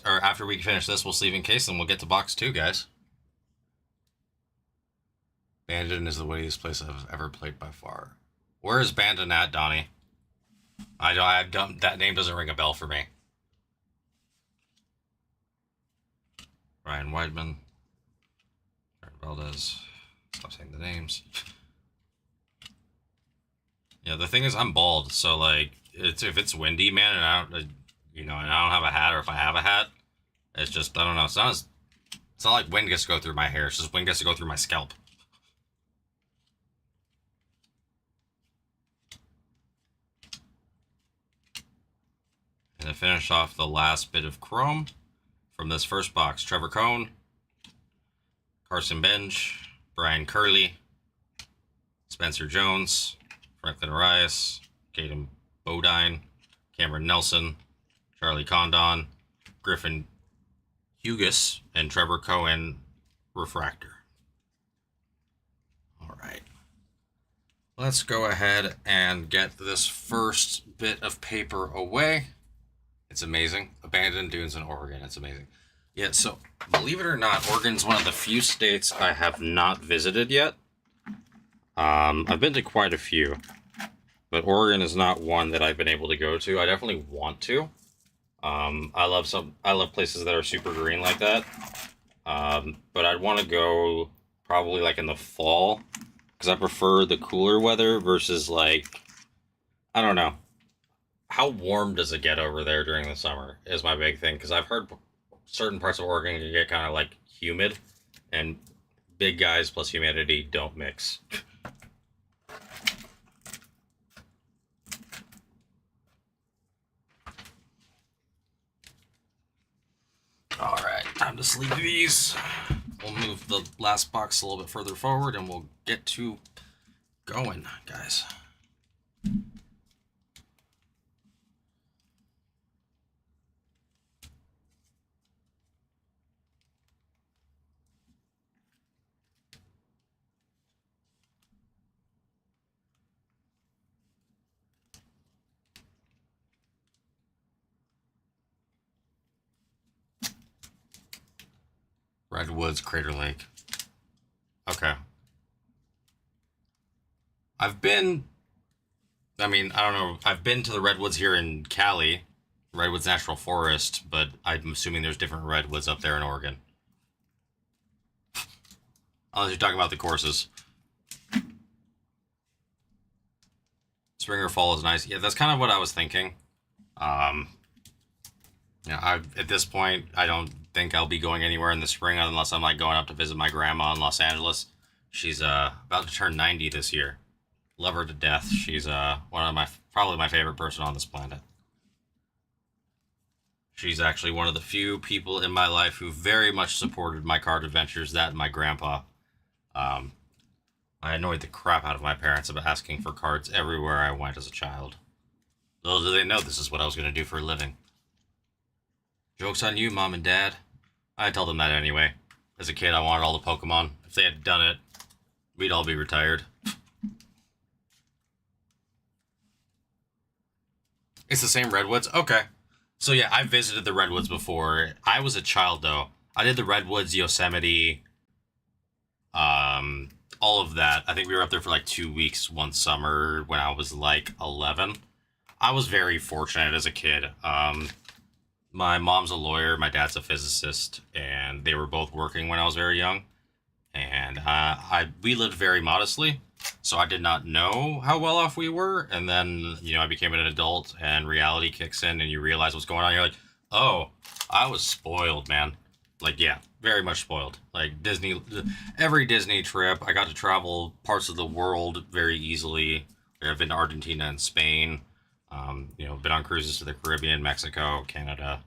after we finish this, we'll sleeve and case, and we'll get to box 2, guys. Bandon is the weightiest place I've ever played by far. Where is Bandon at, Donnie? That name doesn't ring a bell for me. Ryan Weidman. Aaron Valdez. Stop saying the names. Yeah, the thing is, I'm bald, so like, if it's windy, man, and I don't have a hat, or if I have a hat, it's just, I don't know. It's not like wind gets to go through my hair. It's just wind gets to go through my scalp. And to finish off the last bit of chrome from this first box, Trevor Cohn, Carson Benj, Brian Curley, Spencer Jones, Franklin Arias, Caden Bodine, Cameron Nelson, Charlie Condon, Griffin Hughes, and Trevor Cohen Refractor. All right. Let's go ahead and get this first bit of paper away. It's amazing. Abandoned Dunes in Oregon. It's amazing. Yeah, so believe it or not, Oregon's one of the few states I have not visited yet. I've been to quite a few, but Oregon is not one that I've been able to go to. I definitely want to. I love places that are super green like that. But I'd want to go probably like in the fall, because I prefer the cooler weather versus, like, I don't know. How warm does it get over there during the summer is my big thing, because I've heard certain parts of Oregon can get kind of like humid, and big guys plus humidity don't mix. All right, time to sleeve these. We'll move the last box a little bit further forward, and we'll get to going, guys. Redwoods, Crater Lake. Okay. I've been to the Redwoods here in Cali, Redwoods National Forest, but I'm assuming there's different redwoods up there in Oregon. Unless you're talking about the courses. Spring or fall is nice. Yeah, that's kind of what I was thinking. At this point, I don't think I'll be going anywhere in the spring unless I'm like going up to visit my grandma in Los Angeles. She's about to turn 90 this year. Love her to death. She's probably my favorite person on this planet. She's actually one of the few people in my life who very much supported my card adventures, that and my grandpa. I annoyed the crap out of my parents about asking for cards everywhere I went as a child. Little do they know this is what I was going to do for a living. Joke's on you, Mom and Dad. I told them that anyway. As a kid, I wanted all the Pokemon. If they had done it, we'd all be retired. It's the same Redwoods? Okay. So yeah, I visited the Redwoods before. I was a child, though. I did the Redwoods, Yosemite, all of that. I think we were up there for like 2 weeks one summer when I was like 11. I was very fortunate as a kid. My mom's a lawyer, my dad's a physicist, and they were both working when I was very young. And we lived very modestly, so I did not know how well off we were. And then I became an adult, and reality kicks in, and you realize what's going on. You're like, oh, I was spoiled, man. Like, yeah, very much spoiled. Like every Disney trip, I got to travel parts of the world very easily. I've been to Argentina and Spain. Been on cruises to the Caribbean, Mexico, Canada.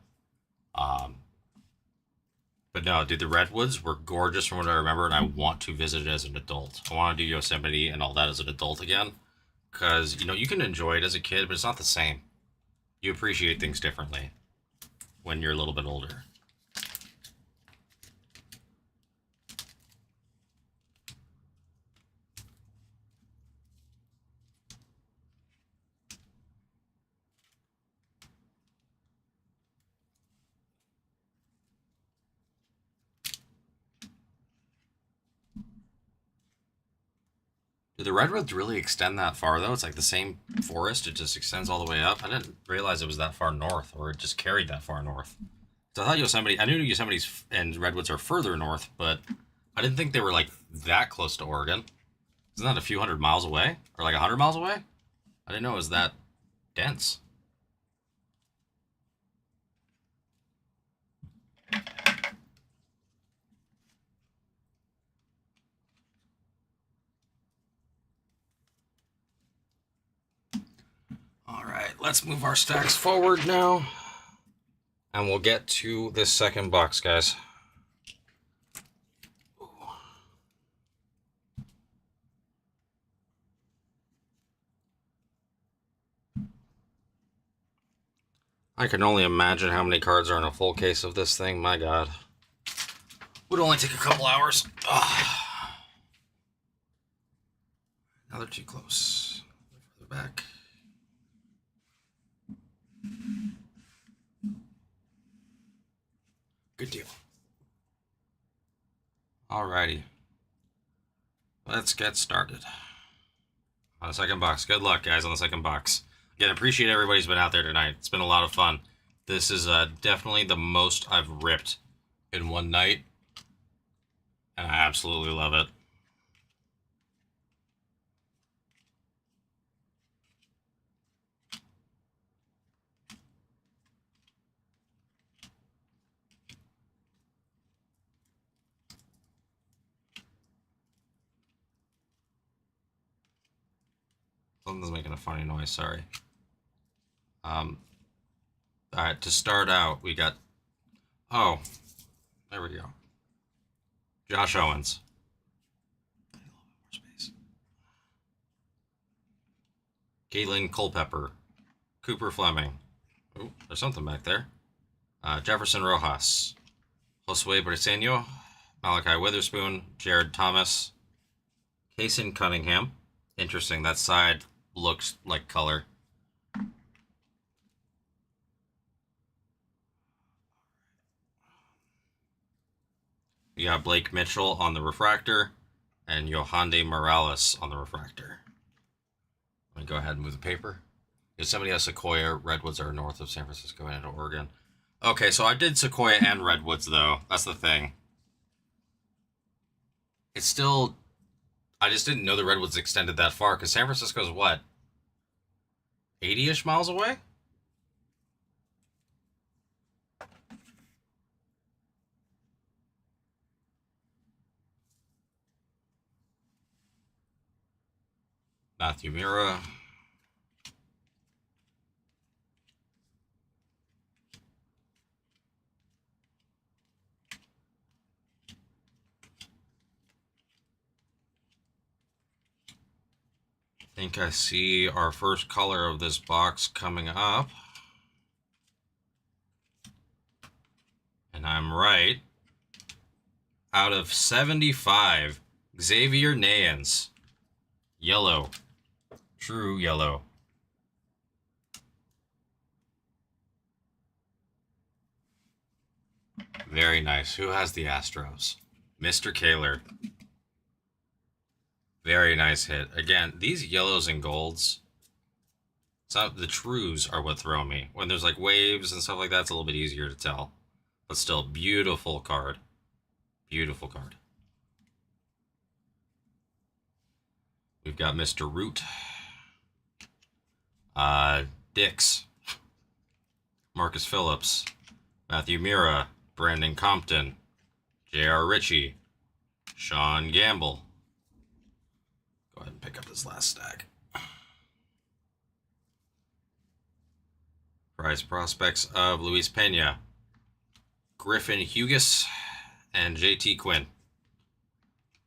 Um, but no, dude, the redwoods were gorgeous from what I remember, and I want to visit it as an adult. I want to do Yosemite and all that as an adult again, because you can enjoy it as a kid, but it's not the same. You appreciate things differently when you're a little bit older. Do the redwoods really extend that far, though? It's like the same forest. It just extends all the way up. I didn't realize it was that far north, or it just carried that far north. So I knew Yosemite's and redwoods are further north, but I didn't think they were like that close to Oregon. Isn't that a few hundred miles away? Or like 100 miles away? I didn't know it was that dense. All right, let's move our stacks forward now. And we'll get to this second box, guys. I can only imagine how many cards are in a full case of this thing. My God. Would only take a couple hours. Ugh. Now they're too close. Further back. Good deal. Alrighty. Let's get started. On the second box. Good luck, guys, on the second box. Again, appreciate everybody's been out there tonight. It's been a lot of fun. This is definitely the most I've ripped in one night. And I absolutely love it. Something's making a funny noise, sorry. Alright, to start out, we got... Oh, there we go. Josh Owens. Caitlin Culpepper. Cooper Fleming. Oh, there's something back there. Jefferson Rojas. Josue Briseño. Malachi Witherspoon. Jared Thomas. Kason Cunningham. Interesting, that side looks like color. We got Blake Mitchell on the refractor and Yohande Morales on the refractor. Let me go ahead and move the paper. Yosemite has Sequoia. Redwoods are north of San Francisco and into Oregon. Okay, so I did Sequoia and Redwoods, though. That's the thing. It's still... I just didn't know the Redwoods extended that far, because San Francisco's what? 80-ish miles away? Matthew Mira. I think I see our first color of this box coming up. And I'm right. Out of 75, Xavier Nayans. Yellow. True yellow. Very nice. Who has the Astros? Mr. Kaler. Very nice hit. Again, these yellows and golds So the trues are what throw me. When there's like waves and stuff like that, it's a little bit easier to tell. But still, beautiful card. Beautiful card. We've got Mr. Root. Dix. Marcus Phillips. Matthew Mira. Brandon Compton. J.R. Ritchie. Sean Gamble. Go ahead and pick up this last stack. Prize prospects of Luis Pena, Griffin Hughes, and JT Quinn.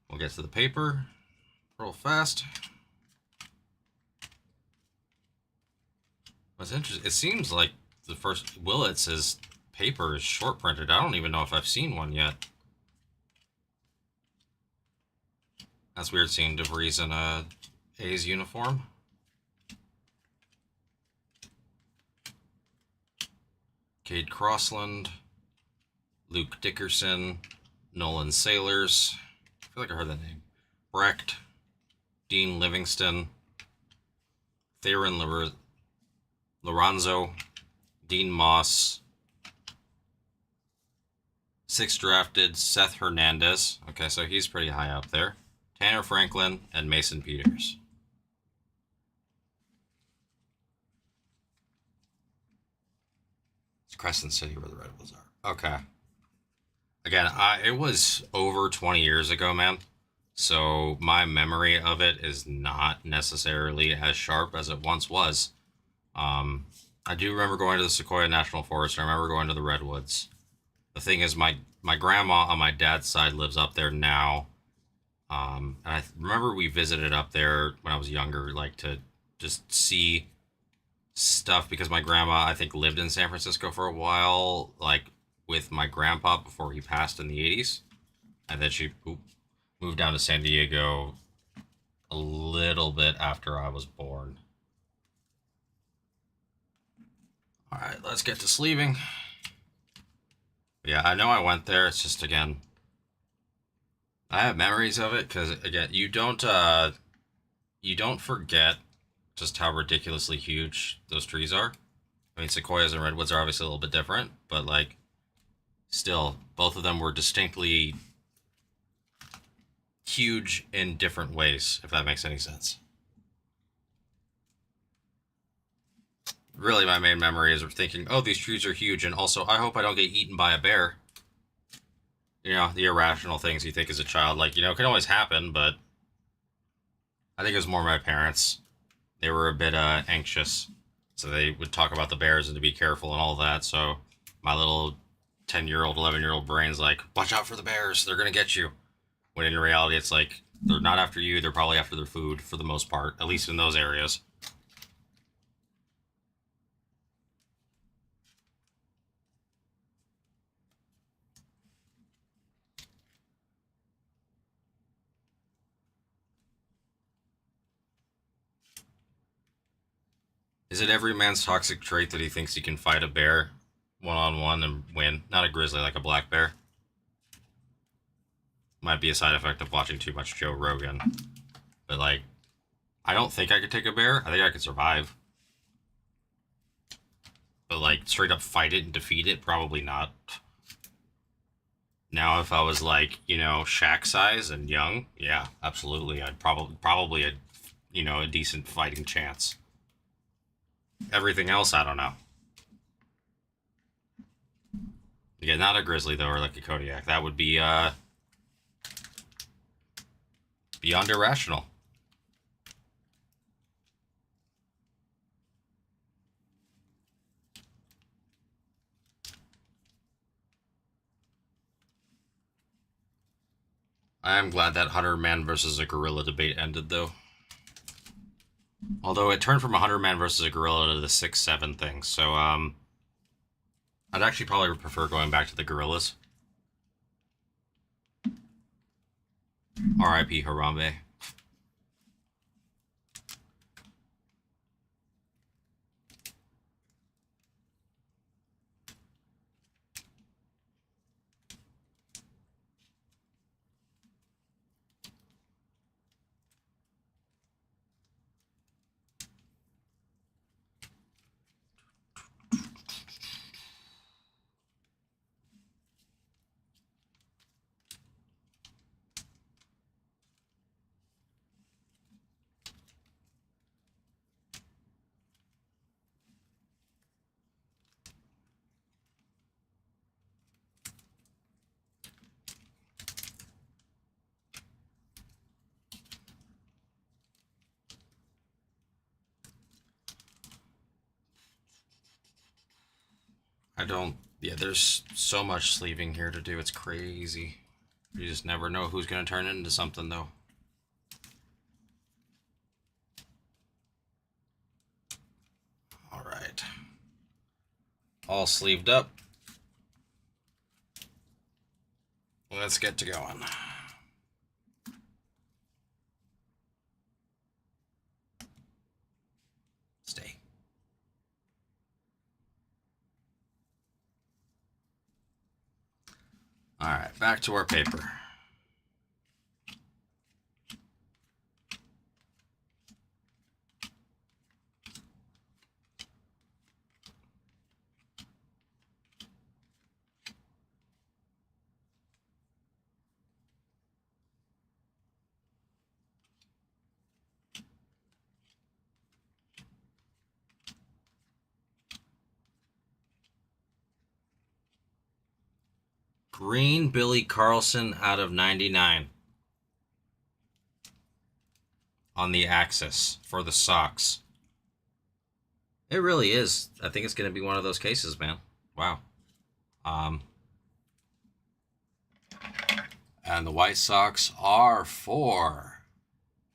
We'll get to the paper real fast. What's interesting, it seems like the first Willits' paper is short printed. I don't even know if I've seen one yet. That's weird seeing DeVries in a A's uniform. Cade Crossland, Luke Dickerson, Nolan Sailors. I feel like I heard that name. Brecht, Dean Livingston, Theron Lorenzo, Dean Moss. 6th drafted, Seth Hernandez. Okay, so he's pretty high up there. Tanner Franklin and Mason Peters. It's Crescent City where the Redwoods are. Okay. Again, it was over 20 years ago, man. So my memory of it is not necessarily as sharp as it once was. I do remember going to the Sequoia National Forest. I remember going to the Redwoods. The thing is, my grandma on my dad's side lives up there now. And I remember we visited up there when I was younger, like to just see stuff, because my grandma, I think, lived in San Francisco for a while, like with my grandpa before he passed in the 80s. And then she moved down to San Diego a little bit after I was born. All right, let's get to sleeving. Yeah, I know I went there. It's just, again, I have memories of it because, again, you don't forget just how ridiculously huge those trees are. I mean, sequoias and redwoods are obviously a little bit different, but, like, still, both of them were distinctly huge in different ways, if that makes any sense. Really, my main memory is thinking, oh, these trees are huge, and also, I hope I don't get eaten by a bear. You know, the irrational things you think as a child, like, you know, it can always happen, but I think it was more my parents. They were a bit anxious, so they would talk about the bears and to be careful and all that, so my little 10-year-old, 11-year-old brain's like, watch out for the bears, they're gonna get you. When in reality, it's like, they're not after you, they're probably after their food, for the most part, at least in those areas. Is it every man's toxic trait that he thinks he can fight a bear one-on-one and win? Not a grizzly, like a black bear. Might be a side effect of watching too much Joe Rogan. But, like, I don't think I could take a bear. I think I could survive. But, like, straight up fight it and defeat it, probably not. Now, if I was, like, you know, Shaq size and young, yeah, absolutely. I'd probably a, you know, a decent fighting chance. Everything else, I don't know. Yeah, not a grizzly, though, or like a Kodiak. That would be, beyond irrational. I am glad that 100-man versus a gorilla debate ended, though. Although it turned from 100-man versus a gorilla to the 6-7 thing, so, I'd actually probably prefer going back to the gorillas. R.I.P. Harambe. I don't. Yeah, there's so much sleeving here to do. It's crazy. You just never know who's going to turn into something, though. All right. All sleeved up. Let's get to going. Stay. All right, back to our paper. Green Billy Carlson out of 99 on the Axis for the Sox. It really is. I think it's going to be one of those cases, man. Wow. And the White Sox are for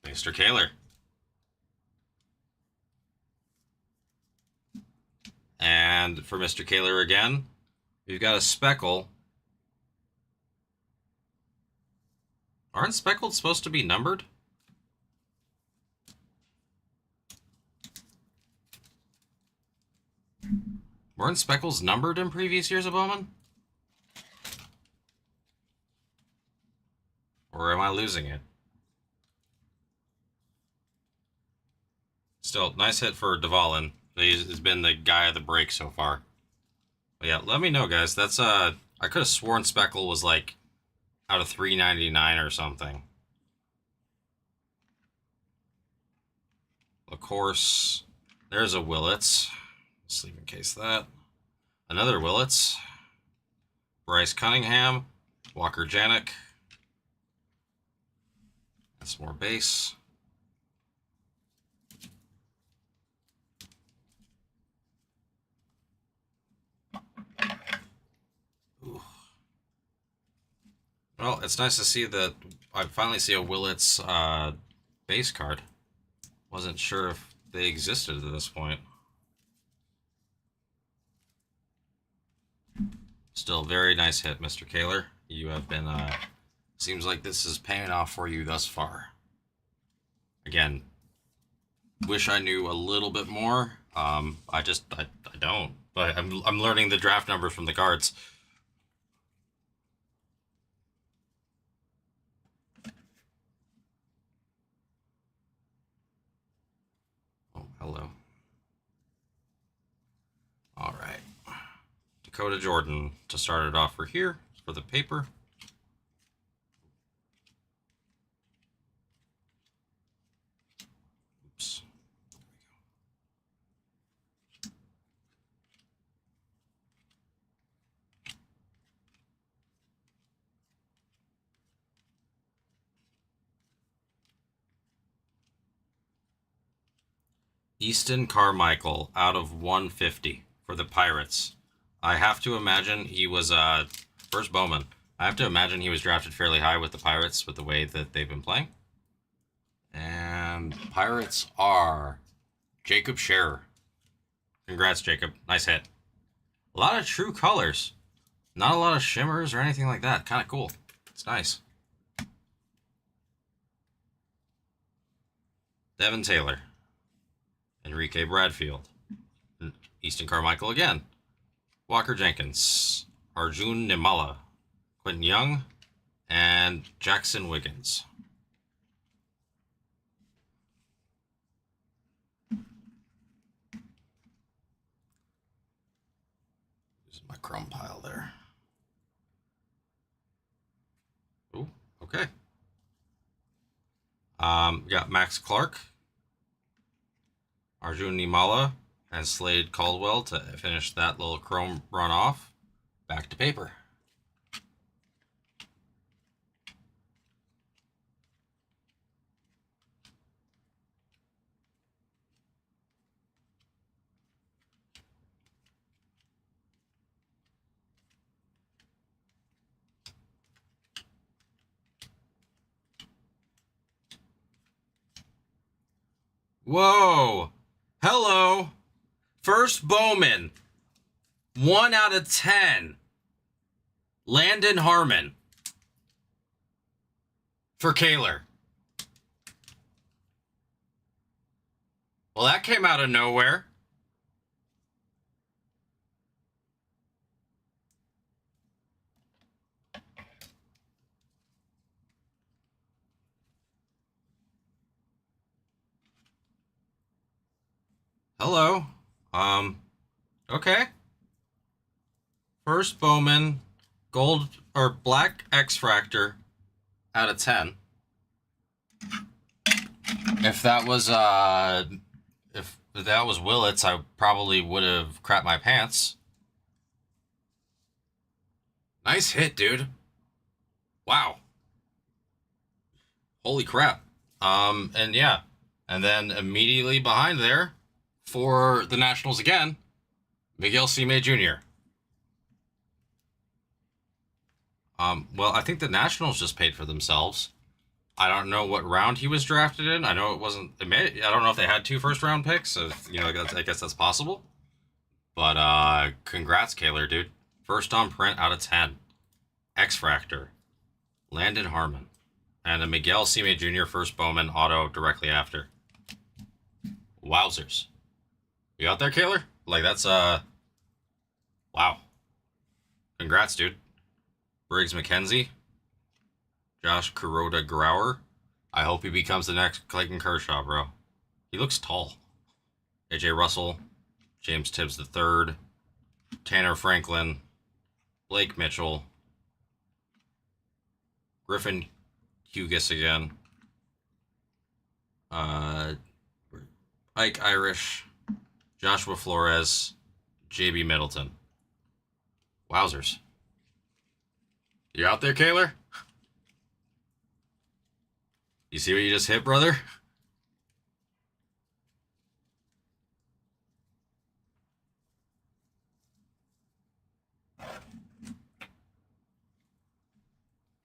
Mr. Kaler. And for Mr. Kaler again, we've got a speckle. Aren't speckled supposed to be numbered? Weren't speckles numbered in previous years of Bowman? Or am I losing it? Still, nice hit for Dvalin. He's been the guy of the break so far. But yeah, let me know, guys. That's I could have sworn Speckle was like out of 399 or something. Of course, there's a Willits. Let's leave in case that. Another Willits. Bryce Cunningham. Walker Janik. That's more base. Ooh. Well, it's nice to see that I finally see a Willits base card. Wasn't sure if they existed at this point. Still very nice hit, Mr. Kaler. You have been, seems like this is paying off for you thus far. Again, wish I knew a little bit more. I don't. But I'm learning the draft numbers from the cards. Oh, hello. All right. Dakota Jordan to start it off for here, for the paper. Oops. Easton Carmichael out of 150 for the Pirates. I have to imagine he was first Bowman. I have to imagine he was drafted fairly high with the Pirates with the way that they've been playing. And Pirates are Jacob Scherer. Congrats, Jacob. Nice hit. A lot of true colors. Not a lot of shimmers or anything like that. Kind of cool. It's nice. Devin Taylor. Enrique Bradfield. Easton Carmichael again. Walker Jenkins. Arjun Nimala. Quentin Young. And Jackson Wiggins. This is my chrome pile there. Ooh, okay. We got Max Clark. Arjun Nimala and Slade Caldwell to finish that little chrome run off. Back to paper. Whoa. Hello. First Bowman. 1 out of 10. Landon Harmon. For Kaler. Well, that came out of nowhere. Hello. Okay. First Bowman, gold or black X-Fractor out of 10. If that was Willits, I probably would have crapped my pants. Nice hit, dude. Wow. Holy crap. And yeah. And then immediately behind there, for the Nationals again, Miguel Cime Jr. Well, I think the Nationals just paid for themselves. I don't know what round he was drafted in. I know it wasn't. I don't know if they had 2 first-round picks. So I guess that's possible. But congrats, Kaler, dude. First on print out of 10. X-Fractor, Landon Harmon, and a Miguel Cime Jr. first Bowman auto directly after. Wowzers. You out there, Kaler? Like, that's, wow. Congrats, dude. Briggs McKenzie. Josh Kuroda Grauer. I hope he becomes the next Clayton Kershaw, bro. He looks tall. AJ Russell. James Tibbs III. Tanner Franklin. Blake Mitchell. Griffin Hughes again. Ike Irish. Joshua Flores. JB Middleton. Wowzers. You out there, Kaler? You see what you just hit, brother?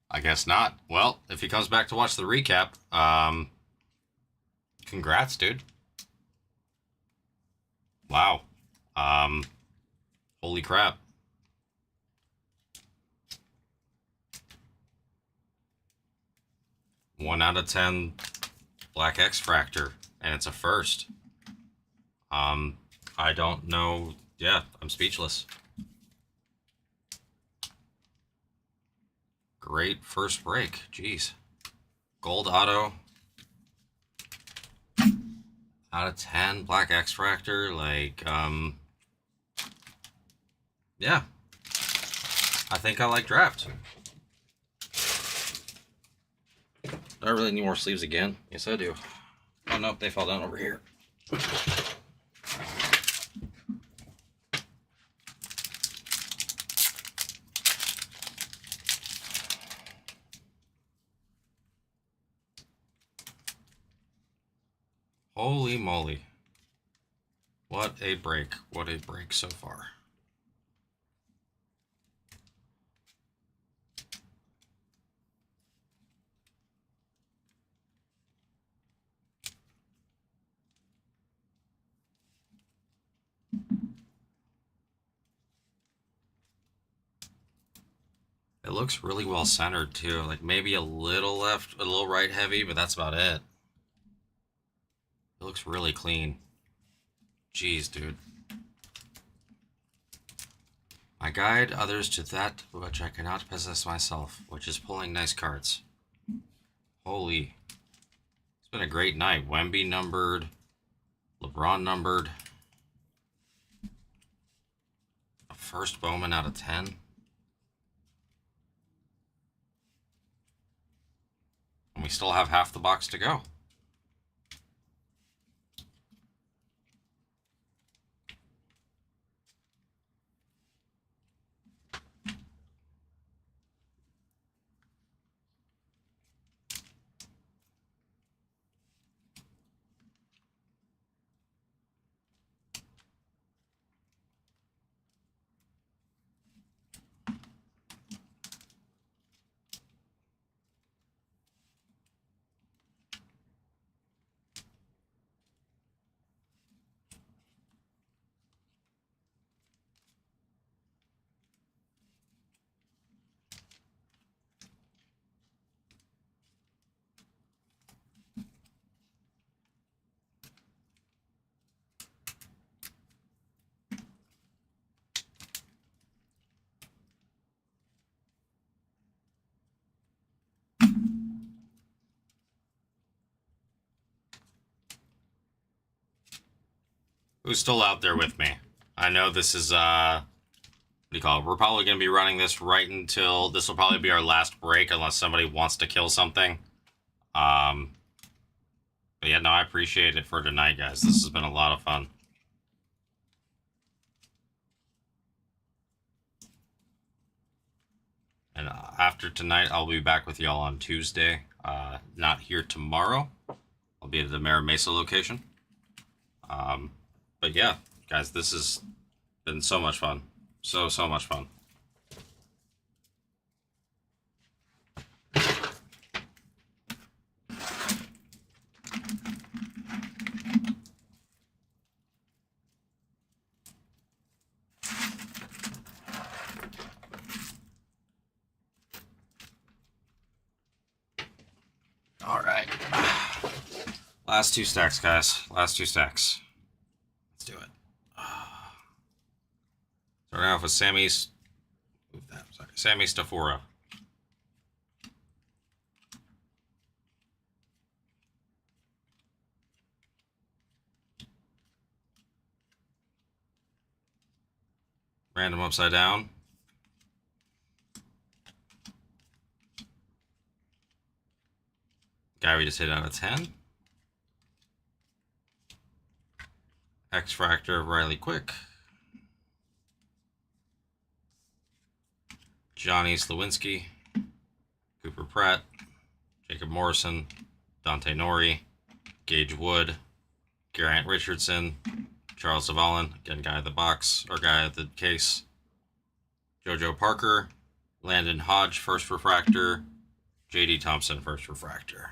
I guess not. Well, if he comes back to watch the recap, congrats, dude. Wow. Holy crap. One out of 10 Black X-Fractor, and it's a first. I don't know. Yeah, I'm speechless. Great first break. Jeez. Gold auto. Out of 10. Black X-Fractor. Like, yeah. I think I like draft. Do I really need more sleeves again? Yes, I do. Oh, nope. They fell down over here. Holy moly. What a break. What a break so far. It looks really well centered too. Like maybe a little left, a little right heavy, but that's about it. It looks really clean. Jeez, dude. I guide others to that which I cannot possess myself, which is pulling nice cards. Holy. It's been a great night. Wemby numbered. LeBron numbered. A first Bowman out of 10. And we still have half the box to go. who's still out there with me. I know this is, what do you call it? We're probably going to be running this right until, this will probably be our last break unless somebody wants to kill something. But yeah, no, I appreciate it for tonight, guys. This has been a lot of fun. And after tonight, I'll be back with y'all on Tuesday. Not here tomorrow. I'll be at the Mara Mesa location. But yeah, guys, this has been so much fun. So much fun. All right. Last 2 stacks, guys. Last 2 stacks. Let's do it. Starting off with Sammy Stafora. Random upside down. Guy we just hit out of 10. X-Fractor of Riley Quick. Johnny Slawinski. Cooper Pratt. Jacob Morrison. Dante Nori. Gage Wood. Geraint Richardson. Charles Zavalin. Again, guy at the box, or guy at the case. JoJo Parker. Landon Hodge, first refractor. JD Thompson, first refractor.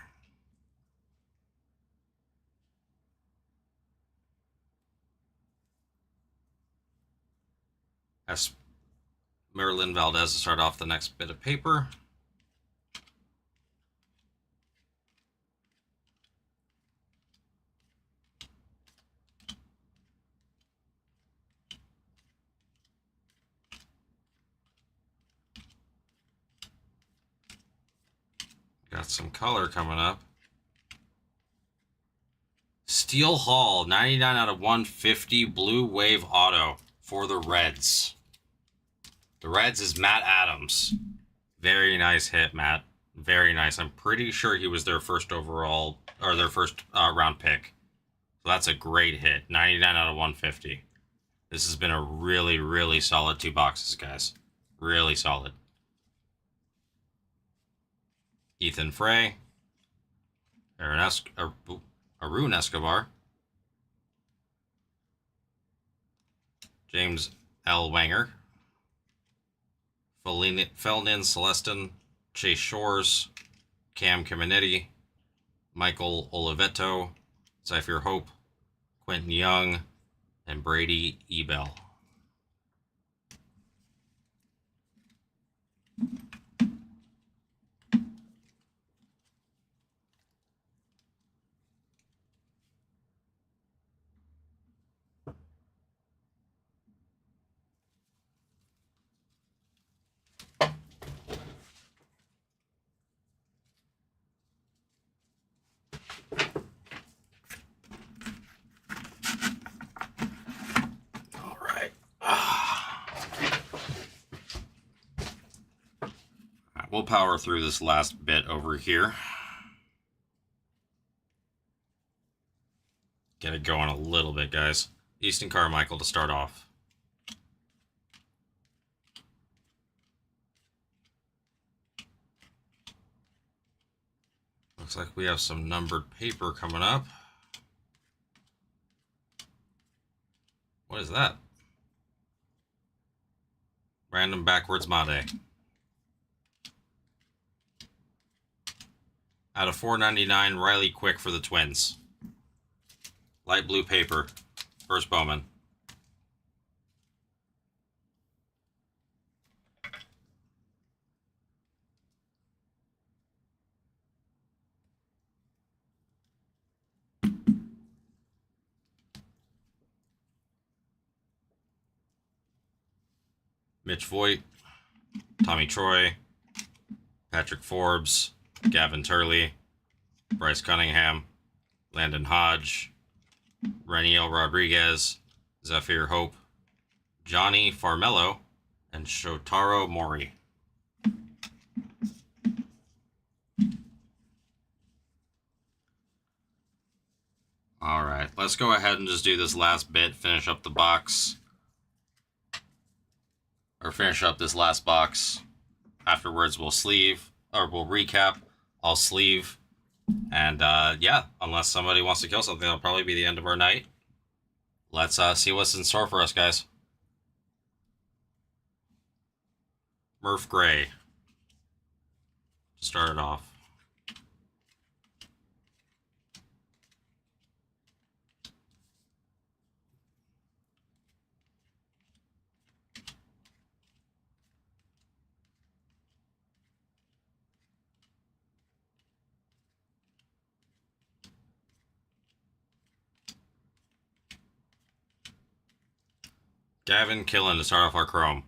Marilyn Valdez to start off the next bit of paper. Got some color coming up. Steel Hall, 99 out of 150, Blue Wave Auto for the Reds. The Reds is Matt Adams. Very nice hit, Matt. Very nice. I'm pretty sure he was their first overall, or their first round pick. So that's a great hit. 99 out of 150. This has been a really, really solid 2 boxes, guys. Really solid. Ethan Frey. Arun Escobar. James L. Wanger. Felnin Celestin, Chase Shores, Cam Caminiti, Michael Oliveto, Zephyr Hope, Quentin Young, and Brady Ebel. We'll power through this last bit over here. Get it going a little bit, guys. Easton Carmichael to start off. Looks like we have some numbered paper coming up. What is that? Random backwards Made. Out of 499, Riley Quick for the Twins. Light blue paper. First Bowman. Mitch Voigt. Tommy Troy. Patrick Forbes. Gavin Turley, Bryce Cunningham, Landon Hodge, Reniel Rodriguez, Zephyr Hope, Johnny Farmello, and Shotaro Mori. Alright, let's go ahead and just do this last bit, finish up the box. Or finish up this last box. Afterwards, we'll recap. I'll sleeve. And, yeah, unless somebody wants to kill something, that'll probably be the end of our night. Let's see what's in store for us, guys. Murph Gray. To start it off. Gavin Killen to start off our Chrome.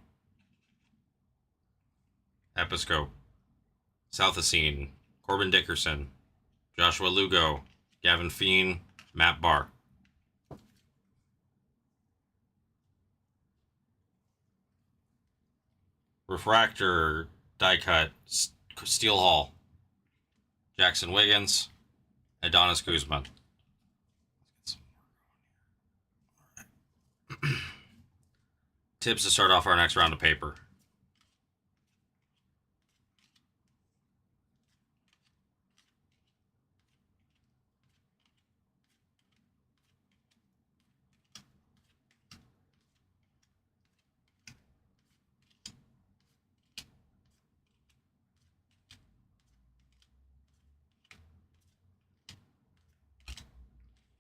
Episcope. Southacene. Corbin Dickerson. Joshua Lugo. Gavin Feen. Matt Barr. Refractor. Die cut. Steel Hall. Jackson Wiggins. Adonis Guzman. Tips to start off our next round of paper.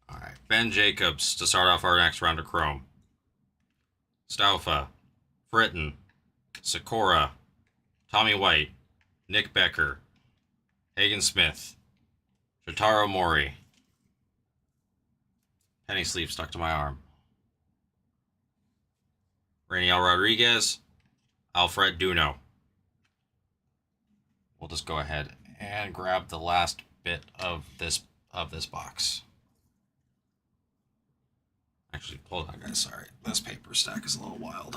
All right, Ben Jacobs to start off our next round of Chrome. Staufa, Fritton, Sikora, Tommy White, Nick Becker, Hagen Smith, Shotaro Mori. Penny sleeve stuck to my arm. Rainiel Rodriguez, Alfred Duno. We'll just go ahead and grab the last bit of this box. Actually, hold on, guys. Sorry, this paper stack is a little wild.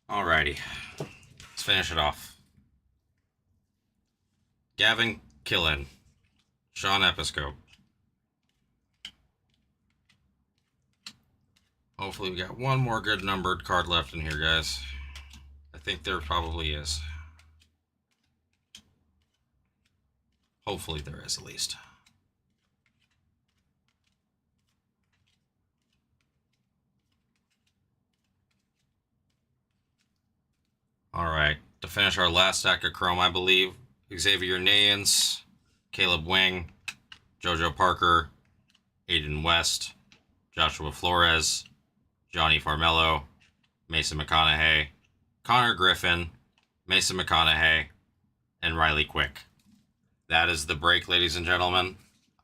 Alrighty, let's finish it off. Gavin Killen. Sean Episcope. Hopefully we got one more good numbered card left in here, guys. I think there probably is. Hopefully there is, at least. Alright, to finish our last stack of Chrome, I believe, Xavier Nayans, Caleb Wing, Jojo Parker, Aiden West, Joshua Flores, Johnny Farmello, Mason McConaughey, Connor Griffin, Mason McConaughey, and Riley Quick. That is the break, ladies and gentlemen.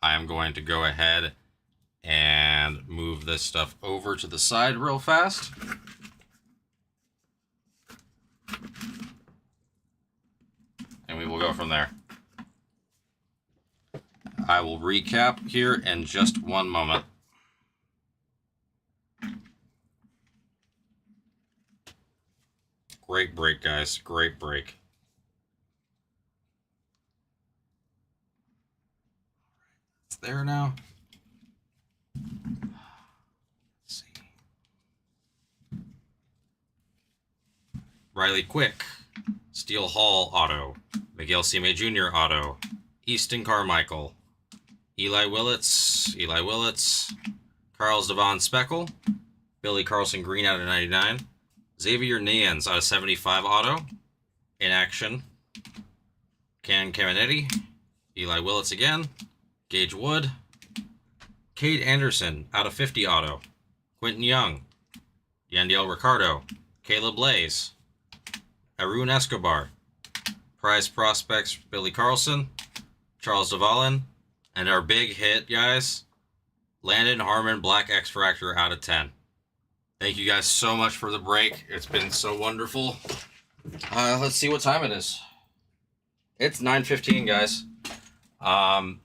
I am going to go ahead and move this stuff over to the side real fast. And we will go from there. I will recap here in just one moment. Great break, guys. Great break. It's there now. Let's see. Riley Quick. Steel Hall auto. Miguel Cime Jr. auto. Easton Carmichael. Eli Willits, Carl's Devon Speckle, Billy Carlson Green out of 99, Xavier Nayans out of 75 auto, in action, Ken Caminetti, Eli Willits again, Gage Wood, Cade Anderson out of 50 auto, Quentin Young, Yandiel Ricardo, Caleb Lays, Arun Escobar, Prize Prospects Billy Carlson, Charles Devalin, And our big hit, guys, Landon Harmon Black X Fractor out of 10. Thank you guys so much for the break. It's been so wonderful. Let's see what time it is. It's 9:15, guys. I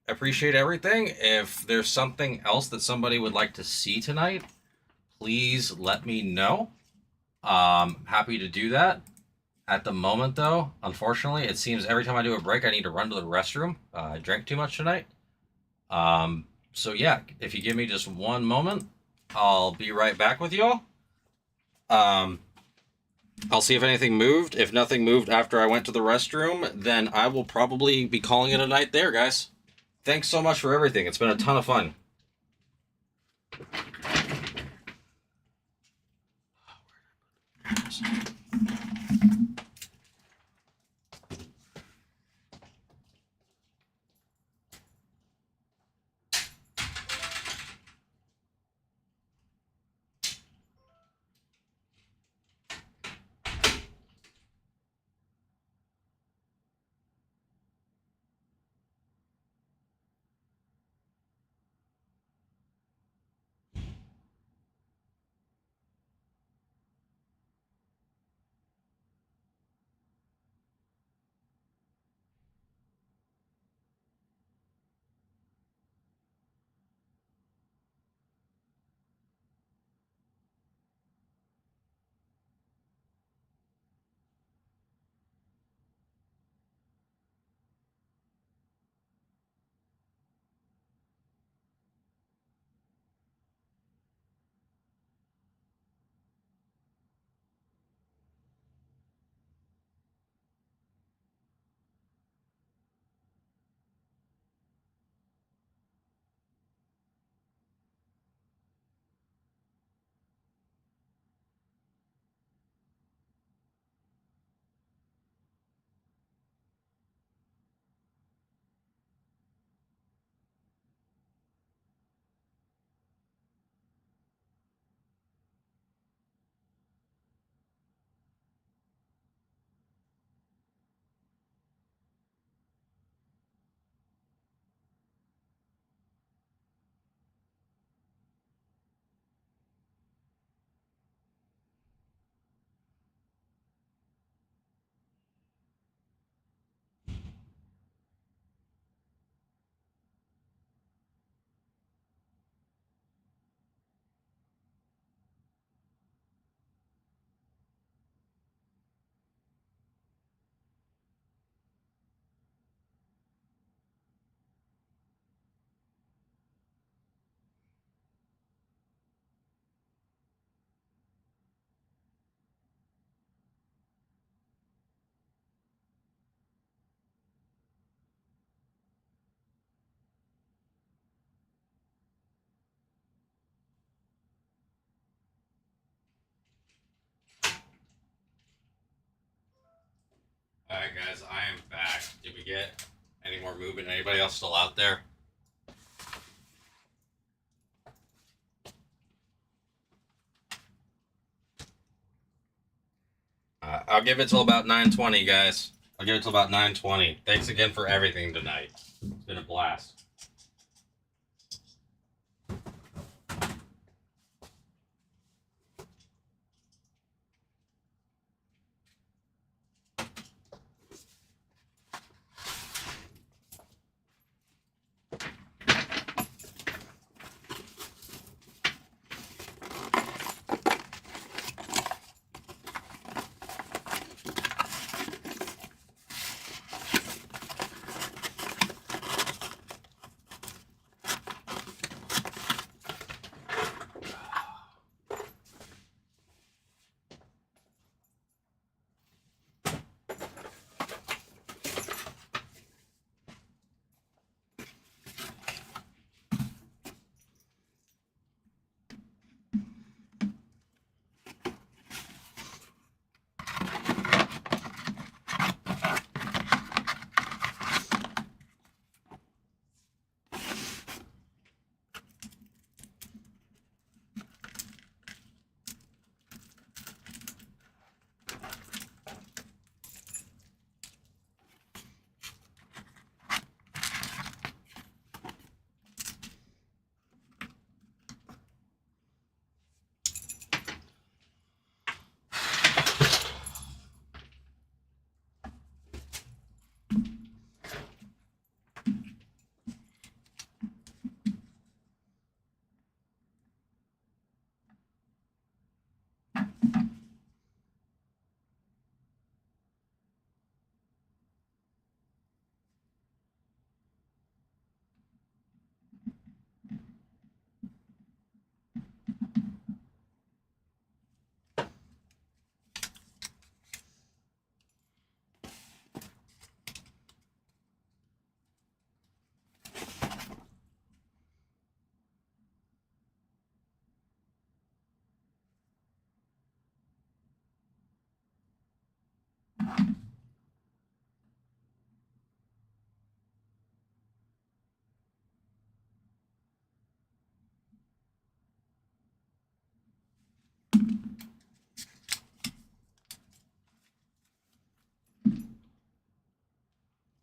appreciate everything. If there's something else that somebody would like to see tonight, please let me know. Happy to do that. At the moment, though, unfortunately, it seems every time I do a break, I need to run to the restroom. I drank too much tonight. So yeah, if you give me just one moment, I'll be right back with y'all. I'll see if anything moved. If nothing moved after I went to the restroom, then I will probably be calling it a night there, guys. Thanks so much for everything. It's been a ton of fun. All right, guys, I am back. Did we get any more movement? Anybody else still out there? I'll give it till about 9:20, guys. I'll give it till about 9:20. Thanks again for everything tonight. It's been a blast.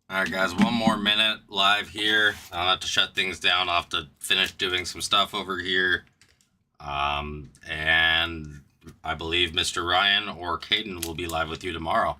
All right, guys, one more minute live here. I'll have to shut things down. I'll have to finish doing some stuff over here. And I believe Mr. Ryan or Caden will be live with you tomorrow.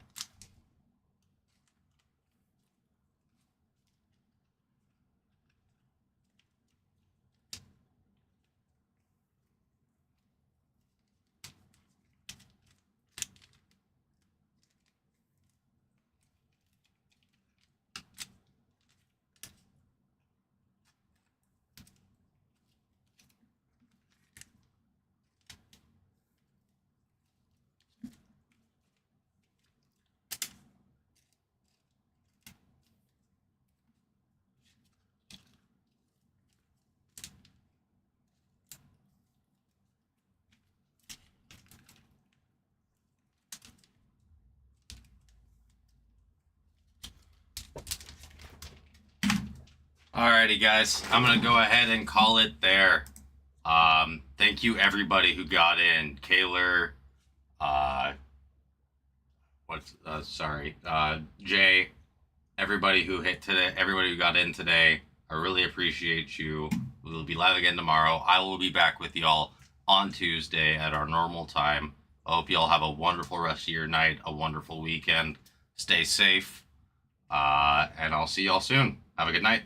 Alrighty, guys, I'm gonna go ahead and call it there. Thank you everybody who got in. Kaylor, Jay, everybody who hit today, everybody who got in today. I really appreciate you. We will be live again tomorrow. I will be back with y'all on Tuesday at our normal time. I hope y'all have a wonderful rest of your night, a wonderful weekend. Stay safe, and I'll see y'all soon. Have a good night.